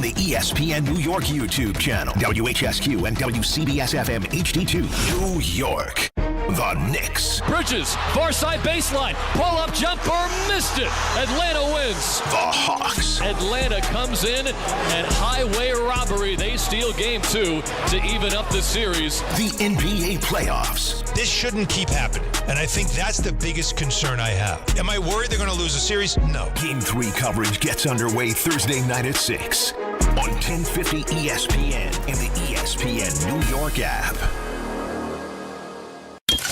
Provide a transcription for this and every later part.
the ESPN New York YouTube channel, WHSQ and WCBS-FM HD2, New York. The Knicks. Bridges, far side baseline, pull-up jumper, missed it. Atlanta wins. The Hawks. Atlanta comes in and highway robbery. They steal game 2 to even up the series. The NBA playoffs. This shouldn't keep happening, and I think that's the biggest concern I have. Am I worried they're going to lose a series? No. Game 3 coverage gets underway Thursday night at 6 on 1050 ESPN and the ESPN New York app.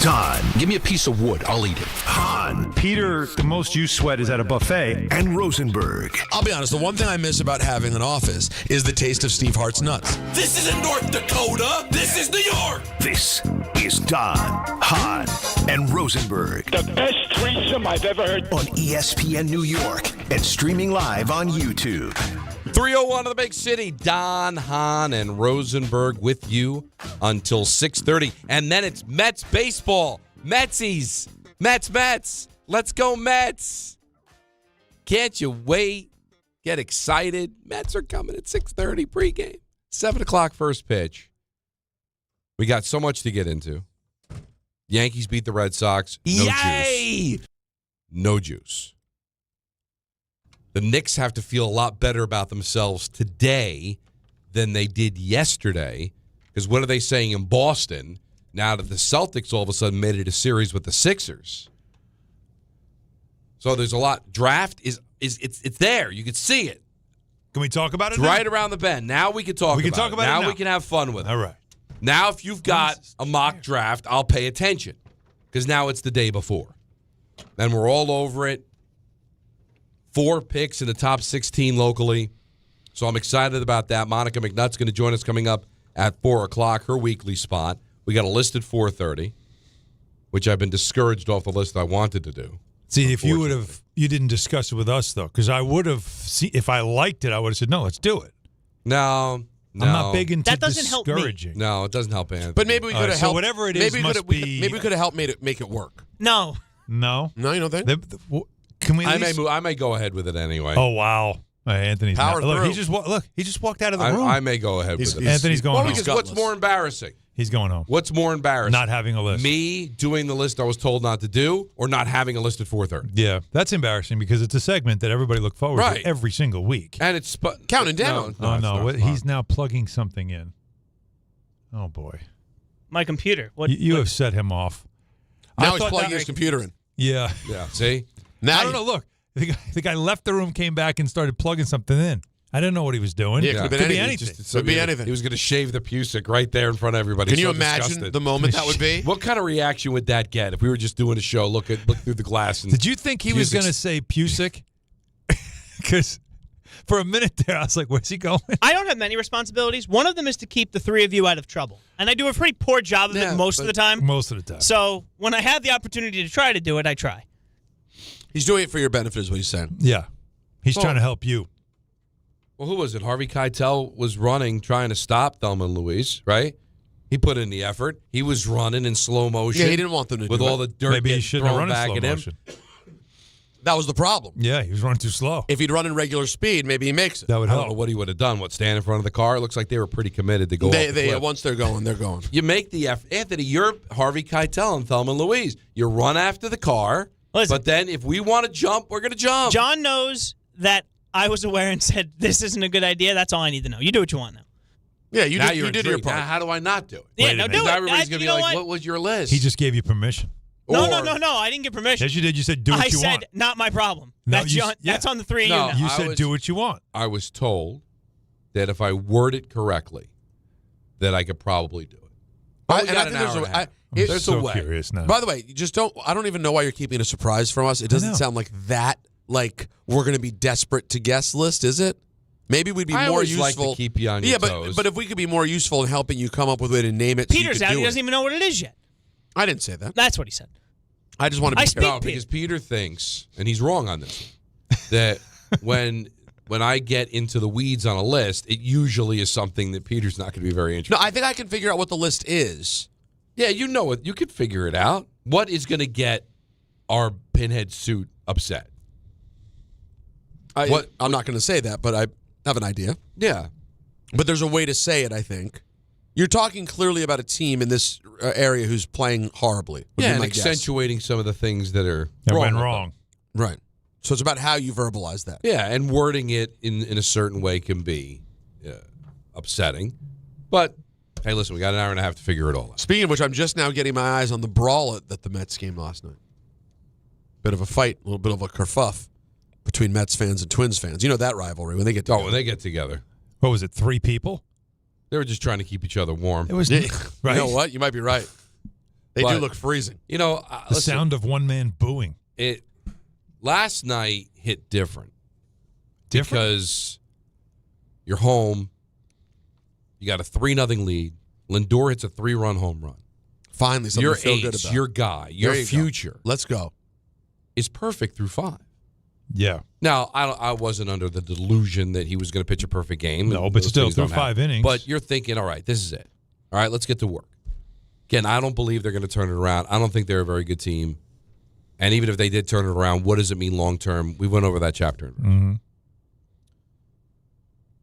Don. Give me a piece of wood. I'll eat it. Hahn. Peter, the most you sweat is at a buffet. And Rosenberg. I'll be honest, the one thing I miss about having an office is the taste of Steve Hart's nuts. This isn't North Dakota. This is New York. This is Don, Hahn, and Rosenberg. The best threesome I've ever heard. On ESPN New York and streaming live on YouTube. 3:01 of the big city. Don, Hahn, and Rosenberg with you until 6:30. And then it's Mets baseball. Metsies. Mets. Let's go Mets. Can't you wait? Get excited. Mets are coming at 6:30 pregame. 7 o'clock first pitch. We got so much to get into. Yankees beat the Red Sox. No Yay! juice. No juice. The Knicks have to feel a lot better about themselves today than they did yesterday. Because what are they saying in Boston now that the Celtics all of a sudden made it a series with the Sixers? So there's a lot. Draft it's there. You can see it. Can we talk about it? It's right around the bend. Now we can talk about it. Now we can have fun with it. All right. Now if you've got a mock draft, I'll pay attention. Because now it's the day before. And we're all over it. 4 picks in the top 16 locally. So I'm excited about that. Monica McNutt's going to join us coming up at 4 o'clock, her weekly spot. We got a list at 4:30, which I've been discouraged off the list I wanted to do. See, if you didn't discuss it with us, though, because I would have, if I liked it, I would have said, no, let's do it. No. I'm not big into that doesn't discouraging. Help me. No, it doesn't help Anthony. But maybe we could have helped. So whatever it is must be. Maybe we could have helped make it work. No. No? No, you don't think? Can we? I may go ahead with it anyway. Oh wow, Anthony's power not. through. He just walked out of the room. I may go ahead with it. Anthony's going home. Because what's more embarrassing? He's going home. What's more embarrassing? Not having a list. Me doing the list I was told not to do, or not having a list at 4:30. Yeah, that's embarrassing because it's a segment that everybody look forward to every single week. And it's counting down. No, he's now plugging something in. Oh boy, my computer. You have set him off. Now he's plugging his computer in. Yeah. See. Now I don't know. Look, the guy left the room, came back, and started plugging something in. I didn't know what he was doing. Yeah, could be anything. Could be anything. He was going to shave the Pusick right there in front of everybody. Can you imagine the moment that would be? What kind of reaction would that get if we were just doing a show? Look through the glass. And did you think he was going to say Pusick? Because for a minute there, I was like, "Where's he going?" I don't have many responsibilities. One of them is to keep the three of you out of trouble, and I do a pretty poor job of it most of the time. Most of the time. So when I have the opportunity to try to do it, I try. He's doing it for your benefit, is what he's saying. Yeah, he's trying to help you. Well, who was it? Harvey Keitel was running, trying to stop Thelma and Louise, right? He put in the effort. He was running in slow motion. Yeah, he didn't want them to with do all the dirt Maybe he shouldn't have thrown run back in slow at him. motion. That was the problem. Yeah, he was running too slow. If he'd run in regular speed, maybe he makes it. That would I help. don't know what he would have done. What, stand in front of the car? It looks like they were pretty committed to go. Once they're going, they're going. You make the effort, Anthony. You're Harvey Keitel and Thelma and Louise. You run after the car. Listen, but then if we want to jump, we're going to jump. John knows that I was aware and said, this isn't a good idea. That's all I need to know. You do what you want now. Yeah, you did your part. Now, how do I not do it? Yeah, no, do it. Everybody's going to be like, what was your list? He just gave you permission. No. I didn't get permission. Yes, you did. You said do what you want. I said, not my problem. No, that's on the three of you now. You said do what you want. I was told that if I word it correctly, that I could probably do it. There's a way. Curious now. By the way, I don't even know why you're keeping a surprise from us. It doesn't sound like that. Like we're going to be desperate to guest list, is it? Maybe we'd be more useful. Like to keep you on your toes. But if we could be more useful in helping you come up with a way to name it, Peter's so out. he He doesn't even know what it is yet. I didn't say that. That's what he said. I just want to be careful. Because Peter thinks, and he's wrong on this, that when I get into the weeds on a list, it usually is something that Peter's not going to be very interested in. No, I think I can figure out what the list is. Yeah, you know it. You could figure it out. What is going to get our pinhead suit upset? I'm not going to say that, but have an idea. Yeah. But there's a way to say it, I think. You're talking clearly about a team in this area who's playing horribly. Yeah, and accentuating some of the things that went wrong. Right. So it's about how you verbalize that. Yeah, and wording it in a certain way can be upsetting. But, hey, listen, we got an hour and a half to figure it all out. Speaking of which, I'm just now getting my eyes on the brawl at the Mets game last night. Bit of a fight, a little bit of a kerfuff between Mets fans and Twins fans. You know that rivalry when they get together. Oh, when they get together. What was it, 3 people? They were just trying to keep each other warm. It was right. You know what? You might be right. They do look freezing. You know, the sound of one man booing. Last night hit different. Because you're home. You got a 3-0 lead. Lindor hits a 3-run home run. Finally, something your to feel ace, good about. your guy, your future. Let's go. Is perfect through 5. Yeah. Now, I wasn't under the delusion that he was going to pitch a perfect game. No, but still, through 5 innings. But you're thinking, all right, this is it. All right, let's get to work. Again, I don't believe they're going to turn it around. I don't think they're a very good team. And even if they did turn it around, what does it mean long term? We went over that chapter. Mm-hmm.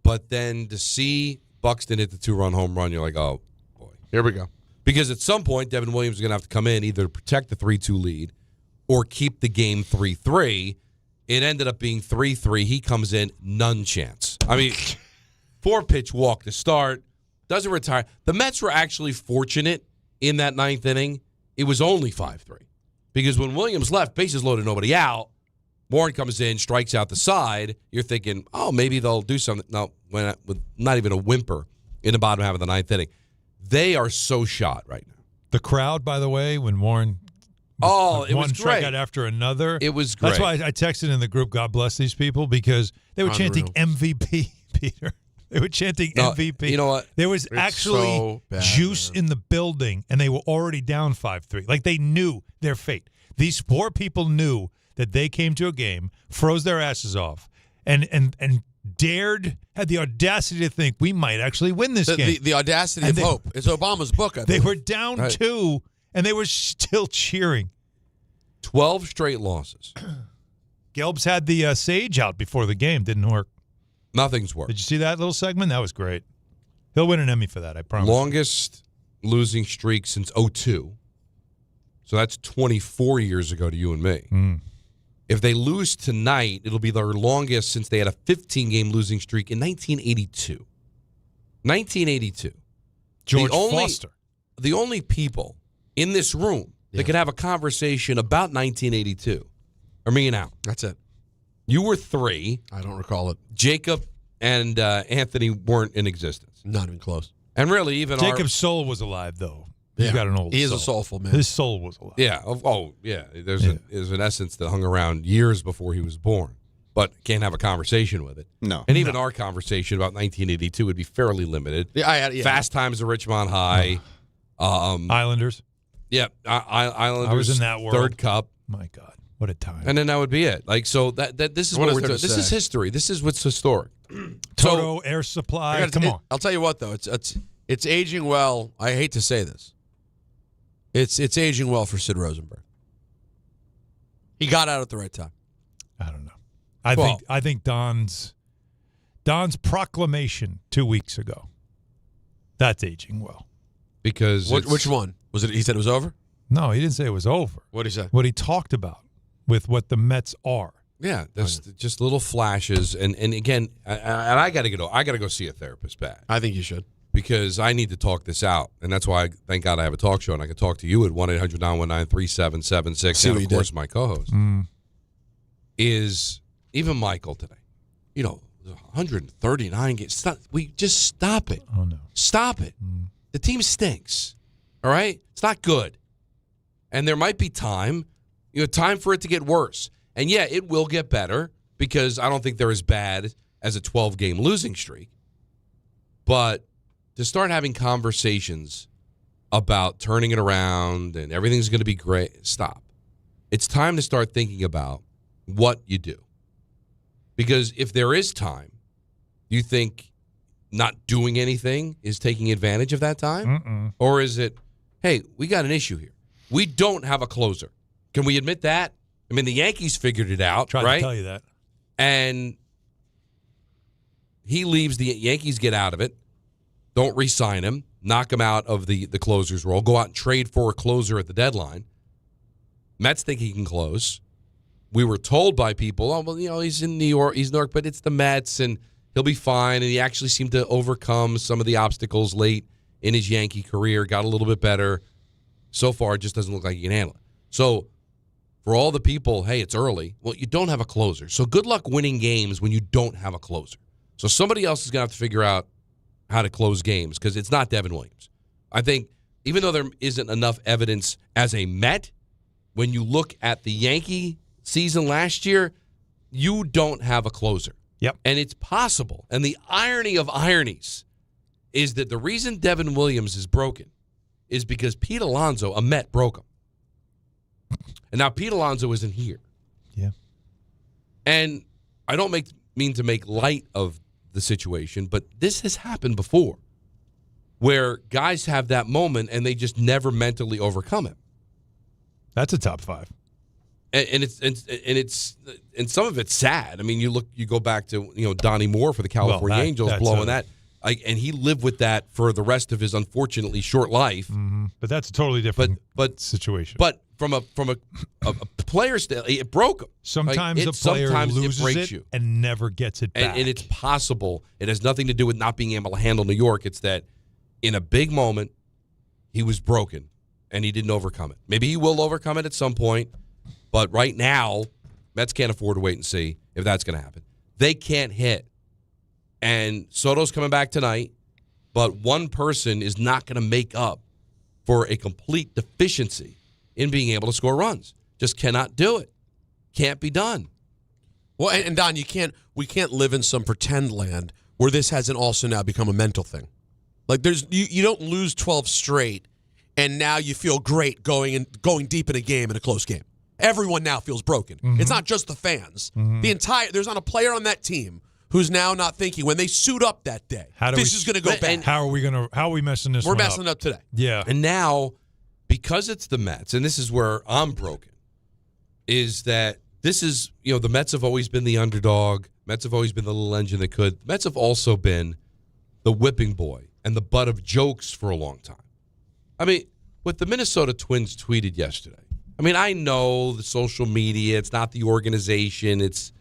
But then to see Buxton hit the 2-run home run, you're like, oh, boy. Here we go. Because at some point, Devin Williams is going to have to come in either to protect the 3-2 lead or keep the game 3-3. It ended up being 3-3. He comes in, none chance. I mean, 4-pitch walk to start, doesn't retire. The Mets were actually fortunate in that 9th inning. It was only 5-3. Because when Williams left, bases loaded, nobody out, Warren comes in, strikes out the side. You're thinking, oh, maybe they'll do something. No, with not even a whimper in the bottom half of the 9th inning. They are so shot right now. The crowd, by the way, when Warren it was one great. strikeout after another. It was great. That's why I texted in the group, God bless these people, because they were chanting MVP, Peter. They were chanting MVP. You know what? There was actually juice in the building, and they were already down 5-3. Like, they knew their fate. These poor people knew that they came to a game, froze their asses off, and had the audacity to think we might actually win this game. The audacity of hope. It's Obama's book, I think. They were down 2, and they were still cheering. 12 straight losses. Gelbs had the sage out before the game. Didn't work. Nothing's worked. Did you see that little segment? That was great. He'll win an Emmy for that, I promise. Longest losing streak since 2002. So that's 24 years ago to you and me. Mm. If they lose tonight, it'll be their longest since they had a 15-game losing streak in 1982. 1982. George Foster. The only people in this room that could have a conversation about 1982 are me and Al. That's it. You were 3. I don't recall it. Jacob and Anthony weren't in existence. Not even close. And really, even Jacob's soul was alive, though. He's got an old He is soul. a soulful man. His soul was alive. Yeah. Yeah. There's an essence that hung around years before he was born, but can't have a conversation with it. No. And even our conversation about 1982 would be fairly limited. Fast Times at Richmond High. Islanders. Yeah. Islanders. I was in that world. 3rd Cup. My God. What a time. And then that would be it. Like, so that this is what we're doing. This is history. This is what's historic. Toto, Air Supply. Come on. I'll tell you what, though. It's aging well. I hate to say this. It's aging well for Sid Rosenberg. He got out at the right time. I don't know. I think Don's proclamation 2 weeks ago. That's aging well. Because which one was it? He said it was over. No, he didn't say it was over. What did he say? What he talked about with what the Mets are. Yeah, there's just little flashes, and again, I got to go. I got to go see a therapist bad. I think you should. Because I need to talk this out. And that's why, thank God, I have a talk show, and I can talk to you at 1-800-919-3776. And, of course, my co-host. Is even Michael today. 139 games. Stop it. Oh, no. Stop it. The team stinks. All right? It's not good. And there might be time for it to get worse. And, yeah, it will get better because I don't think they're as bad as a 12-game losing streak. But to start having conversations about turning it around and everything's going to be great, stop. It's time to start thinking about what you do. Because if there is time, you think not doing anything is taking advantage of that time? Or is it, hey, we got an issue here. We don't have a closer. Can we admit that? I mean, the Yankees figured it out, Tried right? to tell you that. And he leaves, the Yankees get out of it, don't re-sign him, knock him out of the closer's role, go out and trade for a closer at the deadline. Mets think he can close. We were told by people, oh, well, he's in New York, but it's the Mets, and he'll be fine. And he actually seemed to overcome some of the obstacles late in his Yankee career, got a little bit better. So far, it just doesn't look like he can handle it. So for all the people, hey, it's early. Well, you don't have a closer. So good luck winning games when you don't have a closer. So somebody else is going to have to figure out how to close games because it's not Devin Williams. I think even though there isn't enough evidence as a Met, when you look at the Yankee season last year, you don't have a closer. Yep. And it's possible. And the irony of ironies is that the reason Devin Williams is broken is because Pete Alonso, a Met, broke him. And now Pete Alonso isn't here. Yeah. And I don't mean to make light of the situation, but this has happened before where guys have that moment and they just never mentally overcome it. That's a top 5. And some of it's sad. I mean, you go back to Donnie Moore for the California Angels blowing that. And he lived with that for the rest of his unfortunately short life. Mm-hmm. But that's a totally different situation. But from a player standpoint, it broke him. Sometimes a player loses it and never gets it back. And it's possible. It has nothing to do with not being able to handle New York. It's that in a big moment, he was broken and he didn't overcome it. Maybe he will overcome it at some point. But right now, Mets can't afford to wait and see if that's going to happen. They can't hit. And Soto's coming back tonight, but one person is not going to make up for a complete deficiency in being able to score runs. Just cannot do it. Can't be done. Well, and Don, we can't live in some pretend land where this hasn't also now become a mental thing. Like you don't lose 12 straight and now you feel great going deep in a game in a close game. Everyone now feels broken. Mm-hmm. It's not just the fans. Mm-hmm. There's not a player on that team who's now not thinking when they suit up that day. This is going to go bad. How are we messing this? We're messing it up today. Yeah. And now, because it's the Mets, and this is where I'm broken, is that this is the Mets have always been the underdog. Mets have always been the little engine that could. The Mets have also been the whipping boy and the butt of jokes for a long time. I mean, what the Minnesota Twins tweeted yesterday. I mean, I know the social media. It's not the organization. It's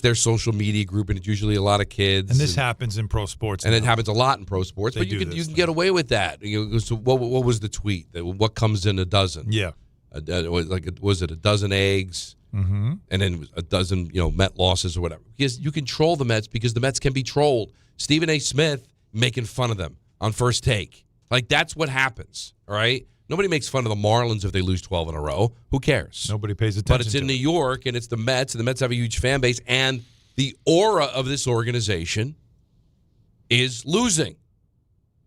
their social media group, and it's usually a lot of kids. And this happens in pro sports. And it happens a lot in pro sports. But you can get away with that. So what was the tweet? What comes in a dozen? Yeah. Was it a dozen eggs? Mm-hmm. And then a dozen, Met losses or whatever. Because you can troll the Mets because the Mets can be trolled. Stephen A. Smith making fun of them on First Take. That's what happens, all right? Nobody makes fun of the Marlins if they lose 12 in a row. Who cares? Nobody pays attention. But it's in New York, and it's the Mets, and the Mets have a huge fan base, and the aura of this organization is losing.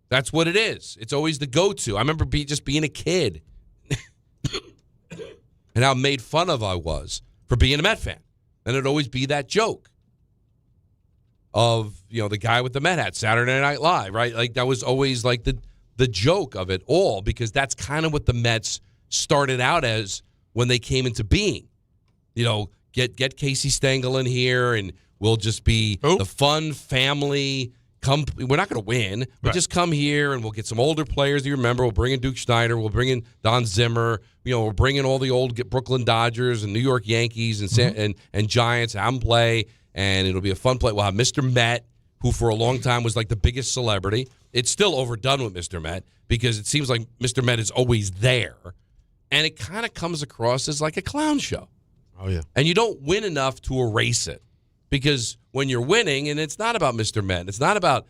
That's what it is. It's always the go-to. I remember just being a kid and how made fun of I was for being a Met fan. And it'd always be that joke of, the guy with the Met hat, Saturday Night Live, right? That was always the joke of it all, because that's kind of what the Mets started out as when they came into being. Get Casey Stengel in here, and we'll just be the fun family. We're not going to win, but just come here, and we'll get some older players. You remember, we'll bring in Duke Schneider, we'll bring in Don Zimmer. We'll bring in all the old Brooklyn Dodgers and New York Yankees and Giants. Have them play, and it'll be a fun play. We'll have Mr. Met, who for a long time was the biggest celebrity. It's still overdone with Mr. Met because it seems like Mr. Met is always there. And it kind of comes across as like a clown show. Oh, yeah. And you don't win enough to erase it. Because when you're winning, and it's not about Mr. Met, it's not about,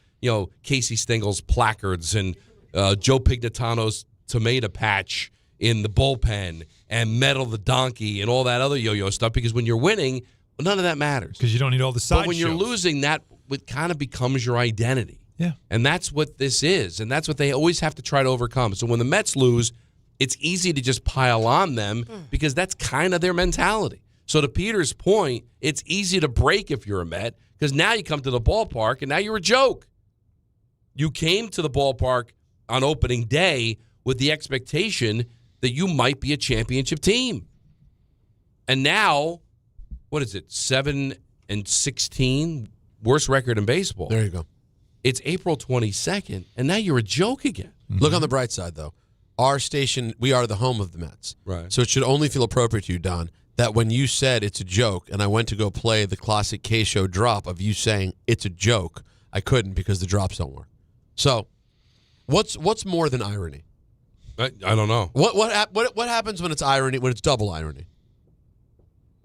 Casey Stengel's placards and Joe Pignatano's tomato patch in the bullpen and Metal the Donkey and all that other yo-yo stuff. Because when you're winning, none of that matters. Because you don't need all the side But when you're losing, that kind of becomes your identity. Yeah. And that's what this is. And that's what they always have to try to overcome. So when the Mets lose, it's easy to just pile on them because that's kind of their mentality. So to Peter's point, it's easy to break if you're a Met because now you come to the ballpark and now you're a joke. You came to the ballpark on opening day with the expectation that you might be a championship team. And now, what is it, 7-16 worst record in baseball. There you go. It's April 22nd, and now you're a joke again. Mm-hmm. Look on the bright side, though. Our station, we are the home of the Mets. Right. So it should only feel appropriate to you, Don, that when you said it's a joke, and I went to go play the classic K-Show drop of you saying it's a joke, I couldn't because the drops don't work. So what's more than irony? I don't know. What happens when it's irony, when it's double irony?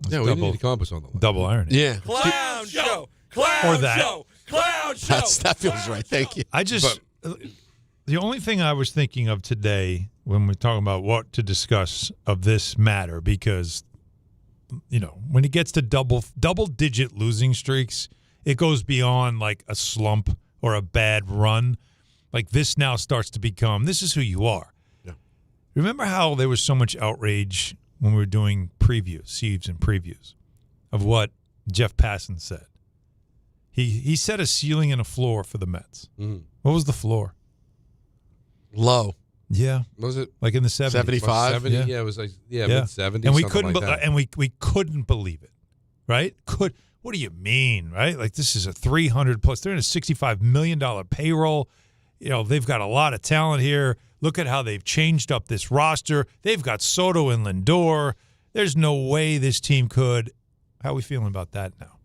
Yeah, we need to come up with something. Double irony. Yeah. Clown show. Or that. Clown show. That feels right. Thank you. The only thing I was thinking of today when we're talking about what to discuss of this matter, because, when it gets to double-digit losing streaks, it goes beyond like a slump or a bad run. Like this now starts to become, this is who you are. Yeah. Remember how there was so much outrage when we were doing Sieves and previews of what Jeff Passan said? He set a ceiling and a floor for the Mets. Mm-hmm. What was the floor? Low. Yeah. Was it like in the 70s? 75? 70? Yeah. Yeah, it was like mid-70s. And we couldn't we couldn't believe it. Right? What do you mean, right? Like this is a $365 million payroll. They've got a lot of talent here. Look at how they've changed up this roster. They've got Soto and Lindor. There's no way this team could. How are we feeling about that now?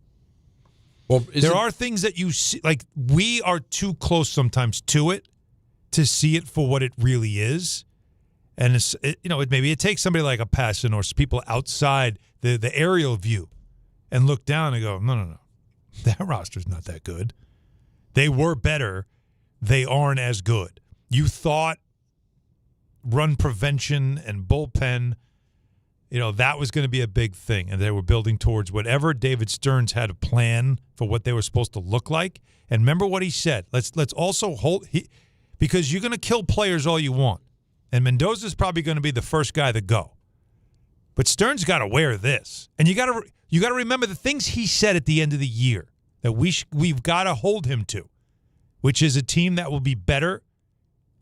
Well, there are things that you see, like we are too close sometimes to it to see it for what it really is. And maybe it takes somebody like a Passan or people outside the aerial view and look down and go, no, that roster's not that good. They were better. They aren't as good. You thought run prevention and bullpen, that was going to be a big thing. And they were building towards whatever David Stearns had a plan for what they were supposed to look like. And remember what he said. Let's also because you're going to kill players all you want. And Mendoza's probably going to be the first guy to go. But Stearns got to wear this. And you got to remember the things he said at the end of the year that we've got to hold him to, which is a team that will be better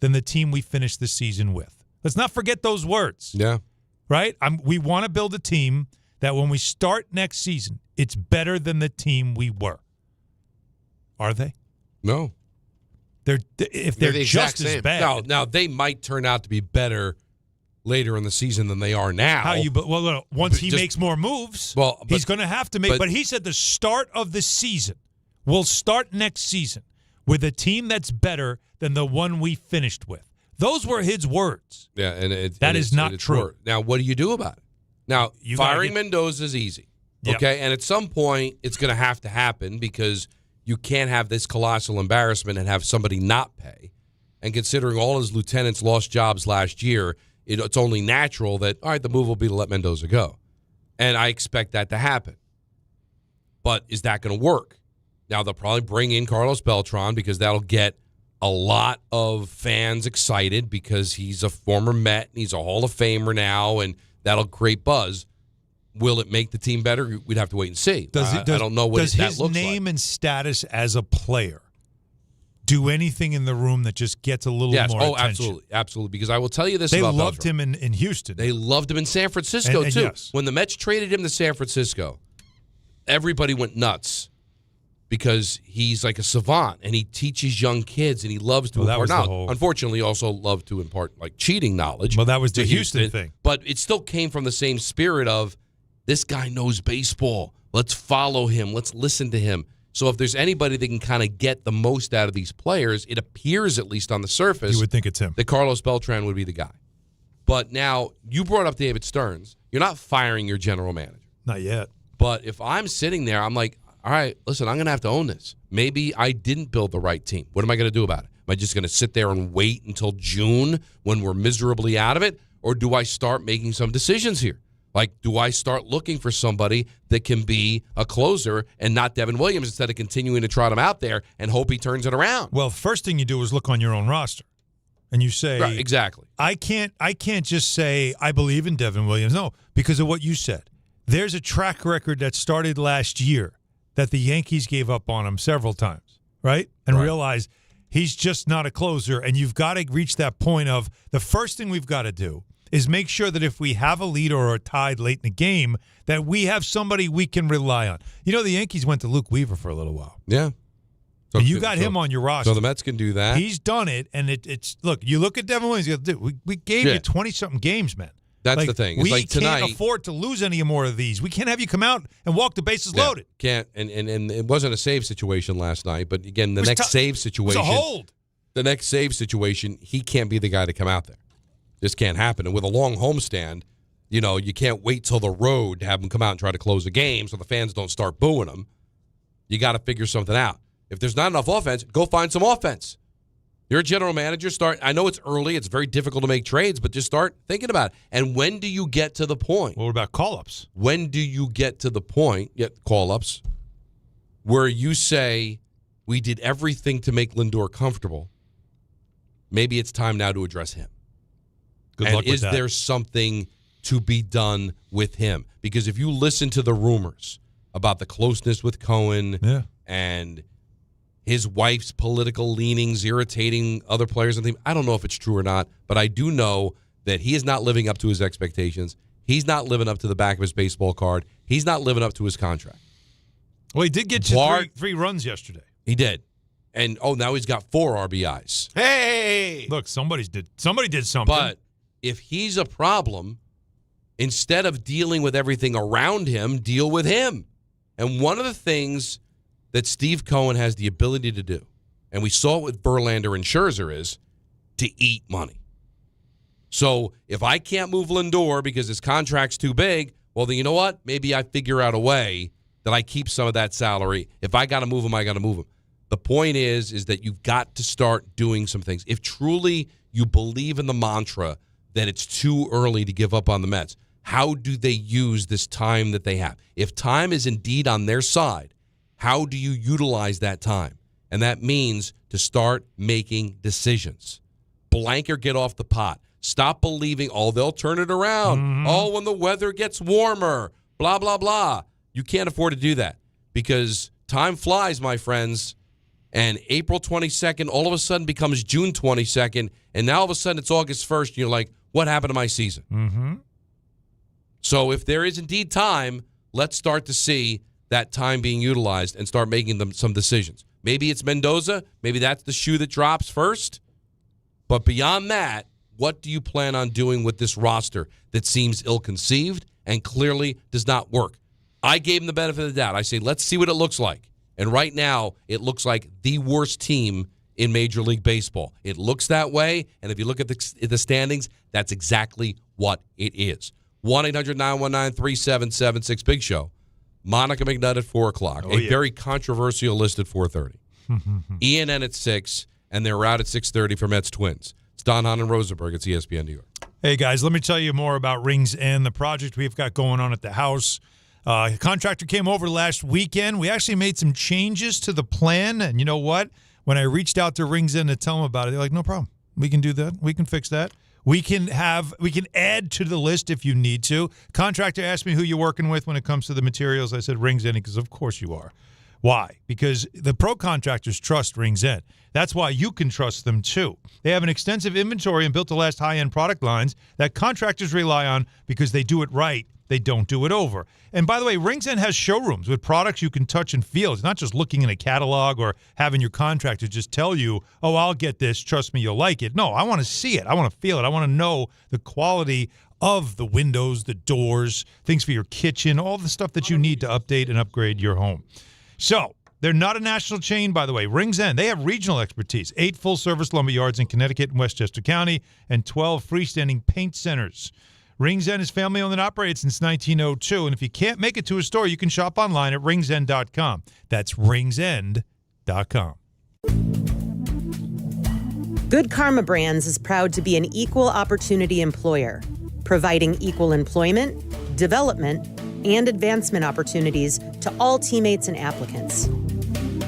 than the team we finished the season with. Let's not forget those words. Yeah. Right? We want to build a team that when we start next season, it's better than the team we were. Are they? No. They're the just as same. bad. Now they might turn out to be better later in the season than they are now. Once he makes more moves, he's going to have to make. But he said the start of the season will start next season with a team that's better than the one we finished with. Those were his words. Yeah, and that is not true. Now, what do you do about it? Now, firing Mendoza is easy, okay? And at some point, it's going to happen because you can't have this colossal embarrassment and have somebody not pay. And considering all his lieutenants lost jobs last year, it's only natural that, all right, the move will be to let Mendoza go. And I expect that to happen. But is that going to work? Now, they'll probably bring in Carlos Beltran because that'll get a lot of fans excited because he's a former Met and he's a Hall of Famer now, and that'll create buzz. Will it make the team better? We'd have to wait and see. I don't know what that looks like. Does his name and status as a player do anything in the room that just gets a little more attention? Absolutely. Because I will tell you this about Beltran. They loved him in Houston. They loved him in San Francisco, too. Yes. When the Mets traded him to San Francisco, everybody went nuts because he's like a savant and he teaches young kids and he loves to impart knowledge. Unfortunately, he also loved to impart like cheating knowledge. Well, that was the Houston thing. But it still came from the same spirit of this guy knows baseball. Let's follow him. Let's listen to him. So if there's anybody that can kind of get the most out of these players, it appears, at least on the surface, you would think it's him. That Carlos Beltran would be the guy. But now, you brought up David Stearns. You're not firing your general manager. Not yet. But if I'm sitting there, I'm like, all right, listen, I'm going to have to own this. Maybe I didn't build the right team. What am I going to do about it? Am I just going to sit there and wait until June when we're miserably out of it? Or do I start making some decisions here? Like, do I start looking for somebody that can be a closer and not Devin Williams instead of continuing to trot him out there and hope he turns it around? Well, first thing you do is look on your own roster. And you say, right, exactly. I can't just say I believe in Devin Williams. No, because of what you said. There's a track record that started last year that the Yankees gave up on him several times, right? And realized he's just not a closer. And you've got to reach that point of the first thing we've got to do is make sure that if we have a lead or are tied late in the game, that we have somebody we can rely on. You know, the Yankees went to Luke Weaver for a little while. Yeah. So, and you got him on your roster. So the Mets can do that. He's done it, and it's look, you look at Devin Williams, you go, we gave you 20-something games, man. That's the thing. It's like tonight, can't afford to lose any more of these. We can't have you come out and walk the bases loaded. Can't. And it wasn't a save situation last night, but again, the next save situation. It was a hold. The next save situation, he can't be the guy to come out there. This can't happen. And with a long homestand, you know, you can't wait till the road to have him come out and try to close the game so the fans don't start booing him. You got to figure something out. If there's not enough offense, go find some offense. You're a general manager. I know it's early. It's very difficult to make trades, but just start thinking about it. And when do you get to the point? What about call-ups? When do you get to the point, call-ups, where you say, we did everything to make Lindor comfortable. Maybe it's time now to address him. Good luck with that. Is there something to be done with him? Because if you listen to the rumors about the closeness with Cohen and his wife's political leanings irritating other players and things, I don't know if it's true or not, but I do know that he is not living up to his expectations. He's not living up to the back of his baseball card. He's not living up to his contract. Well, he did get you three runs yesterday. He did. And, now he's got 4 RBIs. Hey! Look, somebody did something. But if he's a problem, instead of dealing with everything around him, deal with him. And one of the things that Steve Cohen has the ability to do, and we saw it with Verlander and Scherzer, is to eat money. So if I can't move Lindor because his contract's too big, well, then you know what? Maybe I figure out a way that I keep some of that salary. If I got to move him, I got to move him. The point is that you've got to start doing some things. If truly you believe in the mantra that it's too early to give up on the Mets, how do they use this time that they have? If time is indeed on their side, how do you utilize that time? And that means to start making decisions. Blank or get off the pot. Stop believing, they'll turn it around. Mm-hmm. When the weather gets warmer, blah, blah, blah. You can't afford to do that because time flies, my friends. And April 22nd all of a sudden becomes June 22nd, and now all of a sudden it's August 1st, and you're like, what happened to my season? Mm-hmm. So if there is indeed time, let's start to see that time being utilized and start making some decisions. Maybe it's Mendoza. Maybe that's the shoe that drops first. But beyond that, what do you plan on doing with this roster that seems ill-conceived and clearly does not work? I gave him the benefit of the doubt. I say, let's see what it looks like. And right now, it looks like the worst team in Major League Baseball. It looks that way, and if you look at the standings, that's exactly what it is. 1-800-919-3776, Big Show. Monica McNutt at 4 o'clock. Very controversial list at 4:30. ENN at 6, and they're out at 6:30 for Mets Twins. It's Don Hahn and Rosenberg. It's ESPN New York. Hey, guys, let me tell you more about Rings End, the project we've got going on at the house. Contractor came over last weekend. We actually made some changes to the plan, and you know what? When I reached out to Rings End to tell them about it, they're like, no problem. We can do that. We can fix that. We can add to the list if you need to. Contractor asked me who you're working with when it comes to the materials. I said Rings End because of course you are. Why? Because the pro contractors trust Rings End. That's why you can trust them too. They have an extensive inventory and built to last high-end product lines that contractors rely on because they do it right. They don't do it over. And by the way, Rings End has showrooms with products you can touch and feel. It's not just looking in a catalog or having your contractor just tell you, I'll get this. Trust me, you'll like it. No, I want to see it. I want to feel it. I want to know the quality of the windows, the doors, things for your kitchen, all the stuff that you need to update and upgrade your home. So they're not a national chain, by the way. Rings End, they have regional expertise. 8 full-service lumber yards in Connecticut and Westchester County and 12 freestanding paint centers. Rings End is family-owned and operated since 1902, and if you can't make it to a store, you can shop online at ringsend.com. That's ringsend.com. Good Karma Brands is proud to be an equal opportunity employer, providing equal employment, development, and advancement opportunities to all teammates and applicants.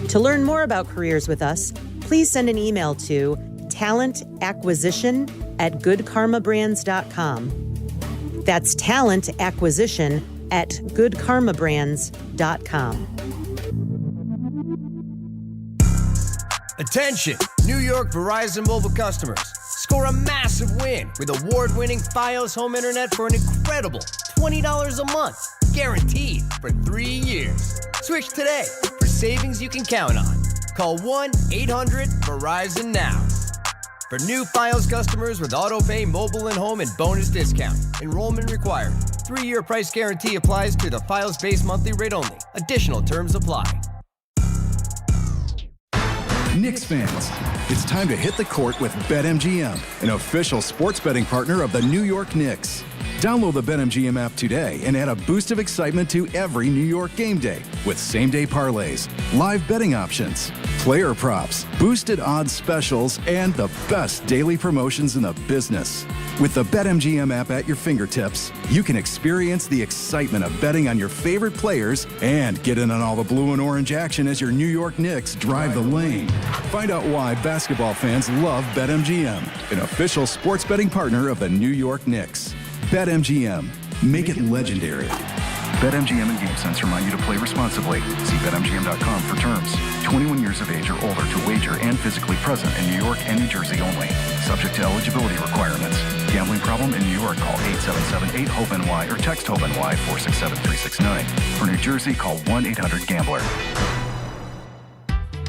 To learn more about careers with us, please send an email to talentacquisition@goodkarmabrands.com. That's talentacquisition@goodkarmabrands.com. Attention, New York Verizon mobile customers. Score a massive win with award-winning Fios home internet for an incredible $20 a month, guaranteed for 3 years. Switch today for savings you can count on. Call 1-800-VERIZON now. For new Fios customers with autopay, mobile and home, and bonus discount. Enrollment required. 3-year price guarantee applies to the Fios base monthly rate only. Additional terms apply. Knicks fans, it's time to hit the court with BetMGM, an official sports betting partner of the New York Knicks. Download the BetMGM app today and add a boost of excitement to every New York game day with same-day parlays, live betting options, player props, boosted odds specials, and the best daily promotions in the business. With the BetMGM app at your fingertips, you can experience the excitement of betting on your favorite players and get in on all the blue and orange action as your New York Knicks drive the lane. Find out why basketball fans love BetMGM, an official sports betting partner of the New York Knicks. BetMGM. Make it legendary. BetMGM and GameSense remind you to play responsibly. See BetMGM.com for terms. 21 years of age or older to wager and physically present in New York and New Jersey only. Subject to eligibility requirements. Gambling problem in New York? Call 877-8-HOPE-NY or text HOPE-NY 467-369. For New Jersey, call 1-800-GAMBLER.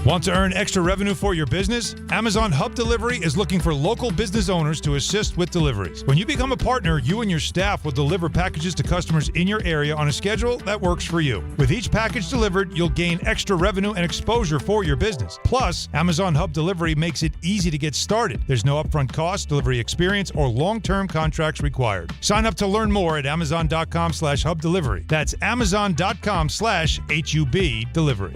Want to earn extra revenue for your business? Amazon Hub Delivery is looking for local business owners to assist with deliveries. When you become a partner, you and your staff will deliver packages to customers in your area on a schedule that works for you. With each package delivered, you'll gain extra revenue and exposure for your business. Plus, Amazon Hub Delivery makes it easy to get started. There's no upfront cost, delivery experience, or long-term contracts required. Sign up to learn more at Amazon.com/Hub Delivery. That's Amazon.com/HUB Delivery.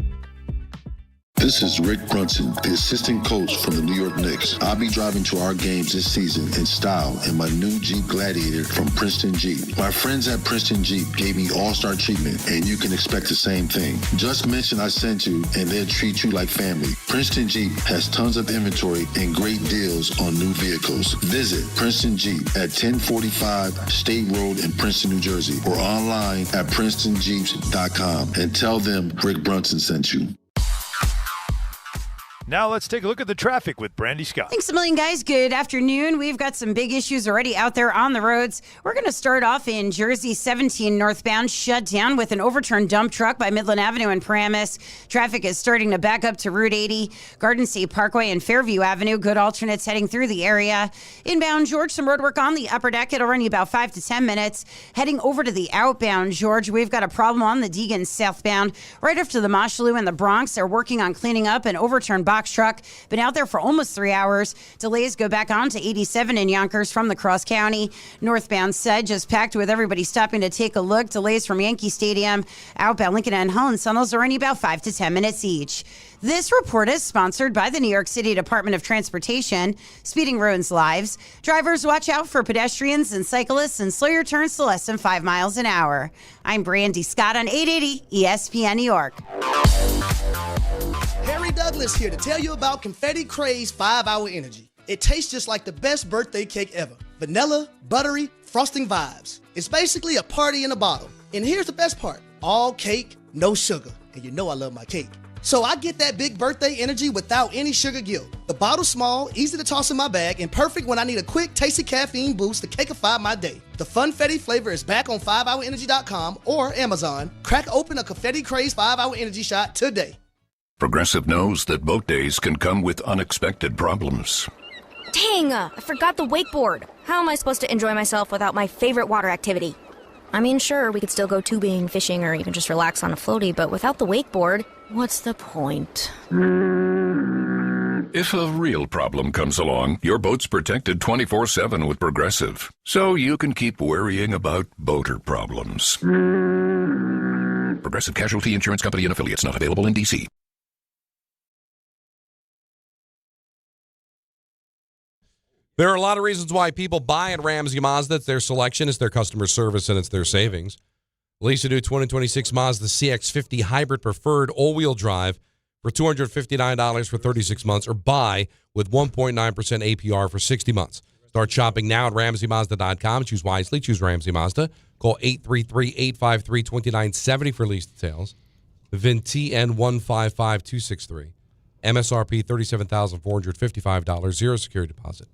This is Rick Brunson, the assistant coach from the New York Knicks. I'll be driving to our games this season in style in my new Jeep Gladiator from Princeton Jeep. My friends at Princeton Jeep gave me all-star treatment, and you can expect the same thing. Just mention I sent you, and they'll treat you like family. Princeton Jeep has tons of inventory and great deals on new vehicles. Visit Princeton Jeep at 1045 State Road in Princeton, New Jersey, or online at PrincetonJeeps.com and tell them Rick Brunson sent you. Now let's take a look at the traffic with Brandy Scott. Thanks a million, guys. Good afternoon. We've got some big issues already out there on the roads. We're going to start off in Jersey 17 northbound, shut down with an overturned dump truck by Midland Avenue and Paramus. Traffic is starting to back up to Route 80, Garden State Parkway, and Fairview Avenue. Good alternates heading through the area. Inbound George, some road work on the upper deck. It'll run you about 5 to 10 minutes. Heading over to the outbound George, we've got a problem on the Deegan southbound. Right after the Mosholu and the Bronx, they're working on cleaning up an overturned box truck. Been out there for almost 3 hours. Delays go back on to 87 in Yonkers from the Cross County. Northbound Sed just packed with everybody stopping to take a look. Delays from Yankee Stadium. Outbound Lincoln and Holland Tunnels are only about 5 to 10 minutes each. This report is sponsored by the New York City Department of Transportation. Speeding ruins lives. Drivers, watch out for pedestrians and cyclists and slow your turns to less than 5 miles an hour. I'm Brandy Scott on 880 ESPN New York. Harry Douglas here to tell you about Confetti Craze 5-Hour Energy. It tastes just like the best birthday cake ever. Vanilla, buttery, frosting vibes. It's basically a party in a bottle. And here's the best part. All cake, no sugar. And you know I love my cake. So I get that big birthday energy without any sugar guilt. The bottle's small, easy to toss in my bag, and perfect when I need a quick, tasty caffeine boost to cakeify my day. The Funfetti flavor is back on 5hourenergy.com or Amazon. Crack open a Confetti Craze 5-Hour Energy shot today. Progressive knows that boat days can come with unexpected problems. Dang, I forgot the wakeboard. How am I supposed to enjoy myself without my favorite water activity? I mean, sure, we could still go tubing, fishing, or even just relax on a floaty, but without the wakeboard, what's the point? If a real problem comes along, your boat's protected 24/7 with Progressive, so you can keep worrying about boater problems. Progressive Casualty Insurance Company and Affiliates, not available in D.C. There are a lot of reasons why people buy at Ramsey Mazda. It's their selection, it's their customer service, and it's their savings. Lease a new 2026 Mazda CX-50 Hybrid Preferred all-wheel drive for $259 for 36 months, or buy with 1.9% APR for 60 months. Start shopping now at RamseyMazda.com. Choose wisely. Choose Ramsey Mazda. Call 833-853-2970 for lease details. VIN TN155263. MSRP $37,455. Zero security deposit.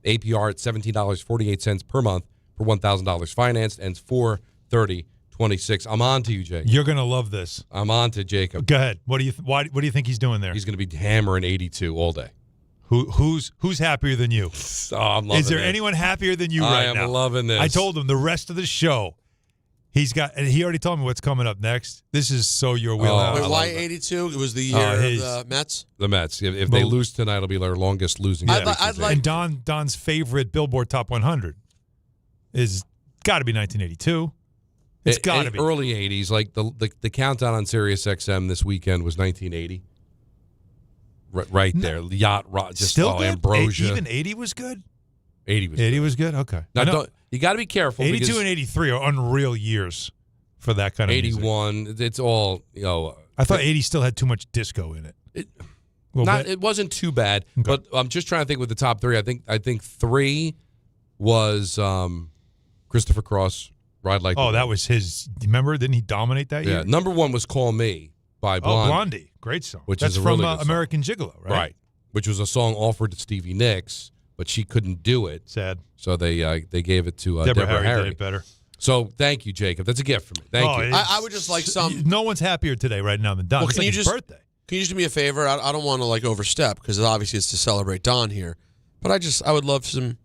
APR at $17.48 per month for $1,000 financed, and it's $430.26. I'm on to you, Jake. You're going to love this. I'm on to Jacob. Go ahead. What do you think he's doing there? He's going to be hammering 82 all day. Who's happier than you? Oh, I'm loving Is there it. anyone happier than you right now? I am loving this. I told him the rest of the show. And he already told me what's coming up next. This is so your wheelhouse. Wait, why 82? It was the year of the Mets? The Mets. If they lose tonight, it'll be their longest losing streak. And Don's favorite Billboard Top 100 is got to be 1982. It's got to be. Early 80s. Like the countdown on Sirius XM this weekend was 1980. Right there. Yacht Rock. Just Still good? Ambrosia. Even 80 was good? 80 was 80 good. was good? Okay. Now, you got to be careful. 82 and 83 are unreal years for that kind of 81, music. It's all, I thought 80 still had too much disco in it. It wasn't too bad, but I'm just trying to think with the top three. I think 3 was Christopher Cross, Ride Like the Wind. That was his. Remember? Didn't he dominate that year? Yeah. Number 1 was Call Me by Blondie. Blondie. Great song. That's from really good song. American Gigolo, right? Right. Which was a song offered to Stevie Nicks, but she couldn't do it. Sad. So they gave it to Deborah Harry. Did it better. So thank you, Jacob. That's a gift for me. Thank you. I would just like some. No one's happier today right now than Don. Well, It's like his birthday. Can you just do me a favor? I don't want to overstep because obviously it's to celebrate Don here, but I would love some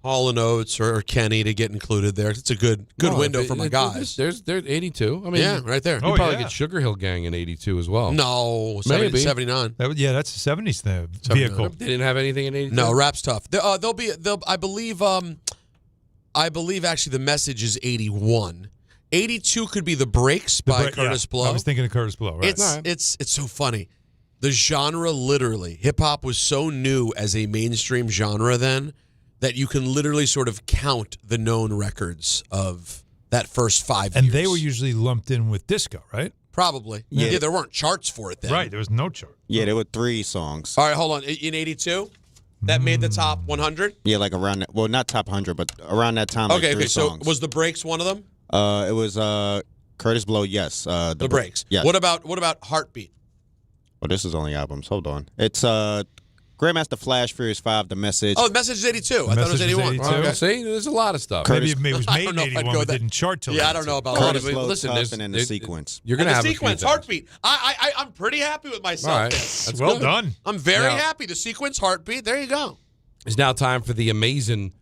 Hall & Oates or Kenny to get included there. It's a good window for my guys. There's 82. I mean, yeah, right there. You probably get Sugar Hill Gang in 82 as well. No, maybe 79. That's a 70s vehicle. They didn't have anything in 82. No, rap's tough. I believe actually the Message is 81. 82 could be The Breaks by Curtis Blow. I was thinking of Curtis Blow. Right. It's so funny. The genre, literally, hip hop was so new as a mainstream genre then that you can literally sort of count the known records of that first 5 years. And they were usually lumped in with disco, right? Probably. Yeah, there weren't charts for it then. Right, there was no chart. Yeah, there were 3 songs. All right, hold on. In 82, that made the top 100? Yeah, like around that. Well, not top 100, but around that time. Okay, like 3 songs. So was The Breaks one of them? It was Curtis Blow, yes. The Breaks. Yes. What about Heartbeat? Well, this is only albums. Hold on. It's Grandmaster Flash, Furious 5, The Message. Oh, The Message is 82. I thought it was 81. Okay. See, there's a lot of stuff. Maybe it was made in 81, but didn't chart till 82. I don't know about Curtis all of it. Blow, Listen, Tough, and the sequence. You're gonna have the sequence, Heartbeat. I'm pretty happy with myself. All right. That's well good. done. I'm very happy. The sequence, Heartbeat. There you go. It's now time for the amazing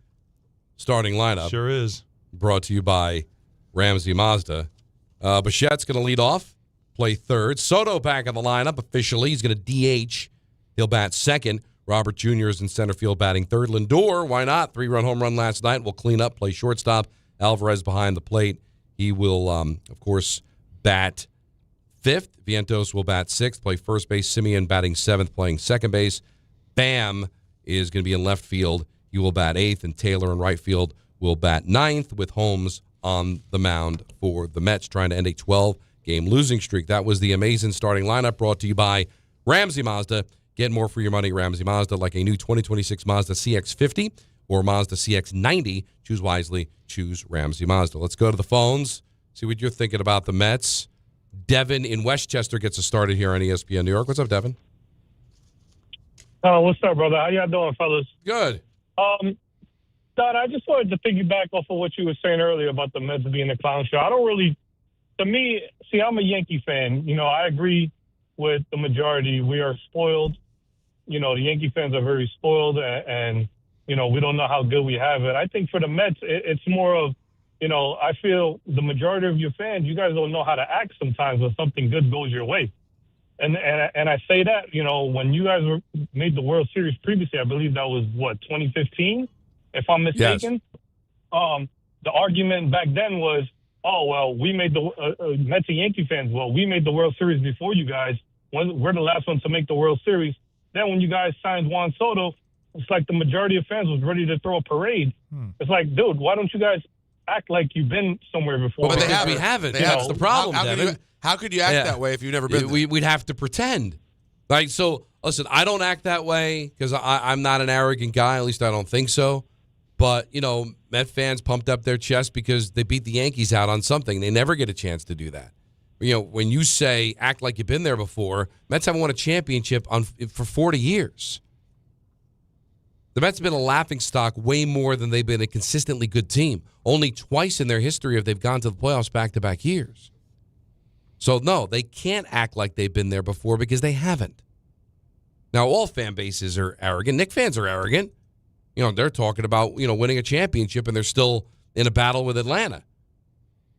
starting lineup. Sure is. Brought to you by Ramsey Mazda. Bichette's going to lead off, play third. Soto back in the lineup officially. He's going to DH. He'll bat second. Robert Jr. is in center field batting third. Lindor, why not? 3-run home run last night. Will clean up, play shortstop. Alvarez behind the plate. He will, of course, bat fifth. Vientos will bat sixth, play first base. Simeon batting seventh, playing second base. Bam is going to be in left field. He will bat eighth, and Taylor in right field will bat ninth, with Holmes on the mound for the Mets, trying to end a 12-game losing streak. That was the amazing starting lineup, brought to you by Ramsey Mazda. Get more for your money, Ramsey Mazda, like a new 2026 Mazda CX-50 or Mazda CX-90. Choose wisely. Choose Ramsey Mazda. Let's go to the phones, see what you're thinking about the Mets. Devin in Westchester gets us started here on ESPN New York. What's up, Devin? What's up, brother? How y'all doing, fellas? Good. Don, I just wanted to piggyback off of what you were saying earlier about the Mets being a clown show. To me, I'm a Yankee fan. I agree with the majority. We are spoiled. The Yankee fans are very spoiled, and we don't know how good we have it. I think for the Mets, it's more of, I feel the majority of your fans, you guys don't know how to act sometimes when something good goes your way. And I say that, when you guys made the World Series previously, I believe that was, 2015, if I'm mistaken? Yes. The argument back then was, we made the Mets and Yankee fans, we made the World Series before you guys. We're the last ones to make the World Series. Then when you guys signed Juan Soto, it's like the majority of fans was ready to throw a parade. It's like, dude, why don't you guys act like you've been somewhere before? But we haven't. That's the problem, Devin. How could you act that way if you've never been there? We'd have to pretend. Right? So, listen, I don't act that way because I'm not an arrogant guy. At least I don't think so. But, Met fans pumped up their chest because they beat the Yankees out on something. They never get a chance to do that. When you say act like you've been there before, Mets haven't won a championship for 40 years. The Mets have been a laughingstock way more than they've been a consistently good team. Only twice in their history have they gone to the playoffs back-to-back years. So, no, they can't act like they've been there before because they haven't. Now, all fan bases are arrogant. Knicks fans are arrogant. They're talking about, winning a championship, and they're still in a battle with Atlanta.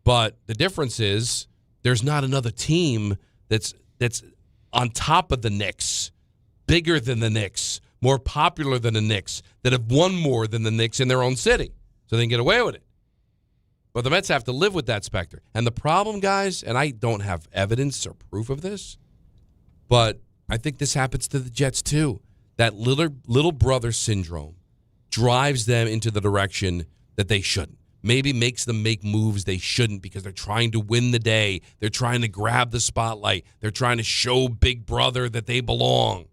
But the difference is there's not another team that's on top of the Knicks, bigger than the Knicks, more popular than the Knicks, that have won more than the Knicks in their own city. So they can get away with it. But the Mets have to live with that specter. And the problem, guys, and I don't have evidence or proof of this, but I think this happens to the Jets too. That little brother syndrome drives them into the direction that they shouldn't. Maybe makes them make moves they shouldn't because they're trying to win the day. They're trying to grab the spotlight. They're trying to show Big Brother that they belong.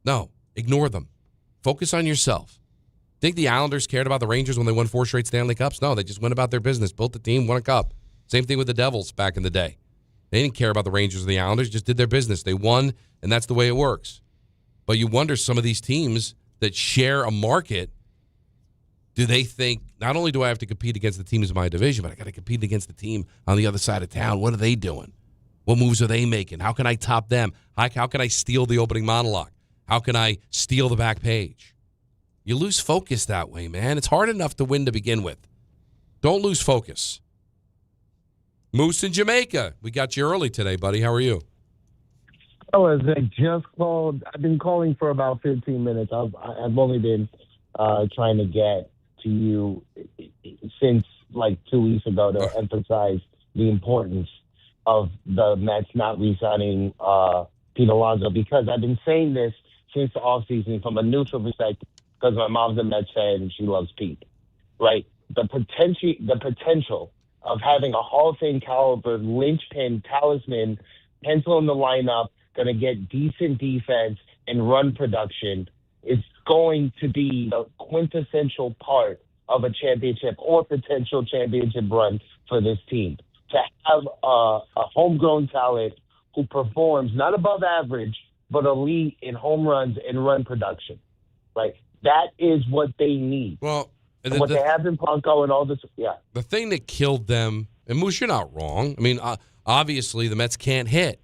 No, ignore them. Focus on yourself. Think the Islanders cared about the Rangers when they won 4 straight Stanley Cups? No, they just went about their business, built the team, won a cup. Same thing with the Devils back in the day. They didn't care about the Rangers or the Islanders, just did their business. They won, and that's the way it works. But you wonder, some of these teams that share a market, do they think, not only do I have to compete against the teams in my division, but I got to compete against the team on the other side of town. What are they doing? What moves are they making? How can I top them? How can I steal the opening monologue? How can I steal the back page? You lose focus that way, man. It's hard enough to win to begin with. Don't lose focus. Moose in Jamaica. We got you early today, buddy. How are you? I just called. I've been calling for about 15 minutes. I've only been trying to get to you since like 2 weeks ago to emphasize the importance of the Mets not re-signing Pete Alonso, because I've been saying this since the offseason from a neutral perspective, because my mom's a Mets fan and she loves Pete, right? The potential of having a Hall of Fame caliber linchpin, talisman, pencil in the lineup, going to get decent defense and run production is going to be the quintessential part of a championship or potential championship run for this team. To have a homegrown talent who performs not above average, but elite in home runs and run production, right? That is what they need. Well, and what they have in Blanco and all this, yeah. The thing that killed them, and Moose, you're not wrong. I mean, obviously the Mets can't hit,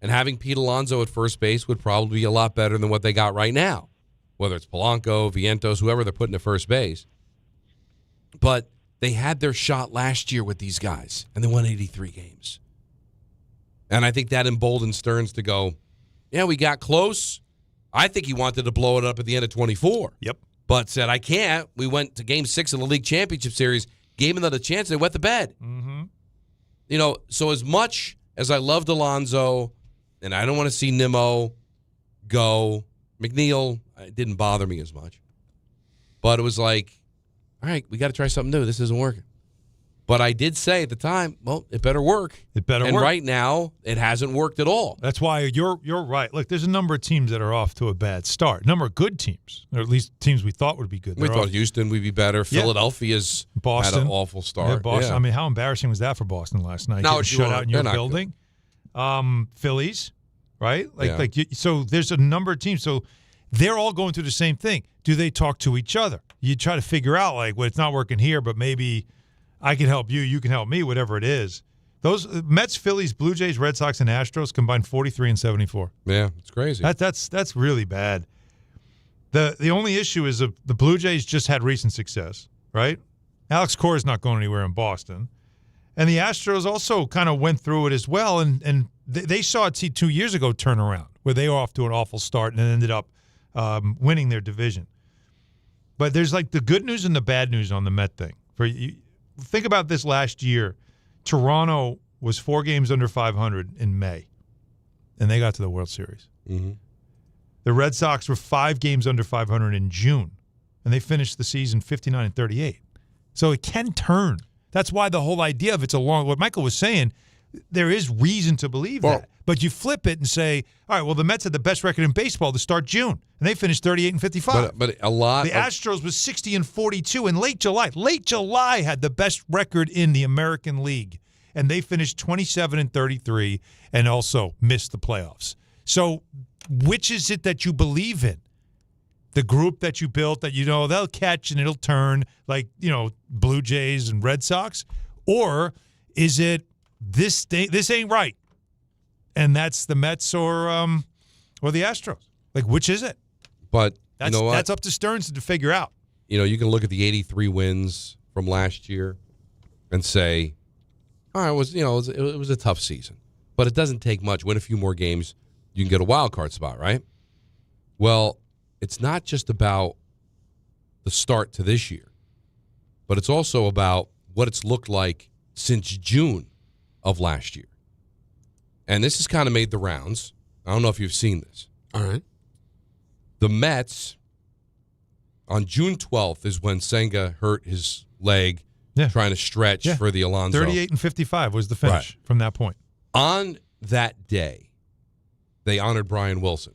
and having Pete Alonso at first base would probably be a lot better than what they got right now, whether it's Polanco, Vientos, whoever they're putting at first base. But they had their shot last year with these guys, and they won 83 games. And I think that emboldened Stearns to go, yeah, we got close. I think he wanted to blow it up at the end of 24. Yep. But said, I can't. We went to Game 6 of the League Championship Series, gave him another chance, and they wet the bed. Mm-hmm. So as much as I loved Alonso, and I don't want to see Nimmo go, McNeil, it didn't bother me as much. But it was like, all right, we got to try something new. This isn't working. But I did say at the time, well, it better work. It better work. And right now, it hasn't worked at all. That's why you're right. Look, there's a number of teams that are off to a bad start. A number of good teams, or at least teams we thought would be good. We thought Houston would be better. Yeah. Philadelphia's Boston had an awful start. Yeah, Boston. I mean, how embarrassing was that for Boston last night? No, shut out in your building. Phillies, right? So there's a number of teams. So they're all going through the same thing. Do they talk to each other? You try to figure out, like, well, it's not working here, but maybe I can help you, you can help me, whatever it is. Those Mets, Phillies, Blue Jays, Red Sox, and Astros combined 43 and 74. Yeah, it's crazy. That's really bad. The only issue is the Blue Jays just had recent success, right? Alex Cora is not going anywhere in Boston. And the Astros also kind of went through it as well, and they saw it 2 years ago turn around, where they were off to an awful start and ended up winning their division. But there's like the good news and the bad news on the Met thing. Think about this last year. Toronto was 4 games under 500 in May, and they got to the World Series. Mm-hmm. The Red Sox were 5 games under 500 in June, and they finished the season 59 and 38. So it can turn. That's why the whole idea of what Michael was saying, there is reason to believe that. But you flip it and say, all right, well, the Mets had the best record in baseball to start June, and they finished 38 and 55. But a lot. The Astros was 60 and 42 in late July. Late July had the best record in the American League, and they finished 27 and 33 and also missed the playoffs. So which is it that you believe in? the group that you built that they'll catch and it'll turn like, Blue Jays and Red Sox? Or is it this ain't right? And that's the Mets or the Astros. Like, which is it? But that's, you know what? That's up to Stearns to figure out. You can look at the 83 wins from last year and say, all right, it was a tough season. But it doesn't take much. Win a few more games, you can get a wild card spot, right? Well, it's not just about the start to this year, but it's also about what it's looked like since June of last year. And this has kind of made the rounds. I don't know if you've seen this. All right. The Mets, on June 12th, is when Senga hurt his leg trying to stretch for the Alonso. 38-55 was the finish from that point. On that day, they honored Brian Wilson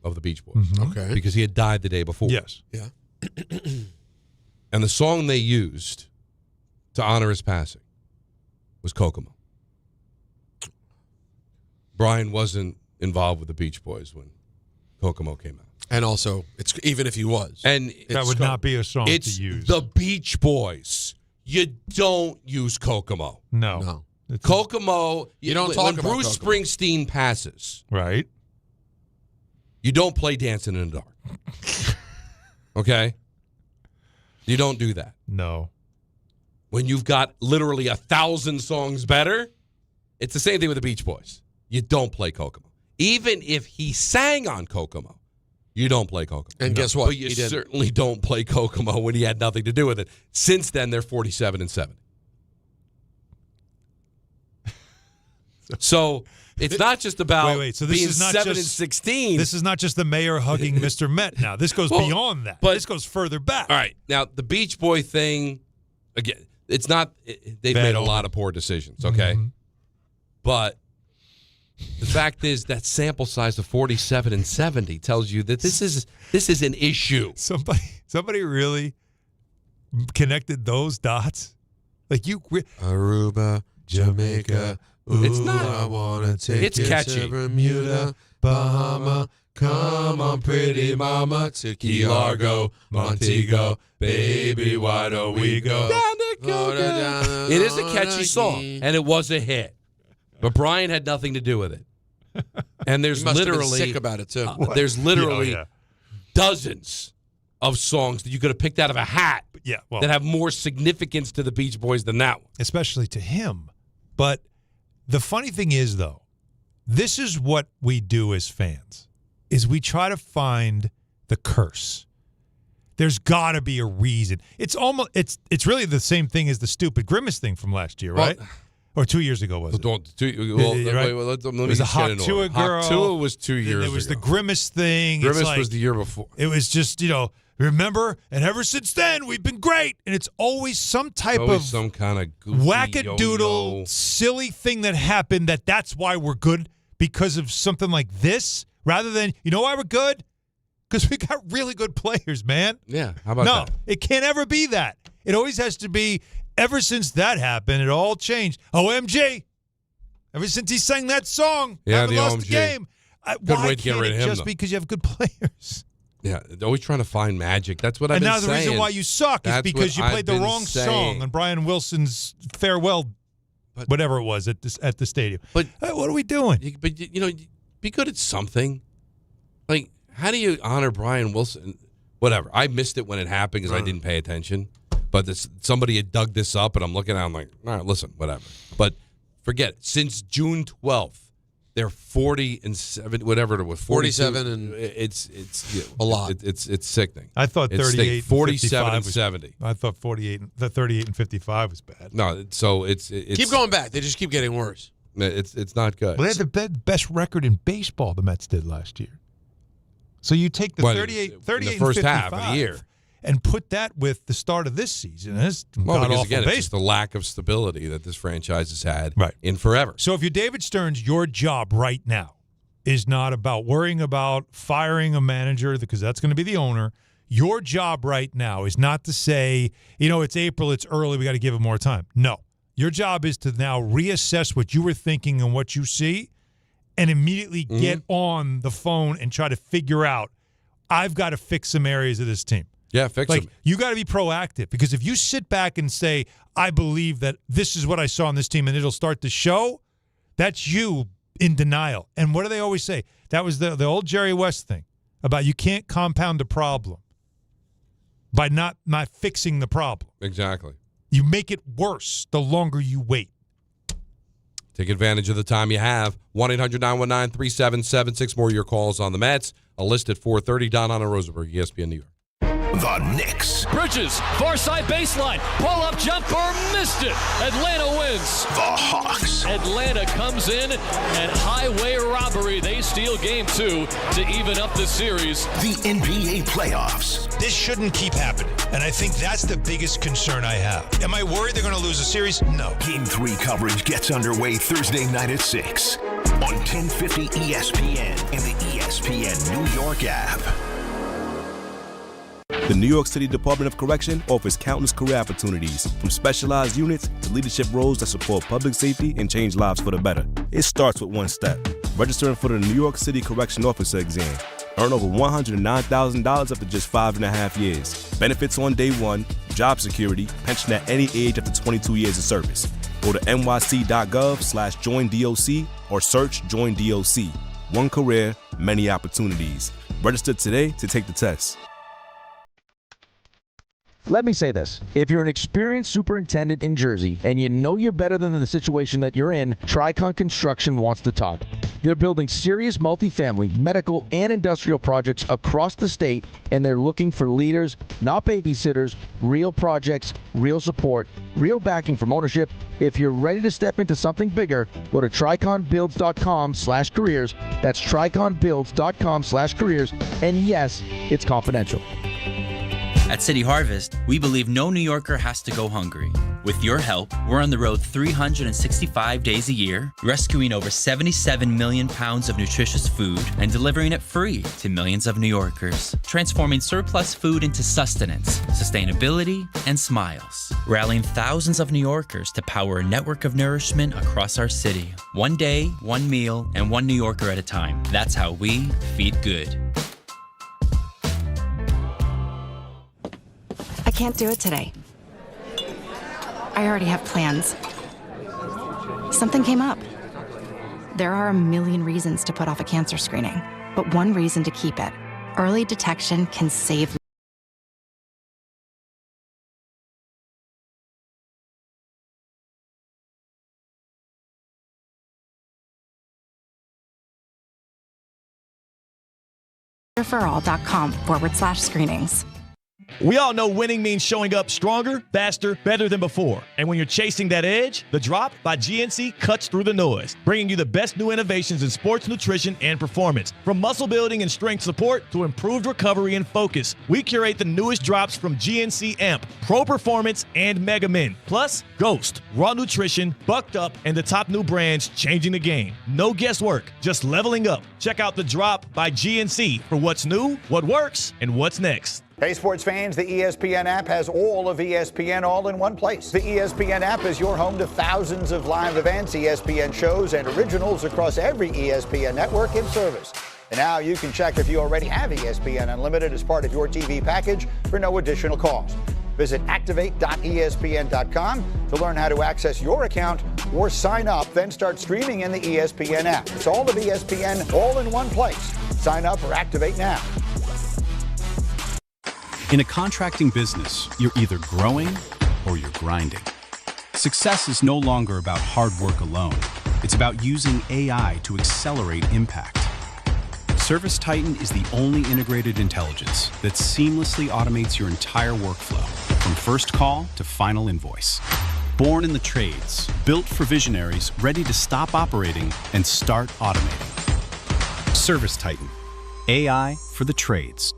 of the Beach Boys. Mm-hmm. Okay. Because he had died the day before. Yes. Yeah. And the song they used to honor his passing was Kokomo. Brian wasn't involved with the Beach Boys when Kokomo came out. And also, it's even if he was. And that would not be a song it's to use. The Beach Boys. You don't use Kokomo. No. Kokomo, you don't talk when about Bruce Kokomo. Springsteen passes, right? You don't play Dancing in the Dark. Okay? You don't do that. No. When you've got literally 1,000 songs better, it's the same thing with the Beach Boys. You don't play Kokomo. Even if he sang on Kokomo, you don't play Kokomo. And guess what? But you certainly don't play Kokomo when he had nothing to do with it. Since then, they're 47-70. So it's not just about So this being is not 7-16. This is not just the mayor hugging Mr. Met now. This goes beyond that. This goes further back. All right. Now, the Beach Boy thing, again, it's not – they've made a lot of poor decisions, okay? Mm-hmm. But the fact is that sample size of 47-70 tells you that this is an issue. Somebody really connected those dots? Like Aruba, Jamaica. Ooh, It's not. I wanna take It's you catchy. to Bermuda, Bahama. Come on, pretty mama, to Key Largo, Montego. Baby, why don't we go? It is a catchy song, and it was a hit. But Brian had nothing to do with it. And there's He must have been literally sick about it, too. There's literally dozens of songs that you could have picked out of a hat that have more significance to the Beach Boys than that one. Especially to him. But the funny thing is, though, this is what we do as fans, is we try to find the curse. There's got to be a reason. It's really the same thing as the stupid Grimace thing from last year, right? Or 2 years ago, was it? Let me it was a just get Hot in Tua order. girl. Hot Tua was 2 years ago. There was the Grimace thing. Grimace was the year before. It was just, remember? And ever since then, we've been great. And it's always some type of some kind of goofy wackadoodle, yo-yo. silly thing that happened that's why we're good because of something like this, rather than, why we're good? Because we got really good players, man. Yeah, how about No, that? it can't ever be that. It always has to be, ever since that happened, it all changed. OMG. Ever since he sang that song, haven't the lost OMG. a game. Good Why way to get can't rid it of him, just though. because you have good players? Yeah, they're always trying to find magic. That's what I've And been now the saying. reason why you suck is That's because you what played I've the been wrong saying. song on Brian Wilson's farewell, whatever it was at the stadium. But what are we doing? But be good at something. Like, how do you honor Brian Wilson? Whatever. I missed it when it happened because I didn't pay attention. But somebody had dug this up, and I'm looking at it, I'm like, all right, listen, whatever. But forget it. Since June 12th, they're 40-7, whatever it was. 47 and it's a lot. It's sickening. I thought 38, 47-70. I thought 38 and 55 was bad. No, so it's keep going back. They just keep getting worse. It's not good. Well, they had the best record in baseball the Mets did last year. So you take the 38 in the and first 55 half of the year and put that with the start of this season. It's Well, because god-awful again, it's baseball. just the lack of stability that this franchise has had in forever. So if you're David Stearns, your job right now is not about worrying about firing a manager because that's going to be the owner. Your job right now is not to say, it's April, it's early, we got to give him more time. No. Your job is to now reassess what you were thinking and what you see and immediately get on the phone and try to figure out, I've got to fix some areas of this team. Yeah, fix them. You got to be proactive, because if you sit back and say, I believe that this is what I saw on this team and it'll start to show, that's you in denial. And what do they always say? That was the old Jerry West thing about you can't compound a problem by not fixing the problem. Exactly. You make it worse the longer you wait. Take advantage of the time you have. 1-800-919-3776. More of your calls on the Mets. A list at 4:30. Don Hahn and Rosenberg, ESPN New York. The Knicks. Bridges, far side baseline, pull-up jumper, missed it. Atlanta wins. The Hawks. Atlanta comes in and highway robbery. They steal game 2 to even up the series. The NBA playoffs. This shouldn't keep happening, and I think that's the biggest concern I have. Am I worried they're going to lose a series? No. Game 3 coverage gets underway Thursday night at 6 on 1050 ESPN and the ESPN New York app. The New York City Department of Correction offers countless career opportunities, from specialized units to leadership roles that support public safety and change lives for the better. It starts with one step: registering for the New York City Correction Officer exam. Earn over $109,000 after just 5.5 years. Benefits on day one, job security, pension at any age after 22 years of service. Go to nyc.gov/joinDOC or search Join DOC. One career, many opportunities. Register today to take the test. Let me say this. If you're an experienced superintendent in Jersey and you know you're better than the situation that you're in, Tricon Construction wants to talk. They're building serious multifamily, medical, and industrial projects across the state, and they're looking for leaders, not babysitters, real projects, real support, real backing from ownership. If you're ready to step into something bigger, go to triconbuilds.com/careers. That's triconbuilds.com/careers. And yes, it's confidential. At City Harvest, we believe no New Yorker has to go hungry. With your help, we're on the road 365 days a year, rescuing over 77 million pounds of nutritious food and delivering it free to millions of New Yorkers, transforming surplus food into sustenance, sustainability, and smiles, rallying thousands of New Yorkers to power a network of nourishment across our city. One day, one meal, and one New Yorker at a time. That's how we feed good. I can't do it today. I already have plans. Something came up. There are a million reasons to put off a cancer screening, but one reason to keep it. Early detection can save referral.com/screenings. We all know winning means showing up stronger, faster, better than before. And when you're chasing that edge, The Drop by GNC cuts through the noise, bringing you the best new innovations in sports nutrition and performance. From muscle building and strength support to improved recovery and focus, we curate the newest drops from GNC Amp, Pro Performance, and Mega Min. Plus, Ghost, Raw Nutrition, Bucked Up, and the top new brands changing the game. No guesswork, just leveling up. Check out The Drop by GNC for what's new, what works, and what's next. Hey, sports fans, the ESPN app has all of ESPN all in one place. The ESPN app is your home to thousands of live events, ESPN shows, and originals across every ESPN network and service. And now you can check if you already have ESPN Unlimited as part of your TV package for no additional cost. Visit activate.espn.com to learn how to access your account or sign up, then start streaming in the ESPN app. It's all of ESPN all in one place. Sign up or activate now. In a contracting business, you're either growing or you're grinding. Success is no longer about hard work alone. It's about using AI to accelerate impact. ServiceTitan is the only integrated intelligence that seamlessly automates your entire workflow, from first call to final invoice. Born in the trades, built for visionaries ready to stop operating and start automating. ServiceTitan, AI for the trades.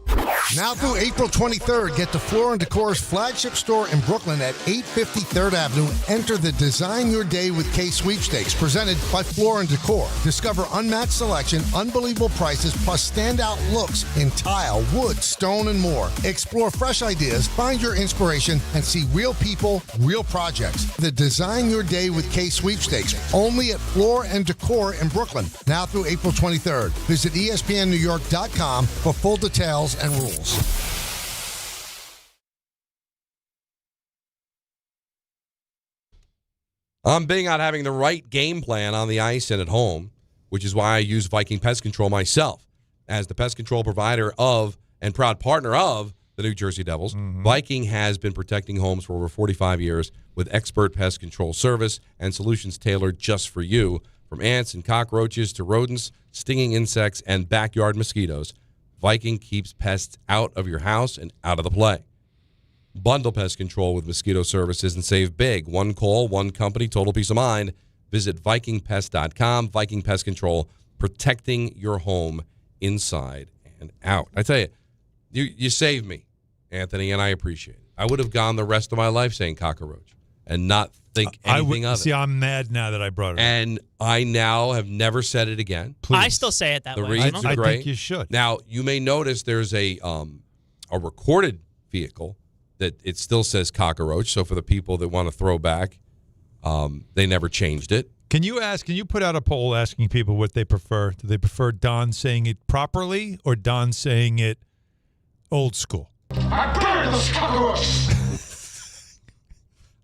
Now through April 23rd, get to Floor & Decor's flagship store in Brooklyn at 850 3rd Avenue. Enter the Design Your Day with K sweepstakes presented by Floor & Decor. Discover unmatched selection, unbelievable prices, plus standout looks in tile, wood, stone, and more. Explore fresh ideas, find your inspiration, and see real people, real projects. The Design Your Day with K sweepstakes, only at Floor & Decor in Brooklyn. Now through April 23rd. Visit ESPNNewYork.com for full details and rules. I'm big on having the right game plan on the ice and at home, which is why I use Viking Pest Control myself. As the pest control provider of and proud partner of the New Jersey Devils, Viking has been protecting homes for over 45 years with expert pest control service and solutions tailored just for you. From ants and cockroaches to rodents, stinging insects, and backyard mosquitoes, Viking keeps pests out of your house and out of the play. Bundle pest control with mosquito services and save big. One call, one company, total peace of mind. Visit VikingPest.com. Viking Pest Control, protecting your home inside and out. I tell you, you saved me, Anthony, and I appreciate it. I would have gone the rest of my life saying cockroach and not think anything of it. See, I'm mad now that I brought it up. And I now have never said it again. I still say it that The way. reasons are I great. think you should. Now, you may notice there's a recorded vehicle that it still says cockroach. So for the people that want to throw back, they never changed it. Can you put out a poll asking people what they prefer? Do they prefer Don saying it properly or Don saying it old school? I burned this cockroach!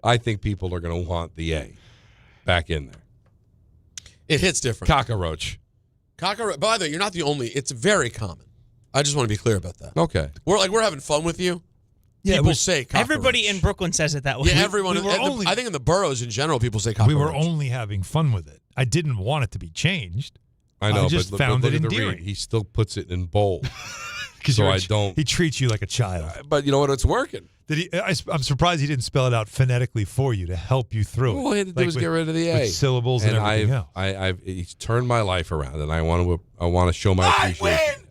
I think people are going to want the A back in there. It hits different. Cockroach. Cockroach. By the way, you're not the only. It's very common. I just want to be clear about that. Okay. We're having fun with you. Yeah, people say cockroach. Everybody in Brooklyn says it that way. Yeah, everyone. I think in the boroughs in general, people say cockroach. We were only having fun with it. I didn't want it to be changed. I know, I just but found look it at the endearing. read. He still puts it in bold. So I don't. He treats you like a child. But you know what? It's working. I'm surprised he didn't spell it out phonetically for you to help you through it. All he had to do was get rid of the A. With syllables and everything else. He's turned my life around, and I want to show my appreciation.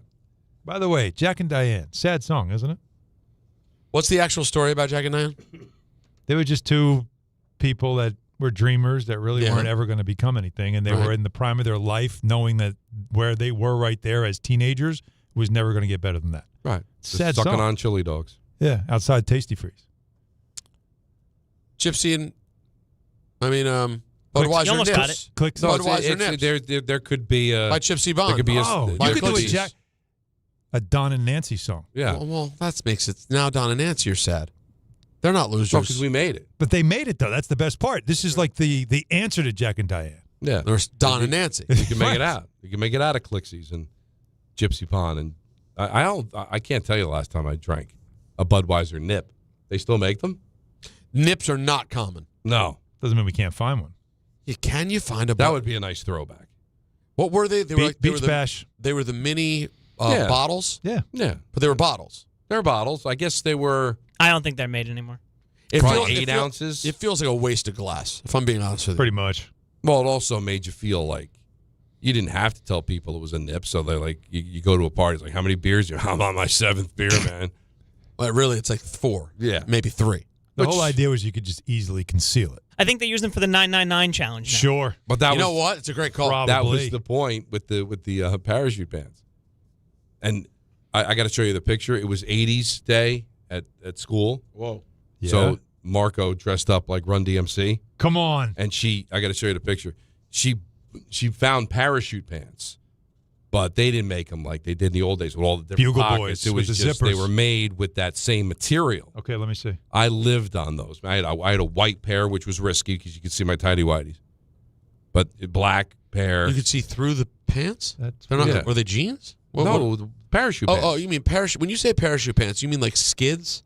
By the way, Jack and Diane, sad song, isn't it? What's the actual story about Jack and Diane? They were just two people that were dreamers that really weren't ever going to become anything, and they were in the prime of their life, knowing that where they were right there as teenagers was never going to get better than that. Right. Sad sucking song. on chili dogs. Yeah, outside Tasty Freeze. Gypsy and Budweiser You almost Nips. got it. Click. No, Budweiser Nips. there could be a By Gypsy Bond. There could be You could do a Jack, a Don and Nancy song. Yeah. Well, that makes it now. Don and Nancy are sad. They're not losers. because we made it. But they made it though. That's the best part. This is like the answer to Jack and Diane. Yeah. There's Don and Nancy. You can make it out. You can make it out of Clixies and Gypsy Pond. And I can't tell you the last time I drank a Budweiser nip. They still make them? Nips are not common. No. Doesn't mean we can't find one. Yeah, can you find a? That would be a nice throwback. What were they? They were like Beach Bash. They were the mini Yeah. bottles. Yeah. Yeah. But they were bottles. They're bottles. I guess they were I don't think they're made anymore. probably 8 ounces. It feels like a waste of glass, if I'm being honest with you. Pretty much. Well, it also made you feel like you didn't have to tell people it was a nip. So they're like, you go to a party, it's like, how many beers? I'm on my 7th beer, man. Well, really, it's like 4. Yeah. Maybe 3. The whole idea was you could just easily conceal it. I think they use them for the 999 challenge now. Sure. But that You know what? It's a great call. Probably. That was the point with the parachute pants. And I got to show you the picture. It was 80s day at school. Whoa. Yeah. So Marco dressed up like Run DMC. Come on. And I got to show you the picture. She found parachute pants, but they didn't make them like they did in the old days with all the different Bugle pockets. Boys It was with the just they zippers. were made with that same material. Okay, let me see. I lived on those. I had a white pair, which was risky because you could see my tighty whities, but a black pair. You could see through the pants? That's They're not, yeah. Were they jeans? No, the parachute pants. Oh, you mean parachute? When you say parachute pants, you mean like skids?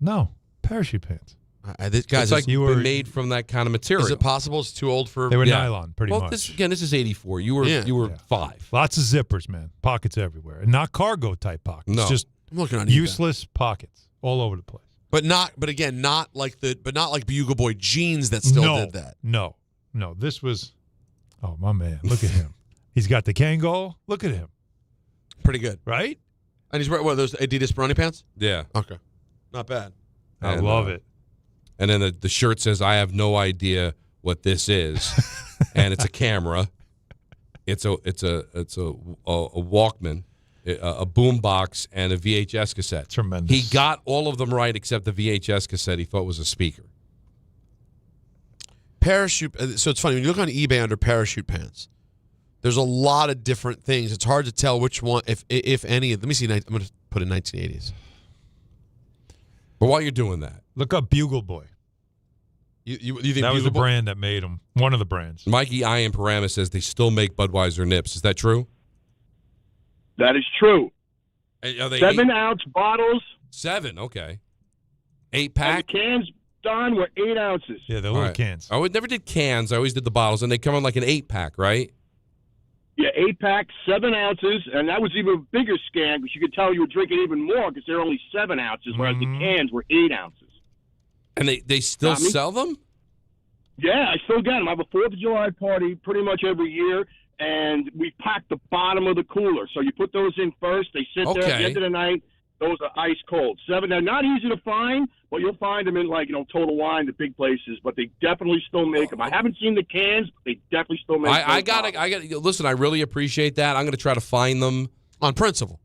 No, parachute pants. Guys, it's like you were made from that kind of material. Is it possible it's too old for? They were Yeah. nylon, pretty well, much. This is 84. You were 5. Lots of zippers, man. Pockets everywhere. And not cargo type pockets. No. Just I'm looking on useless pockets all over the place. But not like Bugle Boy jeans that still did that. No. This was, oh, my man. Look at him. He's got the Kangol. Look at him. Pretty good. Right? And he's wearing, what, those Adidas brownie pants? Yeah. Okay. Not bad. I love it. And then the shirt says, "I have no idea what this is," and it's a camera. It's a Walkman, a boombox, and a VHS cassette. Tremendous. He got all of them right except the VHS cassette he thought was a speaker. Parachute. So it's funny when you look on eBay under parachute pants. There's a lot of different things. It's hard to tell which one, if any. Let me see. I'm going to put in 1980s. But while you're doing that, look up Bugle Boy. You think that was the Bugle Boy? brand that made them? One of the brands. Mikey I in Paramus says they still make Budweiser nips. Is that true? That is true. Are they 7-ounce bottles. 7, okay. 8-pack? And the cans, Don, were 8 ounces. Yeah, they're little cans. I never did cans. I always did the bottles, and they come in like an 8-pack, right? Yeah, 8-pack, 7 ounces, and that was even a bigger scam because you could tell you were drinking even more because they're only 7 ounces, whereas the cans were 8 ounces. And they still sell them? Yeah, I still get them. I have a 4th of July party pretty much every year, and we pack the bottom of the cooler. So you put those in first. They sit there at the end of the night. Those are ice cold. 7. They're not easy to find, but you'll find them in Total Wine, the big places. But they definitely still make them. I haven't seen the cans, but they definitely still make them. I got to listen. I really appreciate that. I'm going to try to find them on principle,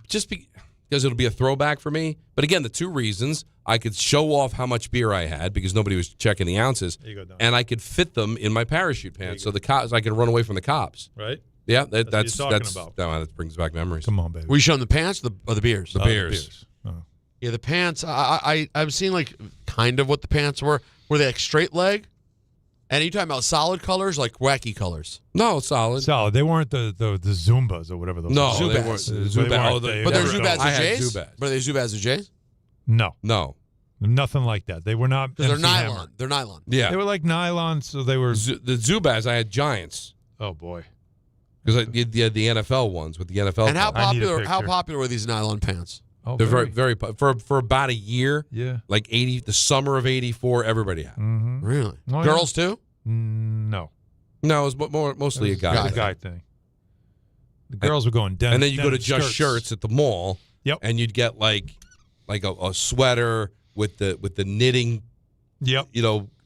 just because it'll be a throwback for me. But again, the 2 reasons: I could show off how much beer I had because nobody was checking the ounces, and I could fit them in my parachute pants, so the cops I could run away from the cops. Right. Yeah, that's what you're talking about. That brings back memories. Come on, baby. Were you showing the pants or the beers? The beers. Yeah, the pants. I've seen kind of what the pants were. Were they like straight leg? And are you talking about solid colors, like wacky colors? No, solid. Solid. They weren't the Zumbas or whatever those No, were. they weren't. Zubaz. But they're Zubaz I or had Jays? Zubaz. But are they Zubaz or Jays? No. Nothing like that. They were not. They're MC nylon. Hammer. They're nylon. Yeah. They were like nylon, so they were. The Zubaz, I had Giants. Oh, boy. Because you had the NFL ones with the NFL. And how colors. popular were these nylon pants? Oh, they're very for about a year. Yeah. Like the summer of '84, everybody had. Mm-hmm. Really? Oh, Girls too? No. No, it was mostly a guy thing. The girls were going down. And then you go to Just Shirts at the mall. Yep. And you'd get like a sweater with the knitting. Yep.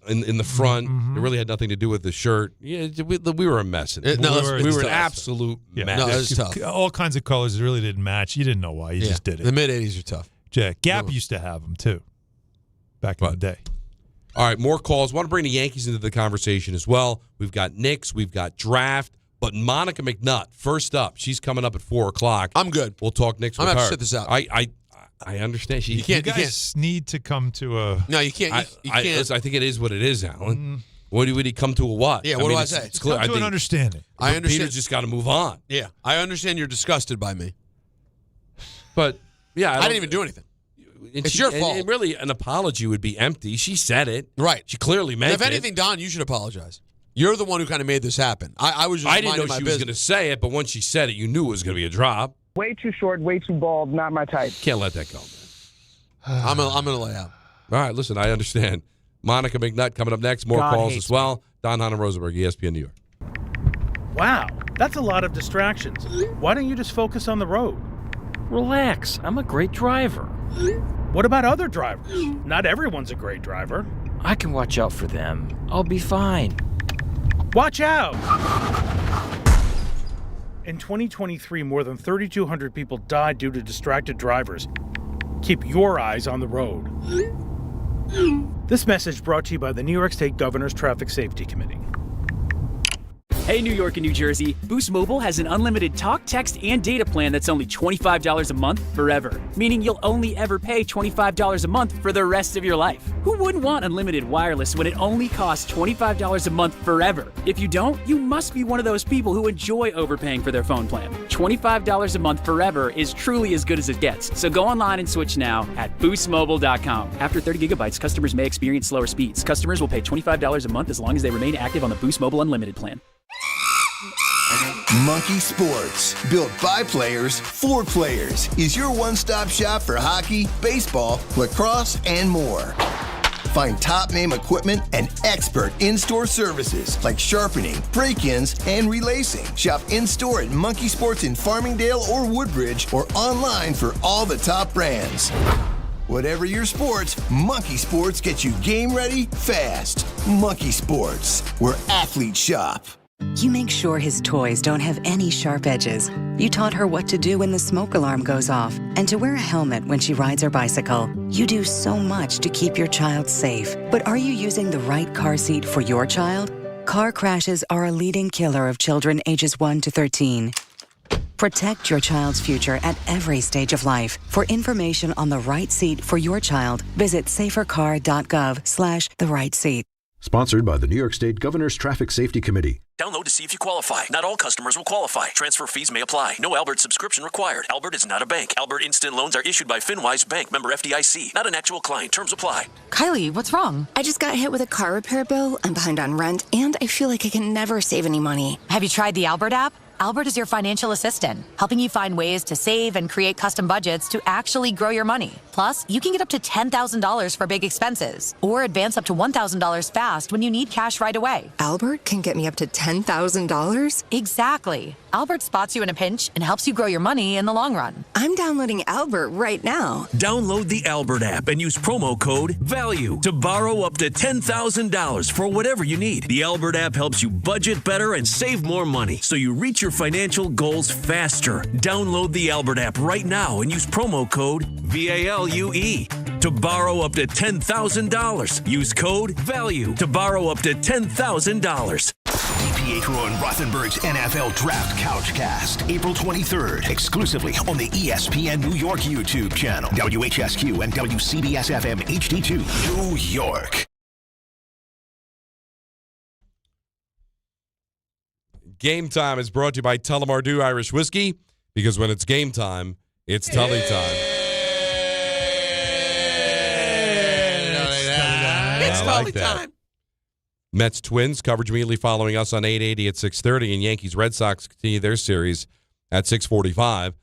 In the front. It really had nothing to do with the shirt. Yeah, we were a mess. We were an absolute mess. No, it was tough. All kinds of colors really didn't match. You didn't know why. You just did it. The mid-'80s are tough. Yeah, Gap used to have them, too, back in the day. All right, more calls. Want to bring the Yankees into the conversation as well. We've got Knicks. We've got draft. But Monica McNutt, first up. She's coming up at 4 o'clock. I'm good. We'll talk Knicks with her. I'm going to have to sit this out. I understand. You guys need to come to a... No, you can't. You can't. Listen, I think it is what it is, Alan. Would he come to a what? Yeah, what do I say? It's clear. Come to an understanding. I understand. Peter's just got to move on. Yeah, I understand you're disgusted by me. But, yeah. I didn't even do anything. It's your fault. And really, an apology would be empty. She said it. Right. She clearly meant it. If anything, Don, you should apologize. You're the one who kind of made this happen. I was just I didn't know minding she my was business. going to say it, but once she said it, you knew it was going to be a drop. Way too short, way too bald, not my type. Can't let that go, man. I'm gonna lay out. All right, listen, I understand. Monica McNutt coming up next. More God calls hates as well. Don Hahn and Rosenberg, ESPN New York. Wow, that's a lot of distractions. Why don't you just focus on the road? Relax, I'm a great driver. What about other drivers? Not everyone's a great driver. I can watch out for them. I'll be fine. Watch out! In 2023, more than 3,200 people died due to distracted drivers. Keep your eyes on the road. This message brought to you by the New York State Governor's Traffic Safety Committee. Hey, New York and New Jersey, Boost Mobile has an unlimited talk, text, and data plan that's only $25 a month forever, meaning you'll only ever pay $25 a month for the rest of your life. Who wouldn't want unlimited wireless when it only costs $25 a month forever? If you don't, you must be one of those people who enjoy overpaying for their phone plan. $25 a month forever is truly as good as it gets, so go online and switch now at boostmobile.com. After 30 gigabytes, customers may experience slower speeds. Customers will pay $25 a month as long as they remain active on the Boost Mobile Unlimited plan. Monkey Sports, built by players for players, is your one-stop shop for hockey, baseball, lacrosse, and more. find top-name equipment and expert in-store services like sharpening, break-ins, and relacing. Shop in-store at Monkey Sports in Farmingdale or Woodbridge or online for all the top brands. Whatever your sports, Monkey Sports gets you game ready fast. Monkey Sports, where athletes shop. You make sure his toys don't have any sharp edges. You taught her what to do when the smoke alarm goes off and to wear a helmet when she rides her bicycle. You do so much to keep your child safe. But are you using the right car seat for your child? Car crashes are a leading killer of children ages 1 to 13. Protect your child's future at every stage of life. For information on the right seat for your child, visit safercar.gov/the right seat. Sponsored by the New York State Governor's Traffic Safety Committee. Download to see if you qualify. Not all customers will qualify. Transfer fees may apply. No Albert subscription required. Albert is not a bank. Albert Instant Loans are issued by FinWise Bank, member FDIC. Not an actual client. Terms apply. Kylie, what's wrong? I just got hit with a car repair bill. I'm behind on rent, and I feel like I can never save any money. Have you tried the Albert app? Albert is your financial assistant, helping you find ways to save and create custom budgets to actually grow your money. Plus, you can get up to $10,000 for big expenses or advance up to $1,000 fast when you need cash right away. Albert can get me up to $10,000? Exactly. Albert spots you in a pinch and helps you grow your money in the long run. I'm downloading Albert right now. Download the Albert app and use promo code VALUE to borrow up to $10,000 for whatever you need. The Albert app helps you budget better and save more money so you reach your financial goals faster. Download the Albert app right now and use promo code VALUE to borrow up to $10,000. Use code VALUE to borrow up to $10,000. DiPietro and Rothenberg's NFL Draft Couchcast, April 23rd, exclusively on the ESPN New York YouTube channel, WHSQ and WCBS-FM HD2, New York. Game Time is brought to you by Tullamore Irish Whiskey, because when it's game time, it's Tully time. It's Tully time. Mets Twins coverage immediately following us on 880 at 6:30, and Yankees Red Sox continue their series at 6:45.